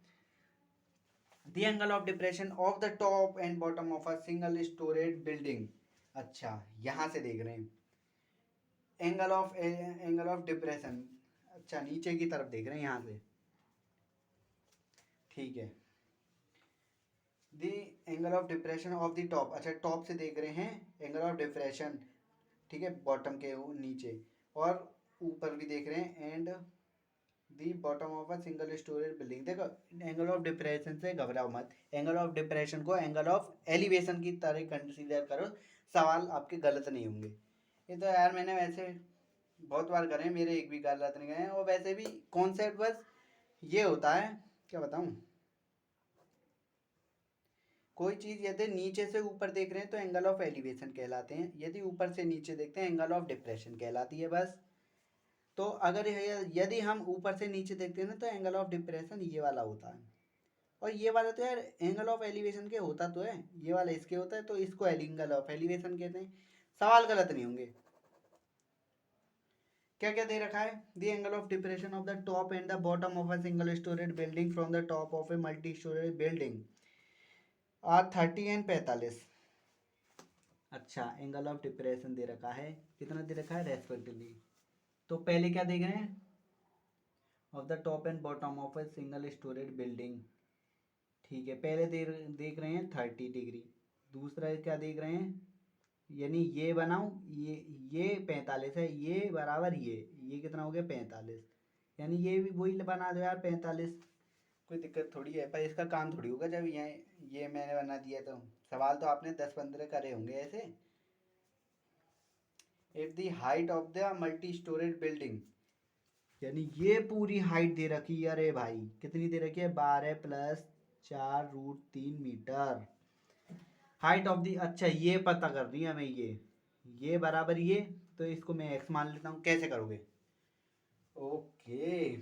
The angle of depression of the top and bottom of a single storage building, अच्छा यहाँ से देख रहे हैं, एंगल ऑफ डिप्रेशन, अच्छा नीचे की तरफ देख रहे हैं यहाँ से, ठीक है। The angle of depression of the top, अच्छा टॉप से देख रहे हैं एंगल ऑफ डिप्रेशन, ठीक है, बॉटम के नीचे, और ऊपर भी देख रहे हैं, and the bottom of a single storage building. देखो एंगल ऑफ डिप्रेशन से घबराओ मत, एंगल ऑफ डिप्रेशन को एंगल ऑफ एलिवेशन की तरह कंसीडर करो, सवाल आपके गलत नहीं होंगे। ये तो यार मैंने वैसे बहुत बार करे हैं, मेरे एक भी गलत नहीं गए हैं, और वैसे भी कॉन्सेप्ट बस ये होता है, क्या बताऊँ, कोई चीज़ यदि नीचे से ऊपर देख रहे हैं तो एंगल ऑफ एलिवेशन कहलाते हैं, यदि ऊपर से नीचे देखते हैं एंगल ऑफ डिप्रेशन कहलाती है बस। तो अगर यदि हम ऊपर से नीचे देखते हैं ना तो एंगल ऑफ डिप्रेशन ये वाला होता है, और ये वाला तो यार एंगल ऑफ एलिवेशन के होता तो है, ये वाला इसके होता है, तो इसको एंगल ऑफ एलिवेशन कहते हैं, सवाल गलत नहीं होंगे। क्या क्या दे रखा है, the angle of depression of the top and the bottom of a single storeyed building from the top of a multi storeyed building are 30 and 45। अच्छा एंगल ऑफ डिप्रेशन दे रखा है, कितना दे रखा है रेस्पेक्टिवली, तो पहले क्या देख रहे हैं, of the top and bottom of a single storeyed building, ठीक है, पहले देख रहे हैं 30 डिग्री, दूसरा क्या देख रहे हैं, यानी ये बनाऊं, ये 45 है, ये बराबर ये कितना हो गया 45, यानी ये भी वही बना दो यार 45, कोई दिक्कत थोड़ी है, पर इसका काम थोड़ी होगा जब ये मैंने बना दिया, तो सवाल तो आपने 10 15 करे होंगे ऐसे। If the height of the multi storage building, यानी ये पूरी हाइट दे रखी है, अरे भाई कितनी दे रखी है, 12 + 4√3 मीटर हाइट ऑफ दी, अच्छा ये पता कर रही है हमें, ये बराबर ये, तो इसको मैं एक्स मान लेता हूँ, कैसे करोगे, ओके,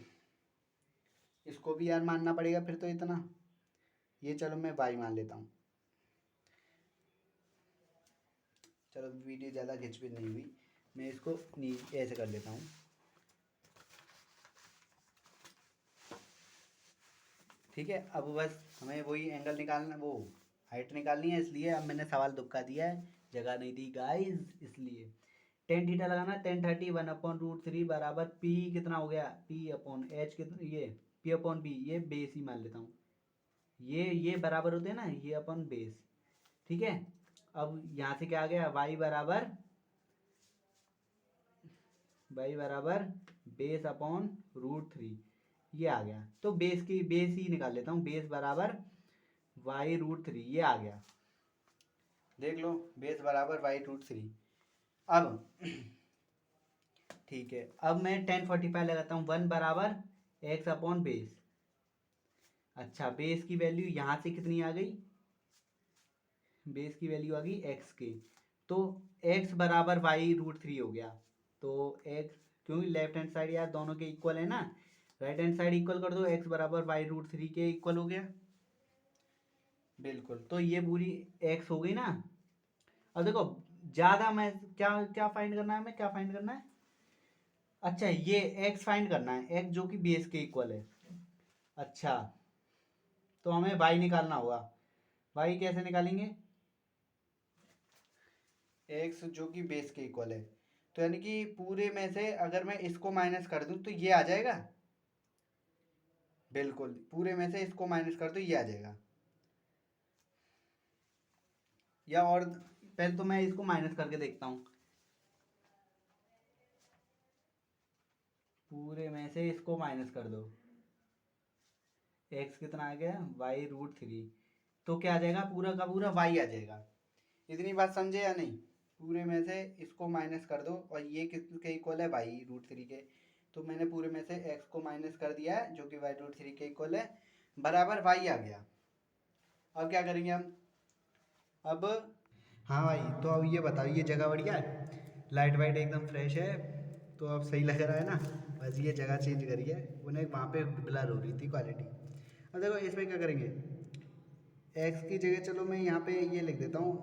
इसको भी यार मानना पड़ेगा फिर तो इतना, ये चलो मैं वाई मान लेता हूँ, चलो वीडियो ज़्यादा खिंचपिच नहीं हुई, मैं इसको ऐसे कर लेता हूँ, ठीक है। अब बस हमें वही एंगल निकालना, वो हाइट निकालनी है, इसलिए अब मैंने सवाल दुक्का दिया है, जगह नहीं दी गाइस, इसलिए टेन थीटा लगाना, 10 30 1/√3 बराबर पी, कितना हो गया, पी अपॉन एच, कितना ये पी अपॉन बी, ये बेस ही मान लेता हूँ, ये बराबर होते हैं ना, ये अपॉन बेस, ठीक है। अब यहाँ से क्या आ गया, y बराबर बेस अपॉन √3, ये आ गया, तो बेस ही निकाल लेता हूँ, बेस बराबर y√3, ये आ गया, देख लो, बेस बराबर y√3। अब ठीक है, अब मैं 10 45 लगाता हूँ, 1 बराबर x अपॉन बेस, अच्छा बेस की वैल्यू यहाँ से कितनी आ गई, बेस की वैल्यू आ गई x के, तो x बराबर y√3 हो गया, तो x, क्योंकि लेफ्ट हैंड साइड यार दोनों के इक्वल है ना, राइट हैंड साइड इक्वल कर दो, x बराबर y√3 के इक्वल हो गया, बिल्कुल, तो ये पूरी x हो गई ना। अब देखो ज़्यादा, मैं क्या क्या फाइंड करना है, हमें क्या फाइंड करना है, अच्छा ये x फाइंड करना है, x जो कि बेस के इक्वल है, अच्छा तो हमें y निकालना होगा, y कैसे निकालेंगे, एक्स जो कि बेस के इक्वल है। तो यानी कि पूरे में से अगर मैं इसको माइनस कर दूं तो ये आ जाएगा। बिल्कुल, पूरे में से इसको माइनस कर दो ये आ जाएगा। या और पहले तो मैं इसको माइनस करके देखता हूँ। पूरे में से इसको माइनस कर दो, एक्स कितना आ गया, y√3। तो क्या आ जाएगा, पूरा का पूरा y आ जाएगा। इतनी बात समझे या नहीं? पूरे में से इसको माइनस कर दो और ये किसके इक्वल है, y√3 के। तो मैंने पूरे में से x को माइनस कर दिया है जो कि y√3 के इक्वल है, बराबर y आ गया। अब क्या करेंगे हम? अब हाँ भाई, तो अब ये बताओ, ये जगह बढ़िया है, लाइट वाइट एकदम फ्रेश है, तो अब सही लग रहा है ना? बस ये जगह चेंज करी है, उन्हें वहाँ पे ब्लर हो रही थी क्वालिटी। अब देखो इसमें क्या करेंगे, एक्स की जगह चलो मैं यहाँ पे ये लिख देता हूँ,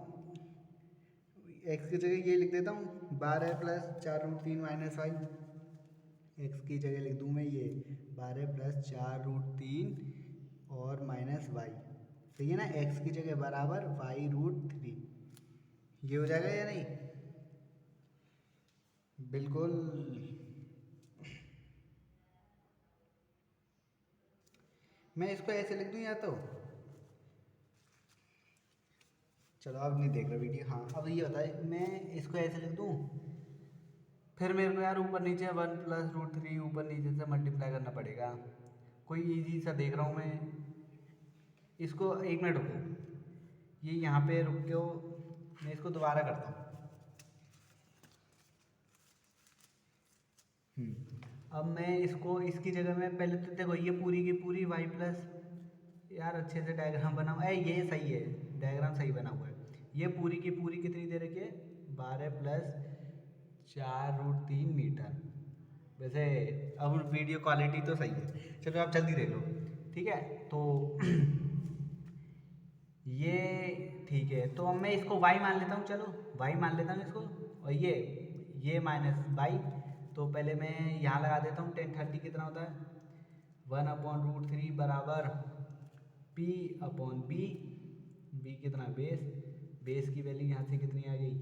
एक्स की जगह ये लिख देता हूँ 12 + 4√3 - y। एक्स की जगह लिख दूँ मैं ये 12 + 4√3 और माइनस वाई। सही है ना? एक्स की जगह बराबर y√3। ये हो जाएगा या नहीं? बिल्कुल। मैं इसको ऐसे लिख दूँ या तो, चलो अब नहीं देख रहा वीडियो। हाँ अब ये बताए, मैं इसको ऐसे लिख दूँ, फिर मेरे को यार ऊपर नीचे 1 + √3 ऊपर नीचे से मल्टीप्लाई करना पड़ेगा। कोई इजी सा देख रहा हूँ मैं। इसको 1 मिनट रुको, ये यहाँ पे रुक के मैं इसको दोबारा करता हूँ। अब मैं इसको इसकी जगह में पहले तो देखो, ये पूरी की पूरी y प्लस, यार अच्छे से डायग्राम बना हुआ है, ये सही है, डायग्राम सही बना हुआ है। ये पूरी की पूरी कितनी दे रखी है, 12 + 4√3 मीटर। वैसे अब वीडियो क्वालिटी तो सही है, चलो आप जल्दी देख लो। ठीक है, तो ये ठीक है, तो अब मैं इसको y मान लेता हूँ, चलो y मान लेता हूँ इसको। और ये माइनस बाई, तो पहले मैं यहाँ लगा देता हूँ, 1030 कितना होता है, 1/√3 बराबर p/b। b कितना, बेस, बेस की वैल्यू यहाँ से कितनी आ गई,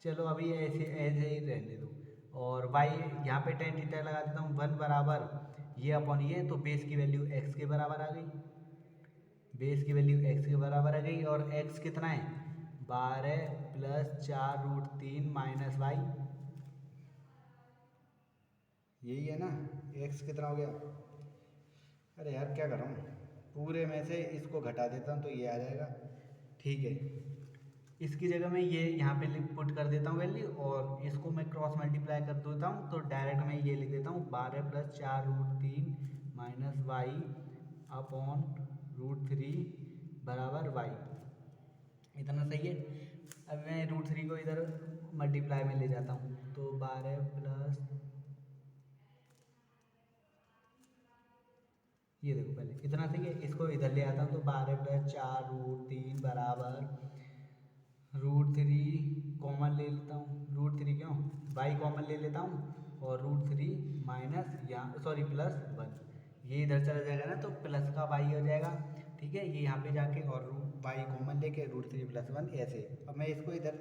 चलो अभी ऐसे ऐसे ही रहने दो। और y यहाँ पे tan थीटा लगा देता हूँ, 1 बराबर ये अपॉन ये, तो बेस की वैल्यू x के बराबर आ गई, बेस की वैल्यू x के बराबर आ गई। और x कितना है, 12 + 4√3 - y। यही है ना? x कितना हो गया, अरे यार क्या कर रहा हूँ, पूरे में से इसको घटा देता हूँ तो ये आ जाएगा। ठीक है, इसकी जगह मैं ये यहाँ पे पुट कर देता हूँ वैल्यू, और इसको मैं क्रॉस मल्टीप्लाई कर देता हूँ, तो डायरेक्ट मैं ये लिख देता हूँ 12 + 4√3 - y अपॉन √3 बराबर y। इतना सही है। अब मैं √3 को इधर मल्टीप्लाई में ले जाता हूँ, तो 12 प्लस, ये देखो पहले इतना सही है, इसको इधर ले आता हूँ, तो 12 + 4√3 बराबर √3 कॉमन ले लेता हूँ, √3 क्यों, y कॉमन ले लेता हूँ, और √3 माइनस यहाँ सॉरी +1, ये इधर चला जाएगा ना, तो प्लस का y हो जाएगा। ठीक है, ये यहाँ पे जाके और y कॉमन लेके √3 + 1 ऐसे। अब मैं इसको इधर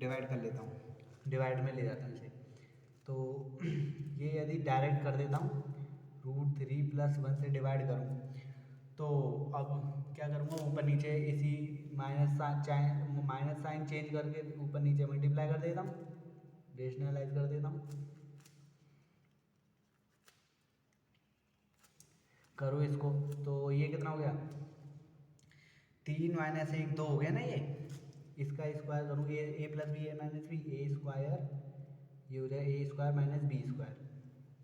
डिवाइड कर लेता हूँ, डिवाइड में ले जाता हूँ इसे, तो ये यदि डायरेक्ट कर देता हूँ, √3 + 1 से डिवाइड करूँ, तो अब क्या करूँगा, ऊपर नीचे इसी माइनस साइन चेंज करके ऊपर नीचे मल्टीप्लाई कर देता हूँ, रेशनलाइज कर देता हूँ। करो इसको, तो ये कितना हो गया, 3 - 1 2 हो गया ना ये। इसका स्क्वायर करूँ, A + B a - b a square, ये हो जाएगा a² - b²,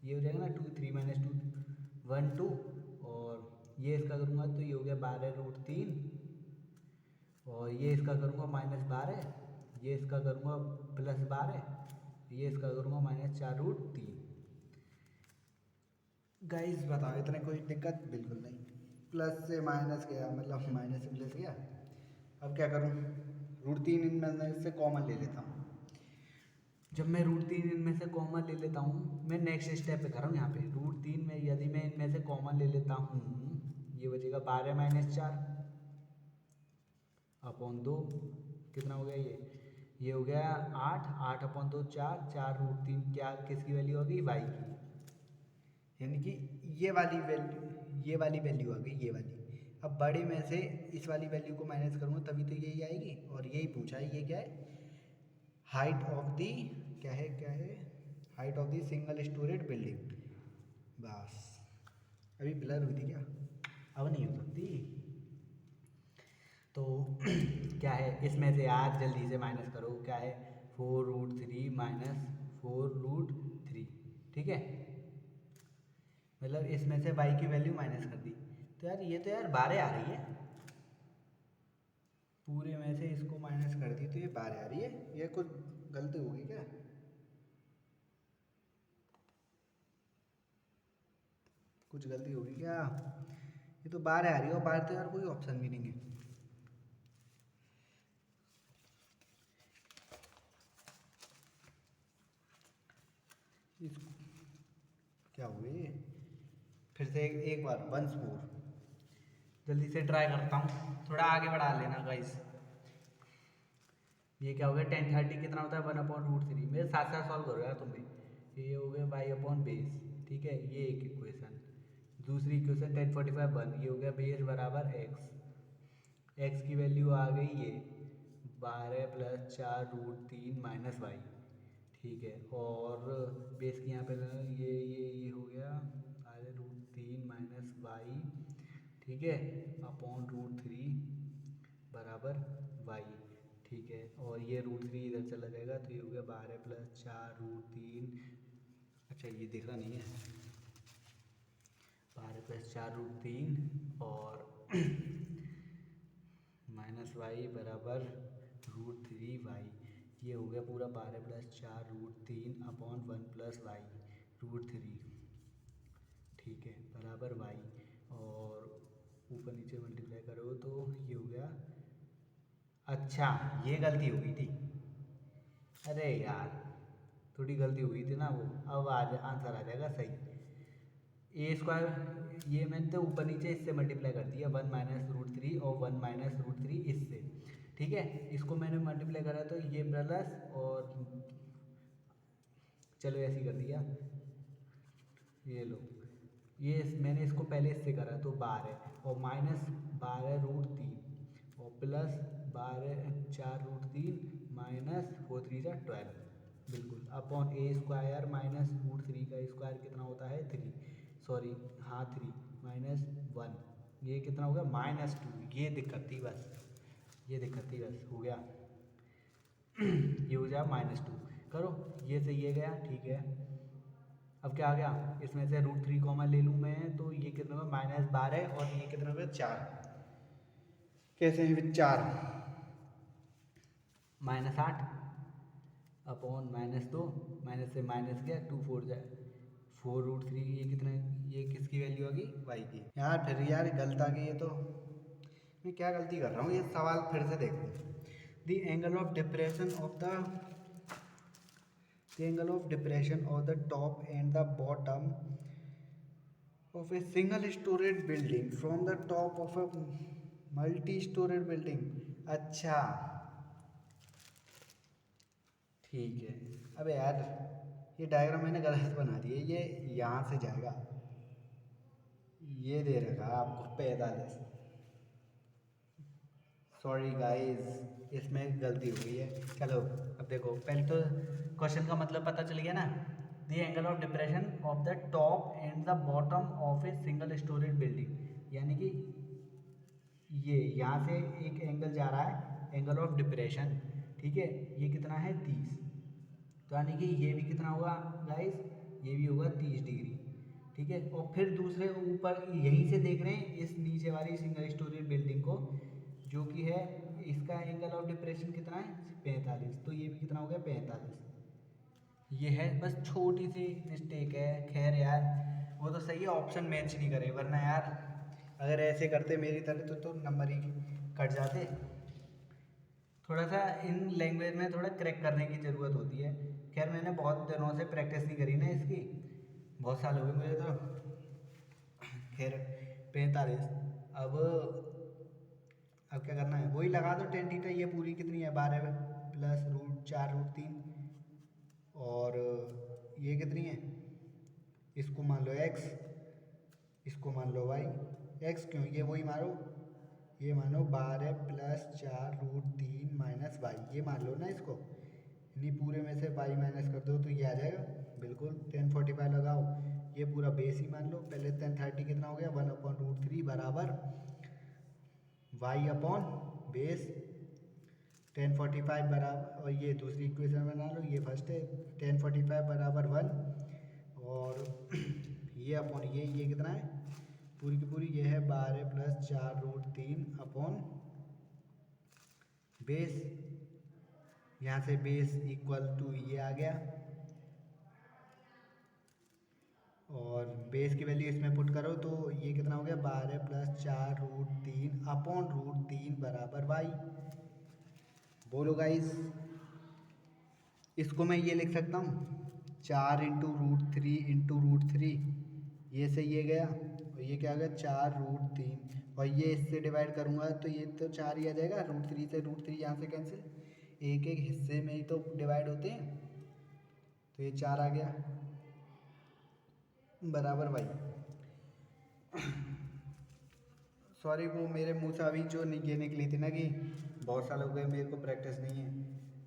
ये हो जाएगा ना 2 3 - 2 1 2, और ये इसका करूँगा तो ये हो गया 12√3, और ये इसका करूँगा -12, ये इसका करूँगा +12, ये इसका करूँगा -4√3। गाइस बताओ, इतने कोई दिक्कत? बिल्कुल नहीं। प्लस से माइनस गया, मतलब माइनस से प्लस गया। अब क्या करूँ, √3 इनमें से कॉमन ले लेता हूँ। जब मैं √3 इनमें से कॉमन ले लेता हूँ, मैं नेक्स्ट स्टेप पे कर रहा हूँ, यहाँ पे √3 में यदि मैं इनमें से कॉमन ले लेता हूँ, ये बचेगा 12 - 4 अपॉन 2, कितना हो गया ये हो गया 8, 8/2 4, 4√3 क्या किसकी वैल्यू होगी y की, यानी कि ये वाली वैल्यू आ गई, ये वाली। अब बड़े में से इस वाली वैल्यू को माइनस करूँगा तभी तो यही आएगी, और यही पूछा है, ये क्या है, हाइट ऑफ दी क्या है height of the single storeyed building. बस अभी ब्लर हुई थी क्या, अब नहीं हो सकती। तो क्या है इसमें से यार जल्दी से माइनस करो, क्या है 4√3 माइनस 4√3, ठीक है, मतलब इसमें से y की वैल्यू माइनस कर दी। तो यार ये तो यार 12 आ रही है, पूरे में से इसको माइनस कर दी तो ये 12 आ रही है। ये कुछ गलती होगी क्या, कुछ गलती होगी क्या, ये तो 12 आ रही है, और 12 तो यार कोई ऑप्शन भी नहीं है। इसको क्या हुए, फिर से एक बार वंस मोर जल्दी से ट्राई करता हूँ, थोड़ा आगे बढ़ा लेना गाइस। ये क्या हो गया 10/30 कितना होता है 1/√3, मेरे साथ साथ सॉल्व करो यार तुम भी। ये हो गया y/बेस, ठीक है, ये एक इक्वेशन। दूसरी इक्वेशन 10/45 1, ये हो गया बेस बराबर x की वैल्यू आ गई ये 12 + 4√3 माइनस वाई, ठीक है, और बेस की यहाँ पे ये हो गया 12√3 माइनस वाई, ठीक है, /√3 बराबर वाई, ठीक है, और ये √3 इधर चला जाएगा तो ये हो गया 12 + 4√3, अच्छा ये देखा नहीं है, 12 + 4√3 और माइनस वाई बराबर √3y, ये हो गया पूरा 12 + 4√3 अपॉन 1 + y √3, ठीक है, बराबर y, और ऊपर नीचे मल्टीप्लाई करो तो ये हो गया, अच्छा ये गलती हो गई थी, अरे यार थोड़ी गलती हुई थी ना वो, अब आंसर आ जाएगा सही। a² ये मैंने तो ऊपर नीचे इससे मल्टीप्लाई कर दिया 1 - √3 और 1 - √3 इससे, ठीक है, इसको मैंने मल्टीप्लाई करा तो ये प्लस, और चलो ऐसे ही कर दिया, ये लो, मैंने इसको पहले इससे करा तो 12 और -12√3 और प्लस 4√3 माइनस 4×3 = 12, बिल्कुल, अपॉन a² माइनस √3 का स्क्वायर कितना होता है 3, सॉरी हाँ 3 माइनस 1, ये कितना हो गया -2, ये दिक्कत थी बस, ये दिक्कत थी बस, हो गया ये हो जाए -2, करो ये सही है गया, ठीक है। अब क्या आ गया, इसमें से √3 कॉमन ले लूँ मैं तो ये कितना होगा -12, और ये कितना होगा 4, कैसे हैं फिर 4 -8 अपॉन -2, माइनस से माइनस गया 2 4 जाए 4√3, ये कितना, ये किसकी वैल्यू आ गई वाई की। यार फिर यार गलत आ गई, ये तो मैं क्या गलती कर रहा हूँ, ये सवाल फिर से देखो। The angle of depression of the top and the bottom of a single storied building from the top of a multi storied building। अच्छा ठीक है, अबे यार ये डायग्राम मैंने गलत बना दिया, ये यहाँ से जाएगा, ये दे रखा है आपको 45, सॉरी गाइस इसमें गलती हो गई है। चलो अब देखो, पहले तो क्वेश्चन का मतलब पता चल गया ना, the angle of depression of the top and the bottom of a single storeyed building, यानी कि ये यहाँ से एक एंगल जा रहा है, एंगल ऑफ डिप्रेशन, ठीक है, ये कितना है 30, तो यानी कि ये भी कितना होगा गाइस, ये भी होगा 30 डिग्री, ठीक है, और फिर दूसरे ऊपर यहीं से देख रहे हैं इस नीचे वाली सिंगल स्टोरी बिल्डिंग को, जो कि है इसका एंगल ऑफ डिप्रेशन कितना है 45, तो ये भी कितना हो गया 45, ये है बस छोटी सी मिस्टेक है, खैर यार वो तो सही है, ऑप्शन मैच नहीं करे, वरना यार अगर ऐसे करते मेरी तरह तो नंबर ही कट जाते। थोड़ा सा इन लैंग्वेज में थोड़ा क्रैक करने की ज़रूरत होती है, खैर मैंने बहुत दिनों से प्रैक्टिस नहीं करी ना इसकी, बहुत साल हो गए मुझे तो, खैर 45। अब अब क्या करना है, वही लगा दो टेन थीटा। ये पूरी कितनी है 12 प्लस रूट 4 रूट 3, और ये कितनी है, इसको मान लो x, इसको मान लो y। x क्यों, ये वही मारो, ये मानो 12 प्लस 4 रूट 3 माइनस वाई, ये मान लो ना इसको। इन्हीं पूरे में से y माइनस कर दो तो ये आ जाएगा बिल्कुल। 1045 लगाओ, ये पूरा बेस ही मान लो। पहले 1030 कितना हो गया, 1/√3 बराबर y अपॉन बेस 1045 बराबर, और ये दूसरी इक्वेशन बना लो, ये फर्स्ट है 1045 बराबर 1, और ये अपॉन ये कितना है पूरी की पूरी, ये है 12 प्लस 4 रूट 3 अपॉन बेस, यहाँ से बेस इक्वल टू ये आ गया, और बेस की वैल्यू इसमें पुट करो तो ये कितना हो गया 12 प्लस 4 रूट 3 अपॉन रूट 3 बराबर वाई। बोलो गाइस, इसको मैं ये लिख सकता हूँ 4 इंटू रूट 3 इंटू रूट 3, ये से ये गया, और ये क्या आ गया 4 रूट 3, और ये इससे डिवाइड करूँगा तो ये तो 4 ही आ जाएगा, रूट 3 से रूट 3 यहाँ से कैंसिल, एक एक हिस्से में ही तो डिवाइड होते हैं, तो ये 4 आ गया बराबर वाई। सॉरी, वो मेरे मुँह से अभी जो ये निकली थी ना कि बहुत साल हो गए मेरे को प्रैक्टिस नहीं है,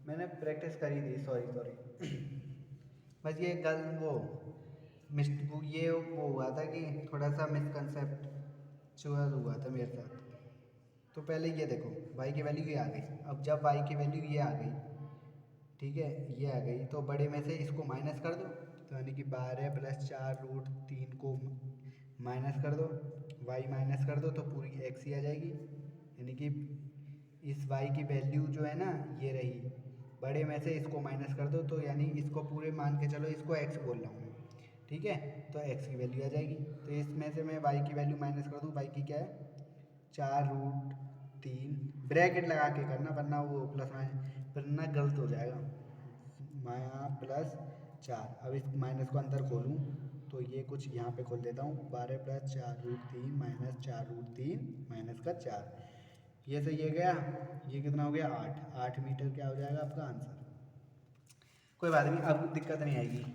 मैंने प्रैक्टिस करी थी, सॉरी। बस ये वो ये वो हुआ था कि थोड़ा सा मिसकंसेप्ट चुअल हुआ था मेरे साथ। तो पहले ये देखो y की वैल्यू ये आ गई, अब जब y की वैल्यू ये आ गई, ठीक है, ये आ गई, तो बड़े में से इसको माइनस कर दो, तो यानी कि 12 प्लस 4 रूट 3 को माइनस कर दो, y माइनस कर दो तो पूरी x ही आ जाएगी, यानी कि इस y की वैल्यू जो है ना ये रही, बड़े में से इसको माइनस कर दो, तो यानी इसको पूरे मान के चलो, इसको x बोल रहा हूँ मैं, ठीक है, तो x की वैल्यू आ जाएगी। तो इसमें से मैं y की वैल्यू माइनस कर दूँ, y की क्या है 4 रूट 3, ब्रैकेट लगा के करना वरना वो प्लस माइनस वरना गलत हो जाएगा, माया प्लस 4। अब इस माइनस को अंदर खोलूँ तो ये कुछ यहाँ पे खोल देता हूँ, 12 plus 4 root 3 minus 4 root 3 minus का 4, ये से ये गया, ये कितना हो गया 8 मीटर क्या हो जाएगा आपका आंसर। कोई बात नहीं, अब दिक्कत नहीं आएगी,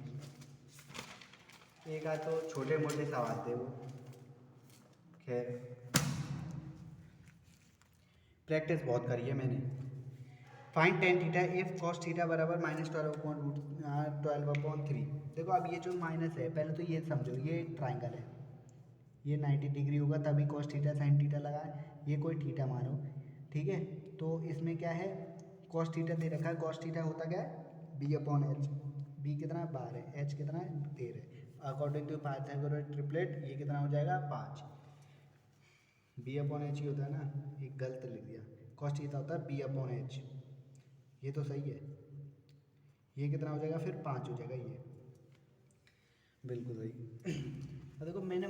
एक आध तो छोटे मोटे सवाल थे वो, खैर प्रैक्टिस बहुत करी है मैंने। Find tan theta if cos theta बराबर -12/3। देखो अब ये जो माइनस है, पहले तो ये समझो ये एक ट्राइंगल है, ये 90 डिग्री होगा तभी कॉस थीटा साइन थीटा लगाए, ये कोई थीटा मानो, ठीक है, तो इसमें क्या है कॉस थीटा दे रखा है, कॉस थीटा होता क्या है b/h, b कितना है 12, h कितना है 13, अकॉर्डिंग टू पाइथागोरस ट्रिपलेट ये कितना हो जाएगा 5, b/h ही होता है ना, एक गलत लिख दिया, कॉस थीटा होता है b/h, ये तो सही है, ये कितना हो जाएगा फिर 5 हो जाएगा, ये बिल्कुल सही। अब देखो मैंने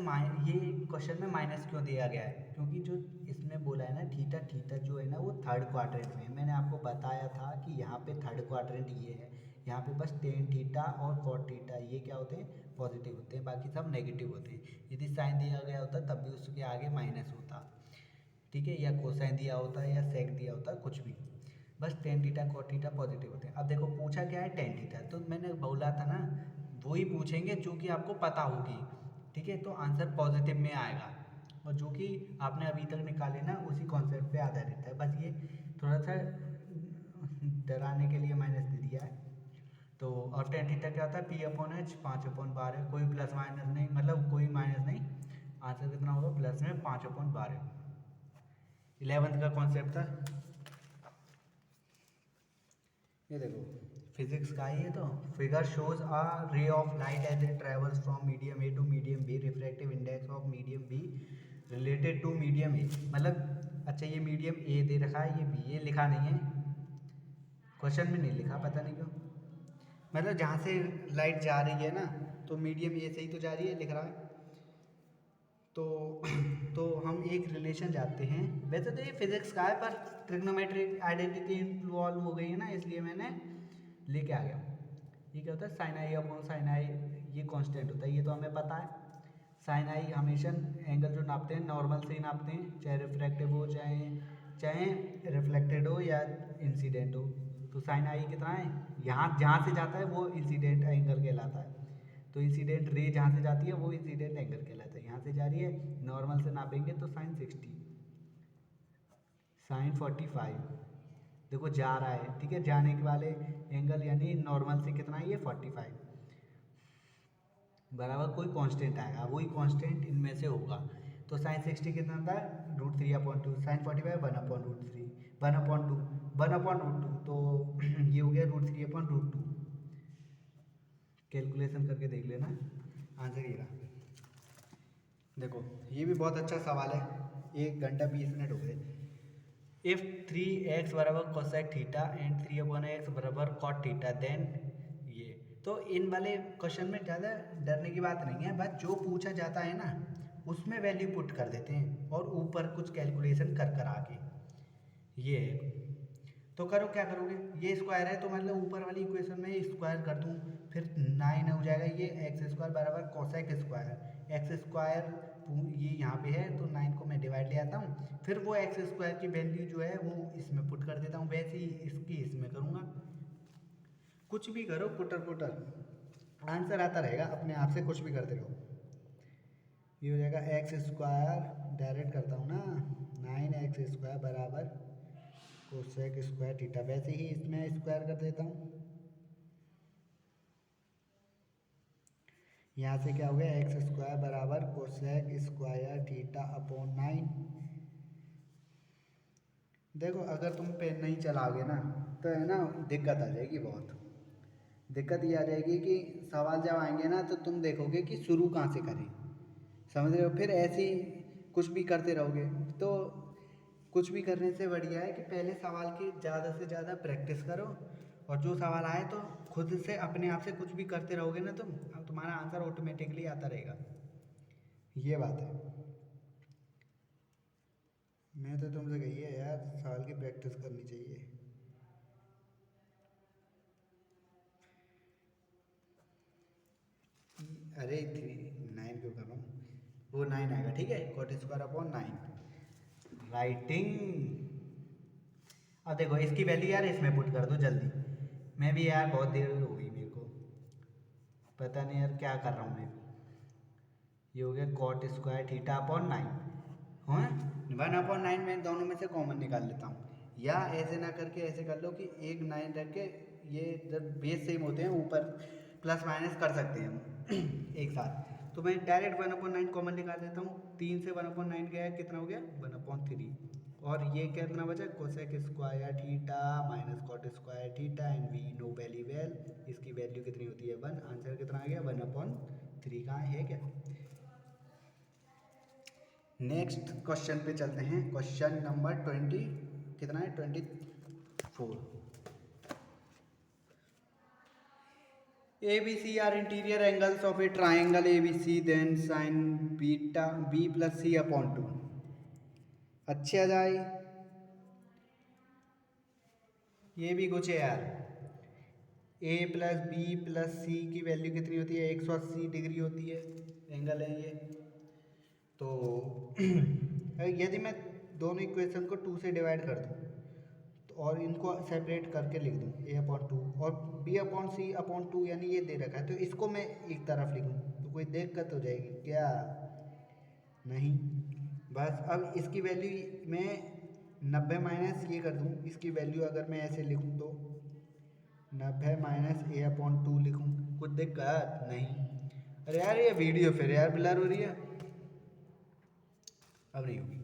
ये क्वेश्चन में माइनस क्यों दिया गया है, क्योंकि जो इसने बोला है ना थीटा जो है ना वो थर्ड क्वाड्रेंट में है। मैंने आपको बताया था कि यहाँ पे थर्ड क्वाड्रेंट ये है, यहाँ पे बस टेन थीटा और कॉट थीटा ये क्या होते हैं पॉजिटिव होते हैं, बाकी सब नेगेटिव होते हैं। यदि साइन दिया गया होता तब भी उसके आगे माइनस होता, ठीक है, या कोसाइन दिया होता या सेक दिया होता, कुछ भी, बस tan theta cot theta positive होते हैं। अब देखो पूछा क्या है टेन थीटा, तो मैंने बोला था ना वही पूछेंगे जो कि आपको पता होगी, ठीक है, तो आंसर पॉजिटिव में आएगा, और जो कि आपने अभी तक निकाले ना उसी कॉन्सेप्ट पे आधारित है, बस ये थोड़ा सा डराने के लिए माइनस दे दिया है। तो और टेन थीटा क्या होता है p/h 5/12, कोई प्लस माइनस नहीं, मतलब कोई माइनस नहीं, आंसर कितना होगा प्लस में 5/12। 11th का कॉन्सेप्ट था, ये देखो फिजिक्स का ही है, तो figure shows a ray of light as it travels from medium A to medium B, refractive index of medium B related to medium A, मतलब अच्छा ये मीडियम ए दे रखा है, ये बी, ये लिखा नहीं है क्वेश्चन में, नहीं लिखा पता नहीं क्यों, मतलब जहाँ से लाइट जा रही है ना तो मीडियम ए से ही तो जा रही है लिख रहा है, तो हम एक रिलेशन जानते हैं, वैसे तो ये फिजिक्स का है पर ट्रिग्नोमेट्रिक आइडेंटिटी इन्वॉल्व हो गई है ना, इसलिए मैंने लेके आ गया। ये क्या होता है साइन आई अपॉन साइन आई, ये कांस्टेंट होता है, ये तो हमें पता है। साइन आई हमेशा एंगल जो नापते हैं नॉर्मल से ही नापते हैं, चाहे रिफ्रैक्टिव हो चाहे चाहे रिफ्लेक्टेड हो या इंसिडेंट हो। तो साइन आई कितना है, यहाँ जहाँ से जाता है वो इंसिडेंट एंगल कहलाता है। तो इंसिडेंट रे जहाँ से जाती है वो इंसिडेंट एंगल कहलाता है। यहाँ से जा रही है, नॉर्मल से नापेंगे तो साइन 60, साइन 45, देखो जा रहा है, ठीक है, जाने के वाले एंगल यानी नॉर्मल से कितना है ये 45 बराबर कोई कांस्टेंट आएगा, वही कांस्टेंट इनमें से होगा। तो साइन 60 कितना था, √3/2, साइन 45 1/√3, 1/2, 1/√2, तो ये हो गया √3/√2। कैलकुलेशन करके देख लेना, आंसर ये रहा। देखो ये भी बहुत अच्छा सवाल है, 1 घंटा 20 मिनट हो गए। इफ 3x बराबर कोसेक थीटा एंड 3/x बराबर कॉट थीटा देन ये। तो इन वाले क्वेश्चन में ज़्यादा डरने की बात नहीं है, बस जो पूछा जाता है ना उसमें वैल्यू पुट कर देते हैं और ऊपर कुछ कैलकुलेशन कर कर आके ये है। तो करो, क्या करोगे, ये स्क्वायर है तो मतलब ऊपर वाली इक्वेशन में स्क्वायर कर दूँ, फिर 9 हो जाएगा, ये x² बराबर कोसेक स्क्वायर, x² ये यहाँ पे है तो 9 को मैं डिवाइड ले आता हूँ, फिर वो x² की वैल्यू जो है वो इसमें पुट कर देता हूँ, वैसे ही इसकी इसमें करूँगा। कुछ भी करो, पुटर पुटर आंसर आता रहेगा अपने आप से, कुछ भी करते रहो। ये हो जाएगा x², डायरेक्ट करता हूँ ना, 9x² बराबर कोसेक स्क्वायर थीटा, वैसे ही इसमें स्क्वायर कर देता हूँ। यहाँ से क्या हो गया, x² बराबर कोसेक स्क्वायर थीटा अपॉन 9। देखो अगर तुम पेन नहीं चलाओगे ना तो है ना दिक्कत आ जाएगी, बहुत दिक्कत ये आ जाएगी कि सवाल जब आएंगे ना तो तुम देखोगे कि शुरू कहाँ से करें, समझ रहे हो, फिर ऐसे ही कुछ भी करते रहोगे। तो कुछ भी करने से बढ़िया है कि पहले सवाल की ज़्यादा से ज़्यादा प्रैक्टिस करो, और जो सवाल आए तो खुद से अपने आप से कुछ भी करते रहोगे ना तुम, अब तुम्हारा आंसर ऑटोमेटिकली आता रहेगा, ये बात है। मैं तो तुमसे कही है यार, सवाल की प्रैक्टिस करनी चाहिए। अरे 9 क्यों कर रहा हूँ, वो 9 आएगा, ठीक है, cot² अपॉन 9 राइटिंग। अब देखो इसकी वैल्यू यार इसमें पुट कर दो जल्दी, मैं भी यार बहुत देर हो गई मेरे को, पता नहीं यार क्या कर रहा हूँ मैं भी। ये हो गया cot²θ/9, हाँ 1/9 मैं दोनों में से कॉमन निकाल लेता हूँ, या ऐसे ना करके ऐसे कर लो कि एक 9 रख के, ये जब बेस सेम होते हैं ऊपर प्लस माइनस कर सकते हैं हम एक साथ, तो मैं डायरेक्ट 1/9 कॉमन निकाल देता हूँ। 3 से 1/9 गया है, कितना हो गया 1/3, और ये कितना बचा, cosec square theta minus cot² theta, and we know very well इसकी वैल्यू कितनी होती है 1, आंसर कितना आ गया 1/3, कहाँ है क्या। नेक्स्ट क्वेश्चन पे चलते हैं, क्वेश्चन नंबर 20, कितना है 24। ABC are interior angles of a triangle ABC, then sin beta B plus C/2। अच्छे आ जाए, ये भी कुछ है यार, A plus B plus C की वैल्यू कितनी होती है, 180 डिग्री होती है, एंगल है ये। तो यदि मैं दोनों इक्वेशन को 2 से डिवाइड कर दूँ और इनको सेपरेट करके लिख दूँ A/2 और B/C/2, यानी ये दे रखा है तो इसको मैं एक तरफ लिखूँ तो कोई दिक्कत हो जाएगी क्या, नहीं। बस अब इसकी वैल्यू मैं 90 माइनस ये कर दूँ, इसकी वैल्यू अगर मैं ऐसे लिखूँ तो 90 माइनस A/2 लिखूँ, कुछ दिक्कत नहीं। अरे यार ये वीडियो फिर यार ब्लर हो रही है, अब नहीं होगी।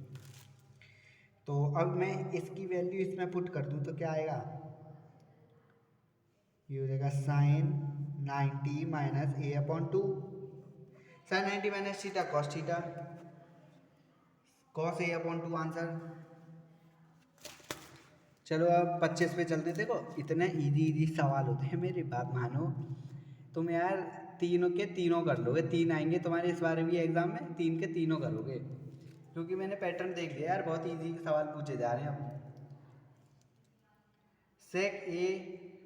तो अब मैं इसकी वैल्यू इसमें पुट कर दूँ तो क्या आएगा, ये हो जाएगा sine 90 minus A/2, sine 90 minus theta cos theta, cos A/2 answer. चलो अब 25 पे चलते हैं। देखो इतने इजी सवाल होते हैं, मेरी बात मानो, तुम यार तीनों के तीनों कर लोगे, 3 आएंगे तुम्हारे इस बार भी एग्जाम में, 3 के तीनों करोगे, क्योंकि मैंने पैटर्न देख लिया यार, बहुत इजी सवाल पूछे जा रहे हैं अब। सेक ए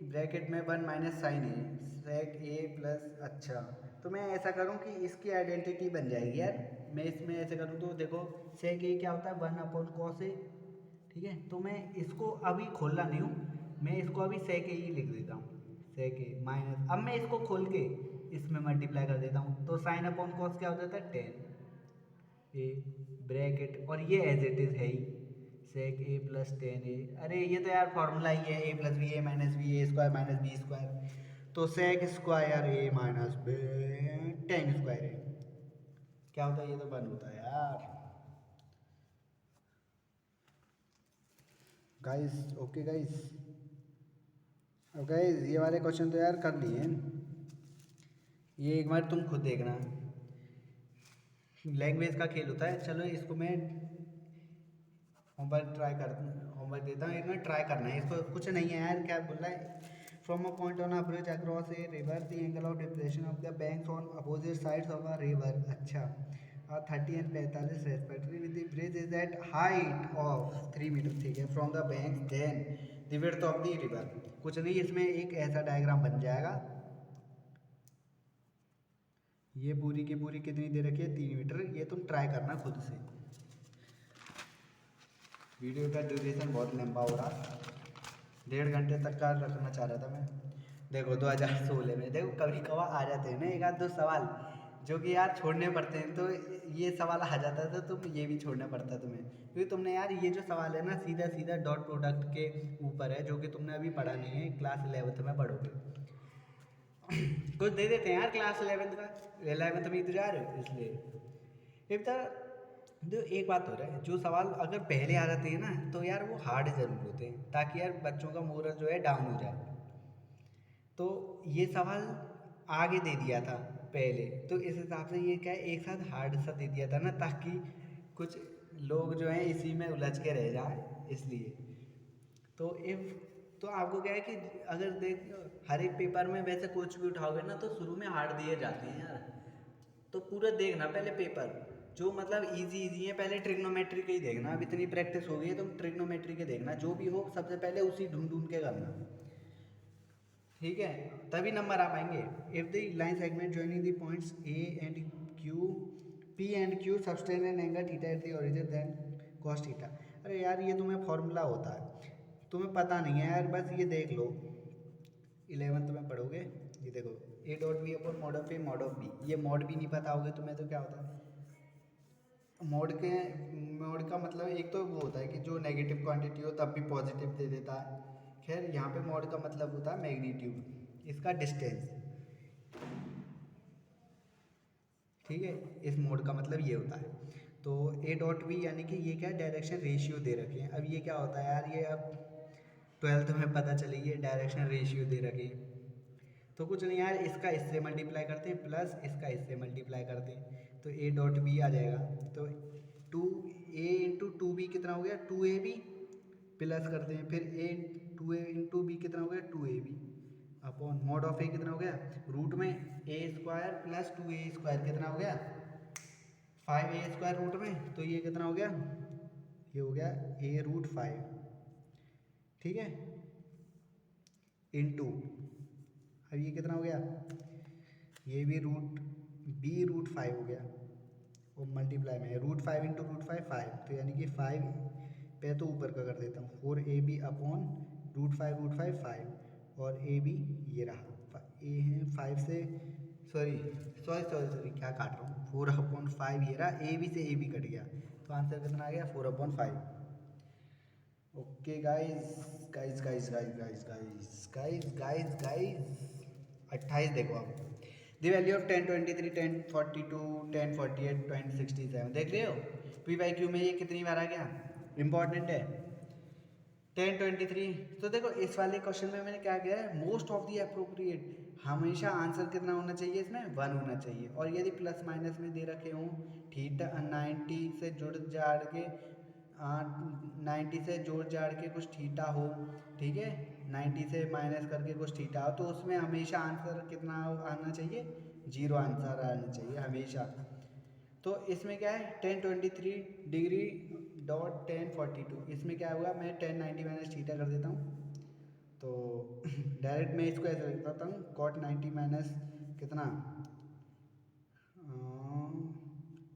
ब्रैकेट में 1 माइनस साइन ए, सेक ए प्लस, अच्छा तो मैं ऐसा करूं कि इसकी आइडेंटिटी बन जाएगी यार, मैं इसमें ऐसे करूं तो देखो सेक ए क्या होता है 1/cos ए ठीक है, तो मैं इसको अभी खोलना नहीं हूँ, मैं इसको अभी सेक ए ही लिख देता हूँ, सेक ए माइनस, अब मैं इसको खोल के इसमें मल्टीप्लाई कर देता हूँ, तो साइन अपॉन कॉस क्या हो जाता है 10 ए ब्रैकेट, और ये एज इट इज़ है ही सेक ए प्लस 10 ए। अरे ये तो यार फॉर्मूला ही है, A plus B A minus B A square minus B square, तो सेक स्क्वायर ए माइनस बी 10 स्क्वायर ए क्या होता है, ये तो बन होता है यार गाइस। ओके गाइस, अब गाइस ये वाले क्वेश्चन तो यार कर लिए, ये एक बार तुम खुद देखना, लैंग्वेज का खेल होता है। चलो इसको मैं होमवर्क देता हूँ, एक मिनट ट्राई करना है इसको, कुछ नहीं है यार, क्या बोल रहा है, from a point on a bridge across a river the angle of depression of the banks on opposite sides of a river, अच्छा 30 and 45 respectively with the bridge is at height of 3 metre, ठीक है, from the bank then the width of the river. कुछ नहीं, इसमें एक ऐसा diagram बन जाएगा, ये पूरी की पूरी कितनी दे रखी है 3 मीटर, ये तुम ट्राई करना खुद से। वीडियो का ड्यूरेशन बहुत लंबा हो रहा, 1.5 घंटे तक का रखना चाह रहा था मैं। देखो 2016 में देखो कभी कभार आ जाते हैं ना एक आध दो सवाल जो कि यार छोड़ने पड़ते हैं, तो ये सवाल आ जाता है तो तुम ये भी छोड़ना पड़ता है तुम्हें, क्योंकि तुमने यार ये जो सवाल है ना सीधा सीधा डॉट प्रोडक्ट के ऊपर है, जो कि तुमने अभी पढ़ा नहीं है, क्लास 11th में पढ़ोगे। कुछ दे देते हैं यार क्लास 11th का, 11th में ही तो जा रहे हो इसलिए। एक तो एक बात हो रहा है, जो सवाल अगर पहले आ जाते हैं ना तो यार वो हार्ड ज़रूर होते हैं, ताकि यार बच्चों का मोरल जो है डाउन हो जाए। तो ये सवाल आगे दे दिया था पहले, तो इस हिसाब से ये क्या है एक साथ हार्ड सा दे दिया था ना, ताकि कुछ लोग जो हैं इसी में उलझ के रह जाए, इसलिए। तो इफ तो आपको क्या है कि अगर देख हर एक पेपर में वैसे कुछ भी उठाओगे ना तो शुरू में हार्ड दिए जाते हैं यार, तो पूरा देखना पहले पेपर, जो मतलब इजी इजी है पहले ट्रिग्नोमेट्री के ही देखना, अब इतनी प्रैक्टिस हो गई है तुम ट्रिग्नोमेट्री के देखना, जो भी हो सबसे पहले उसी ढूंढ ढूंढ के करना, ठीक है, तभी नंबर आ पाएंगे। If the line segment joining the points A and Q P and Q subtend an angle theta at the origin then cos theta. अरे यार ये तुम्हें फॉर्मूला होता है, तुम्हें पता नहीं है यार, बस ये देख लो 11th में पढ़ोगे, ये देखो A dot B upon mod of A mod of B, ये मॉड भी नहीं पता होगे तुम्हें तो क्या होता है मॉड के, मॉड का मतलब एक तो वो होता है कि जो नेगेटिव क्वांटिटी हो तब भी पॉजिटिव दे देता है, खैर यहाँ पे मॉड का मतलब होता है मैग्नीट्यूड, इसका डिस्टेंस, ठीक है, इस मोड का मतलब ये होता है। तो ए डॉट बी यानी कि ये क्या है डायरेक्शन रेशियो दे रखे हैं, अब ये क्या होता है यार, ये अब 12th में पता चली ये डायरेक्शन रेशियो दे रखे हैं, तो कुछ नहीं यार, इसका इससे मल्टीप्लाई करते हैं प्लस इसका इससे मल्टीप्लाई करते हैं, तो ए डॉट बी आ जाएगा, तो 2a इंटू 2b कितना हो गया 2ab, प्लस करते हैं फिर ए 2a इंटू b कितना हो गया 2ab, अपॉन मॉड ऑफ ए कितना हो गया रूट में ए स्क्वायर प्लस 2a स्क्वायर कितना हो गया 5a स्क्वायर रूट में, तो ये कितना हो गया, ये हो गया a√5, ठीक है, इंटू, अब ये कितना हो गया, ये भी b√5 हो गया, और मल्टीप्लाई में √5 इंटू √5 5, तो यानी कि 5 पे तो ऊपर का कर देता हूँ 4ab अपॉन √5 5, और ए बी ये रहा, ए है 5 से सॉरी सॉरी सॉरी सॉरी क्या काट रहा हूँ 4/5 ये रहा, ए बी से ए बी कट गया, तो आंसर कितना आ गया 4/5। Okay guys guys guys guys guys guys guys guys guys 28 देखो अब, द वैल्यू ऑफ 1023 1042 1048 2067 देख रहे हो, पी वाई क्यू में ये कितनी बार आ गया, इंपॉर्टेंट है 1023। तो देखो इस वाले क्वेश्चन में मैंने क्या किया है, मोस्ट ऑफ द अप्रोप्रिएट, हमेशा आंसर कितना होना चाहिए इसमें 1 होना चाहिए, और यदि प्लस माइनस में दे रखे हों थीटा 90 से जुड़ जाड़ के 90 से जोड़ जाड़ के कुछ थीटा हो, ठीक है, 90 से माइनस करके कुछ थीटा हो, तो उसमें हमेशा आंसर कितना आना चाहिए 0 आंसर आना चाहिए हमेशा। तो इसमें क्या है 1023 डिग्री डॉट 1042, इसमें क्या हुआ मैं 1090 माइनस थीटा कर देता हूँ, तो डायरेक्ट मैं इसको ऐसे लिख पाता हूँ कॉट 90 माइनस कितना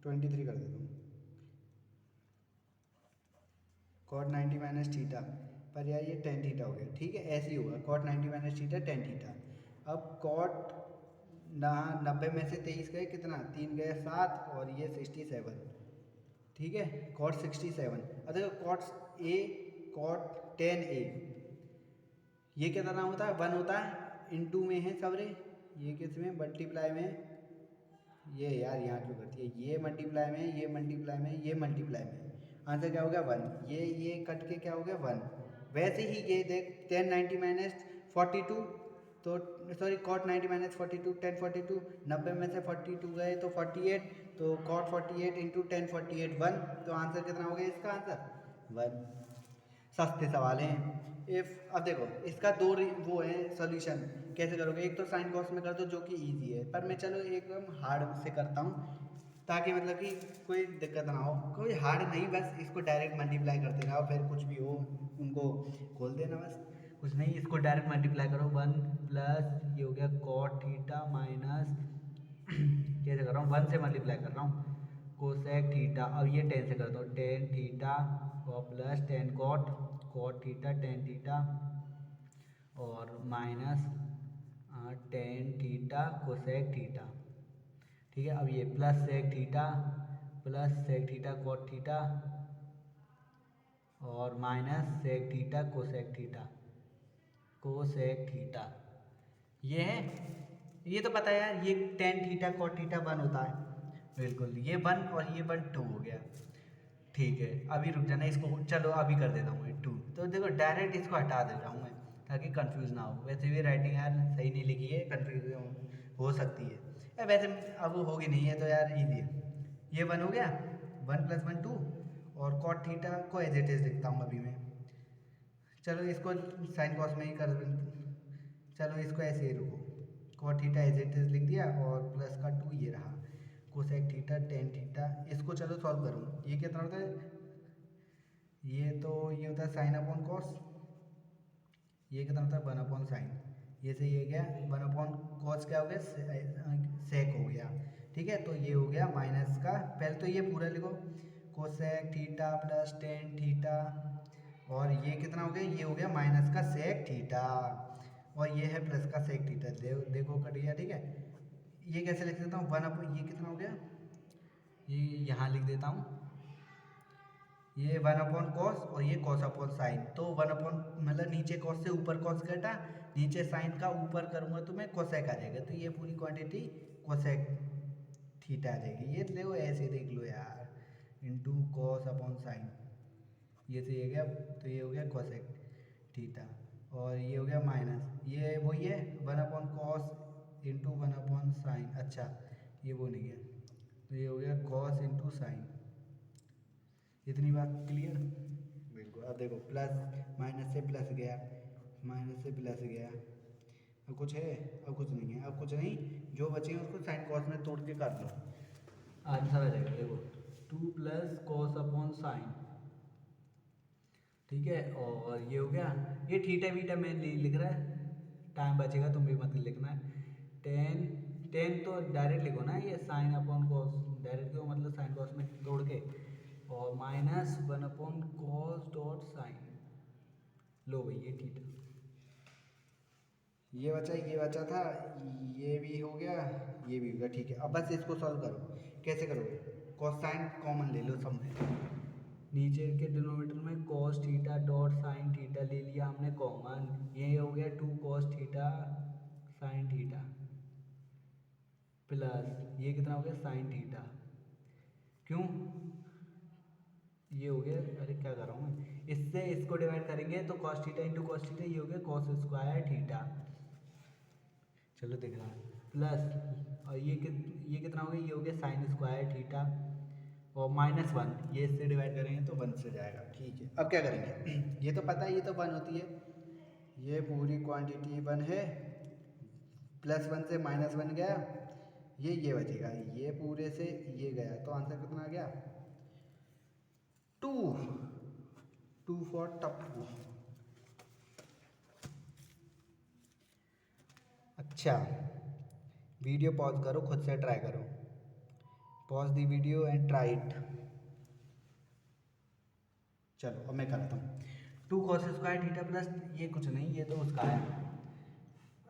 23 कर देता हूँ, कॉट 90 माइनस थीटा पर यार ये टेन थीटा हो गया, ठीक है ऐसे ही होगा cot 90 minus theta tan theta. अब कॉट 90 में से 23 गए कितना 3 गए 7 और ये 67, ठीक है कॉट 67। अब देखो कॉट ए कॉट 10 ए ये कितना होता है 1 होता है इनटू में है सबरे, ये किस में मल्टीप्लाई में, ये यार यहाँ क्यों करती है, ये मल्टीप्लाई में ये मल्टीप्लाई में ये मल्टीप्लाई में, आंसर क्या हो गया 1, ये कट के क्या हो गया 1। वैसे ही ये देख 10 90 माइनस 42 तो सॉरी कॉट 90 माइनस 42 10 42 90 में से 42 गए तो 48 तो कॉट 48 इंटू 10 48 1, तो आंसर कितना हो गया इसका आंसर 1। सस्ते सवाल हैं इफ़। अब देखो इसका वो है सॉल्यूशन कैसे करोगे, एक तो साइन कॉस में कर दो जो कि इजी है, पर मैं चलो एकदम हार्ड से करता हूँ ताकि मतलब कि कोई दिक्कत ना हो, कोई हार्ड नहीं बस इसको डायरेक्ट मल्टीप्लाई करते रहो, फिर कुछ भी हो उनको खोल देना बस, कुछ नहीं इसको डायरेक्ट मल्टीप्लाई करो 1 प्लस ये हो गया कॉट थीटा माइनस कैसे कर रहा हूँ 1 से मल्टीप्लाई कर रहा हूँ कोसेक थीटा, अब ये 10 से कर दो 10 थीटा और प्लस 10 कॉट थीटा 10 थीटा और माइनस 10 थीटा कोसेक थीटा, ठीक है। अब ये plus sec theta cot theta और minus sec theta cosec theta ये है, ये तो पता है यार ये 10 थीटा कॉट थीटा 1 होता है बिल्कुल, ये 1 और ये 1 2 हो गया, ठीक है। अभी रुक जाना इसको, चलो अभी कर देता हूँ 2, तो देखो डायरेक्ट इसको हटा दे रहा हूँ मैं ताकि कंफ्यूज ना हो, वैसे भी राइटिंग यार सही नहीं लिखी है कंफ्यूज हो सकती है वैसे, अब होगी नहीं है तो यार इजी है। ये 1 हो गया 1 प्लस 1 2 और कॉट थीटा को एज इट इज लिखता हूँ अभी मैं, चलो इसको साइन कॉस में ही कर, चलो इसको ऐसे ही रुको cot theta as it is लिख दिया और प्लस का 2 ये रहा कोसेक थीटा टेन थीटा, इसको चलो सॉल्व करूँ, ये कितना होता है, ये होता है साइन अपॉन कॉस, ये कितना होता है 1 अपॉन साइन, ये से ये गया 1 अपॉन कॉस क्या हो गया सेक हो गया, ठीक है। तो ये हो गया माइनस का, पहले तो ये पूरा लिखो cosec theta plus tan theta और ये कितना हो गया, ये हो गया माइनस का सेक थीटा और ये है प्लस का सेक थीटा, देखो कट गया, ठीक है। ये कैसे लिख देता हूँ 1 अपॉन ये कितना हो गया, ये यहाँ लिख देता हूँ, ये 1 अपॉन कॉस और ये कॉस अपॉन साइन, तो 1 अपॉन मतलब नीचे कॉस से ऊपर कॉस घटा, नीचे साइन का ऊपर करूँगा तो मैं कोसेक आ जाएगा, तो ये पूरी क्वांटिटी कोसेक थीटा आ जाएगी, ये देखो ऐसे देख लो यार इंटू कॉस अपॉन साइन, ये से ये गया तो ये हो गया कोसेक थीटा और ये हो गया माइनस, ये वही है 1 upon cos into 1 upon sine, अच्छा ये वो नहीं है, तो ये हो गया कॉस इंटू साइन, इतनी बात क्लियर बिल्कुल। अब देखो प्लस माइनस से प्लस गया, माइनस से प्लस गया, अब कुछ है, अब कुछ नहीं है, अब कुछ नहीं, जो बचे उसको साइन कॉस में तोड़ के कर लो, आंसर आ जाएगा देखो 2 प्लस कॉस अपॉन साइन, ठीक है। और ये हो गया, ये थीटा वीटा में नहीं लिख रहा है, टाइम बचेगा तुम भी मत लिखना है, 10 तो डायरेक्ट लिखो ना, ये साइन अपॉन कॉस डायरेक्ट लिखो मतलब साइन कॉस में तोड़ के, और minus 1 upon cos dot sine, लो भाई ये थीटा, ये बचा था, ये भी हो गया ये भी हो गया, ठीक है। अब बस इसको सॉल्व करो, कैसे करोगे, कॉस साइन कॉमन ले लो सब में, नीचे के डिनोमिनेटर में cos theta dot sine theta ले लिया हमने कॉमन, ये हो गया 2 cos theta sine theta plus ये कितना हो गया साइन थीटा, क्यों ये हो गया, अरे क्या कर रहा हूँ मैं, इससे इसको डिवाइड करेंगे तो cos theta into cos theta, ये हो गया कॉस स्क्वायर थीटा, चलो देख रहा है प्लस और ये कितना हो गया, ये हो गया साइन स्क्वायर थीटा और माइनस 1, ये इससे डिवाइड करेंगे तो 1 से जाएगा, ठीक है। अब क्या करेंगे ये तो पता है ये तो 1 होती है, ये पूरी क्वांटिटी 1 है, प्लस 1 से माइनस 1 गया, ये बचेगा, ये पूरे से ये गया, तो आंसर कितना आ गया 2 फॉर टप्पू। अच्छा वीडियो पॉज करो, खुद से ट्राई करो, pause the video and try it. चलो अब मैं करता हूँ। 2 cos² थीटा प्लस ये कुछ नहीं, ये तो उसका है।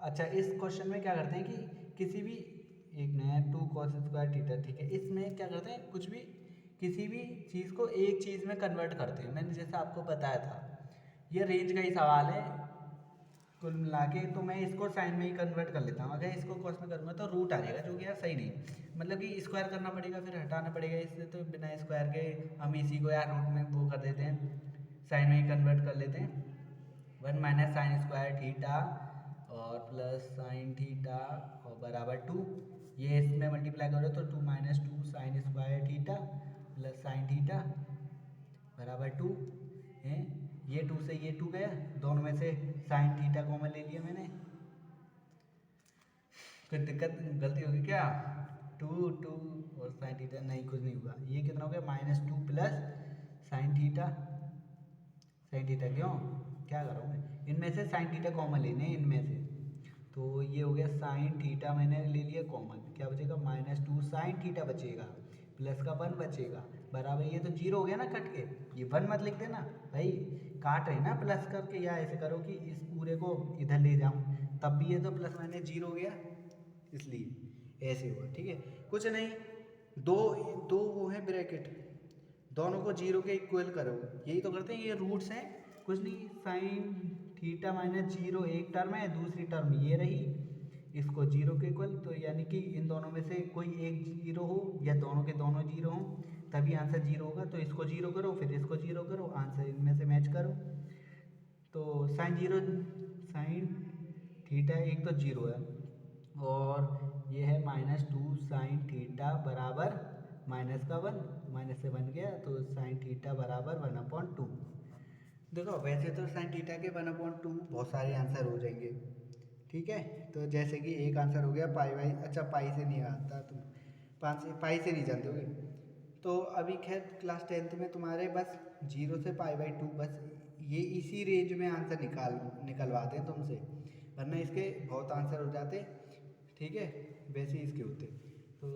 अच्छा इस क्वेश्चन में क्या करते हैं कि किसी भी एक नया 2 cos² थीटा, ठीक है, इसमें क्या करते हैं कुछ भी किसी भी चीज़ को एक चीज़ में कन्वर्ट करते हैं। मैंने जैसा आपको बताया था, ये रेंज का ही सवाल है कुल मिला के। तो मैं इसको साइन में ही कन्वर्ट कर लेता हूँ। अगर इसको कॉस में करूँगा तो रूट आ जाएगा, जो कि यार सही नहीं, मतलब कि स्क्वायर करना पड़ेगा फिर हटाना पड़ेगा इससे, तो बिना स्क्वायर के हम इसी को यार रूट में वो कर देते हैं, साइन में ही कन्वर्ट कर लेते हैं। 1 - sin² थीटा और प्लस साइन थीटा और बराबर 2, ये इसमें मल्टीप्लाई करो तो 2 - 2 sin² theta plus sine theta बराबर 2 है। ये 2 से ये 2 गया, दोनों में से साइन थीटा कॉमन ले लिया मैंने। कोई दिक्कत गलती होगी क्या? 2 और साइन थीटा नहीं, कुछ नहीं हुआ। ये कितना हो गया -2 plus sine theta. Sine theta क्यों, क्या करोगे, इनमें से साइन थीटा कॉमन लेने हैं इनमें से, तो ये हो गया साइन थीटा मैंने ले लिया कॉमन, क्या बचेगा -2 साइन थीटा बचेगा प्लस का 1 बचेगा बराबर, ये तो जीरो हो गया ना कट के, ये 1 मत लिख देना भाई, काट रहे ना प्लस करके, या ऐसे करो कि इस पूरे को इधर ले जाऊँ तब भी ये तो प्लस माइनस जीरो हो गया, इसलिए ऐसे हुआ, ठीक है। कुछ नहीं, दो दो वो है ब्रैकेट, दोनों को जीरो के इक्वल करो, यही तो करते हैं, ये रूट्स हैं, कुछ नहीं। साइन थीटा -0 एक टर्म है, दूसरी टर्म ये रही, इसको जीरो के इक्वल, तो यानी कि इन दोनों में से कोई एक जीरो हो या दोनों के दोनों जीरो हों तभी आंसर जीरो होगा, तो इसको जीरो करो फिर इसको जीरो करो, आंसर इनमें से मैच करो। तो साइन थीटा एक तो जीरो है, और ये है -2 साइन थीटा बराबर -1, माइनस से बन गया, तो साइन थीटा बराबर 1/2। देखो वैसे तो साइन थीटा के 1/2 बहुत सारे आंसर हो जाएंगे, ठीक है। तो जैसे कि एक आंसर हो गया पाई बाई, अच्छा पाई से नहीं आता तुम, पाई से नहीं जानते होगे, तो अभी खैर क्लास 10th में तुम्हारे बस 0 से π/2, बस ये इसी रेंज में आंसर निकलवाते हैं तुमसे, वरना इसके बहुत आंसर हो जाते, ठीक है, वैसे ही इसके होते। तो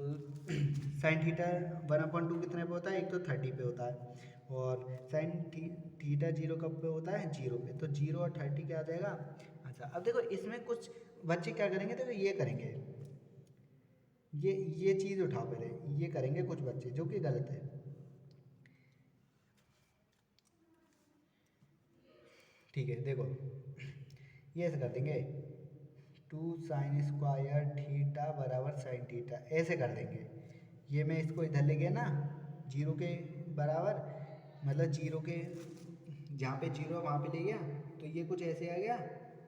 साइन थीटा 1/2 कितने पे होता है, एक तो 30 पे होता है, और साइन थीटा 0 कब पे होता है, 0 पे, तो 0 और 30 क्या आ जाएगा। अच्छा अब देखो इसमें कुछ बच्चे क्या करेंगे, देखो ये करेंगे, ये चीज़ उठाओ पहले, ये करेंगे कुछ बच्चे जो कि गलत है, ठीक है। देखो ये ऐसे कर देंगे 2 sin² थीटा बराबर साइन थीटा, ऐसे कर देंगे। ये मैं इसको इधर ले गया ना जीरो के बराबर, मतलब जीरो के जहाँ पे जीरो वहाँ पे ले गया, तो ये कुछ ऐसे आ गया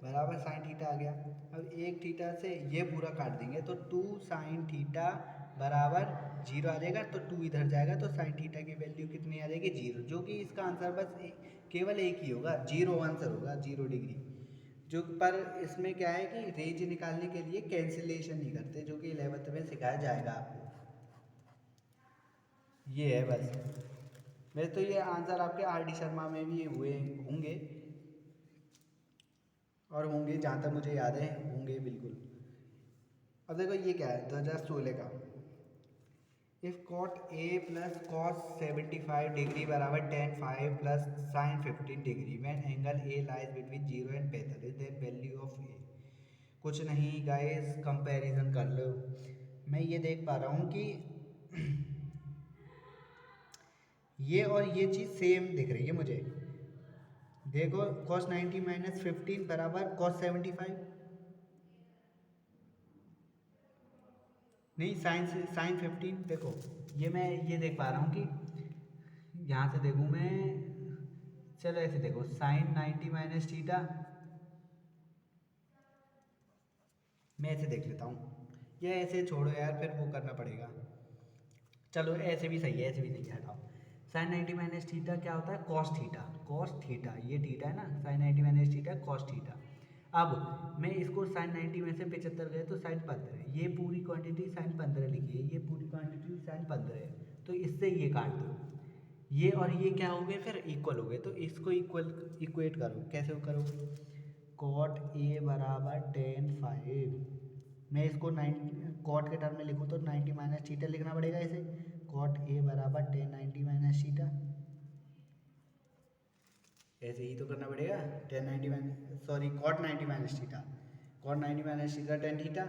बराबर साइन थीटा आ गया। अब एक थीटा से ये पूरा काट देंगे तो 2 साइन थीटा बराबर 0 आ जाएगा, तो 2 इधर जाएगा तो साइन थीटा की वैल्यू कितनी आ जाएगी, 0, जो कि इसका आंसर बस केवल एक ही होगा, 0 आंसर होगा, 0 डिग्री। जो पर इसमें क्या है कि रेंज निकालने के लिए कैंसिलेशन नहीं करते, जो कि 11th में सिखाया जाएगा आपको, ये है बस। वैसे तो ये आंसर आपके RD शर्मा में भी हुए होंगे, और होंगे जहाँ तक मुझे याद है, होंगे बिल्कुल। अब देखो ये क्या है 2016 का, if cot A plus cos 75 degree बराबर tan 5 plus sin 15 degree when angle A lies between 0 and 45 then value of A। कुछ नहीं गाइस, कंपैरिजन कर लो। मैं ये देख पा रहा हूँ कि ये और ये चीज़ सेम दिख रही है मुझे, देखो cos 90 - 15 बराबर cos 75, नहीं साइन 15, देखो ये मैं ये देख पा रहा हूँ कि यहाँ से देखूँ मैं, चलो ऐसे देखो साइन 90 - थीटा, मैं ऐसे देख लेता हूँ, ये ऐसे छोड़ो यार फिर वो करना पड़ेगा, चलो ऐसे भी सही है, ऐसे भी सही है, हटाओ। साइन 90 - थीटा क्या होता है, कॉस थीटा, कॉस थीटा, ये थीटा है ना, साइन 90 - थीटा कॉस थीटा। अब मैं इसको साइन 90 में से 75 गए तो साइन 15, ये पूरी क्वांटिटी साइन 15 लिखी है, ये पूरी क्वांटिटी साइन 15 है, तो इससे ये काट दो, ये और ये क्या हो गए फिर इक्वल हो गए, तो इसको इक्वेट करो, कैसे करो, कॉट ए बराबर tan 5, मैं इसको 9 कॉट के टर्म में लिखूँ तो 90 - थीटा लिखना पड़ेगा इसे, कॉट ए बराबर tan 90 - थीटा, ऐसे ही तो करना पड़ेगा। Tan 90 minus sorry cot 90 minus theta, cot 90 minus theta tan theta,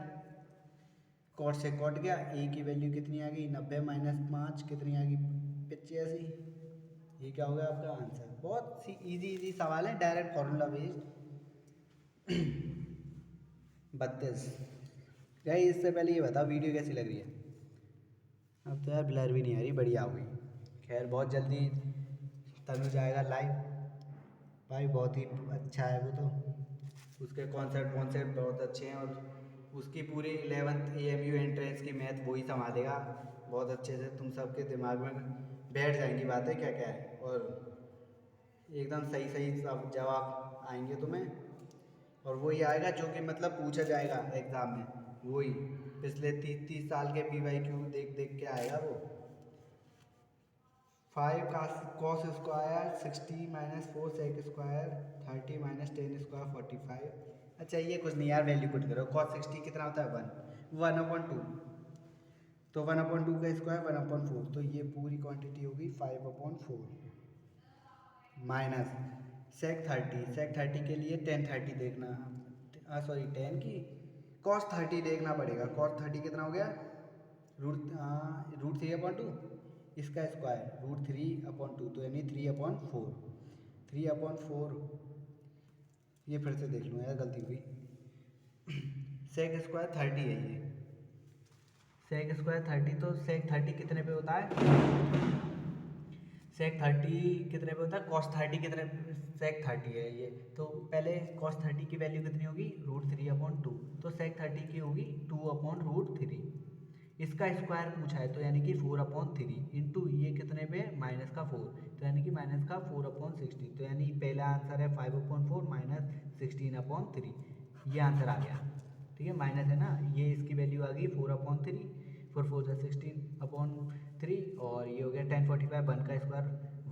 cot से कॉट गया, ए की वैल्यू कितनी आ गई 90 माइनस 5 कितनी आ गई 85। ये क्या हो गया आपका आंसर। बहुत सी इजी सवाल है, डायरेक्ट फॉर्मूला बेस्ड। 32। भाई इससे पहले ये बताओ वीडियो कैसी लग रही है। अब तो यार ब्लर भी नहीं आ रही, बढ़िया हो गई। खैर बहुत जल्दी तनुज आएगा लाइव, भाई बहुत ही अच्छा है वो तो, उसके कॉन्सेप्ट कॉन्सेप्ट बहुत अच्छे हैं और उसकी पूरी 11th AMU एंट्रेंस की मैथ वही संभालेगा बहुत अच्छे से। तुम सबके दिमाग में बैठ जाएंगी बातें क्या क्या है, और एकदम सही सही सब जवाब आएंगे तुम्हें। और वही आएगा जो कि मतलब पूछा जाएगा एग्ज़ाम में, वही पिछले 30 साल के PYQ देख देख के आएगा वो। 5 का cos square 60 minus 4 sec square 30 minus 10 square 45। अच्छा ये कुछ नहीं यार, वैल्यू पुट करो। कॉस 60 कितना होता है 1/2, तो 1/2 का स्क्वायर 1/4, तो ये पूरी क्वांटिटी होगी 5/4 माइनस सेक 30 के लिए टेन 30 देखना, सॉरी 10 की कॉस 30 देखना पड़ेगा। कॉस 30 कितना हो गया रूट 3/2, इसका स्क्वायर रूट 3/2, तो यानी 3/4, 3/4। ये फिर से देख लो यार गलती हुई। सेक स्क्वायर 30 है ये, सेक स्क्वायर 30, तो सेक 30 कितने पे होता है, सेक 30 कितने पे होता है, कॉस 30 कितने, सेक 30 है ये, तो पहले कॉस 30 की वैल्यू कितनी होगी रूट 3/2, तो सेक 30 की होगी 2/√3। इसका स्क्वायर पूछा है तो यानी कि 4/3 इंटू ये कितने पे माइनस का 4, तो यानी कि माइनस का 4/16, तो यानी पहला आंसर है 5/4 माइनस 16/3, ये आंसर आ गया। ठीक है, माइनस है ना, ये इसकी वैल्यू आ गई 4/3, 4×4 = 16/3, और ये हो गया 10/45, 1 का स्क्वायर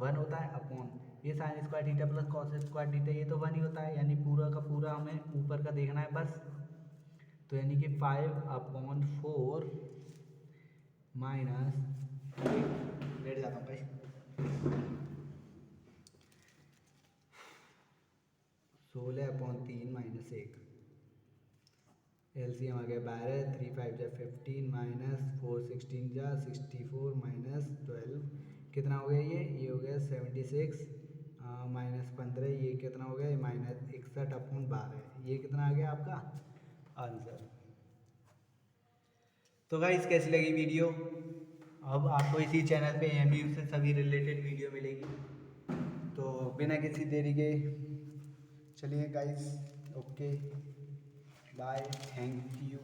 1 होता है अपॉन ये sign square theta plus cos square theta, ये तो 1 ही होता है, यानी पूरा का पूरा हमें ऊपर का देखना है बस। तो यानी कि 5/4 माइनस, लेट जाता हूँ भाई, 16/3 माइनस 1, LCM आ गया 12, 3 5 जा 15 माइनस 4 16 जा 64 माइनस 12, कितना हो गया ये हो गया 76 माइनस 15, ये कितना हो गया, ये माइनस 61/12, ये कितना आ गया आपका आंसर। तो गाइस कैसी लगी वीडियो। अब आपको इसी चैनल पे AMU से सभी रिलेटेड वीडियो मिलेगी, तो बिना किसी देरी के चलिए guys, okay bye, thank you.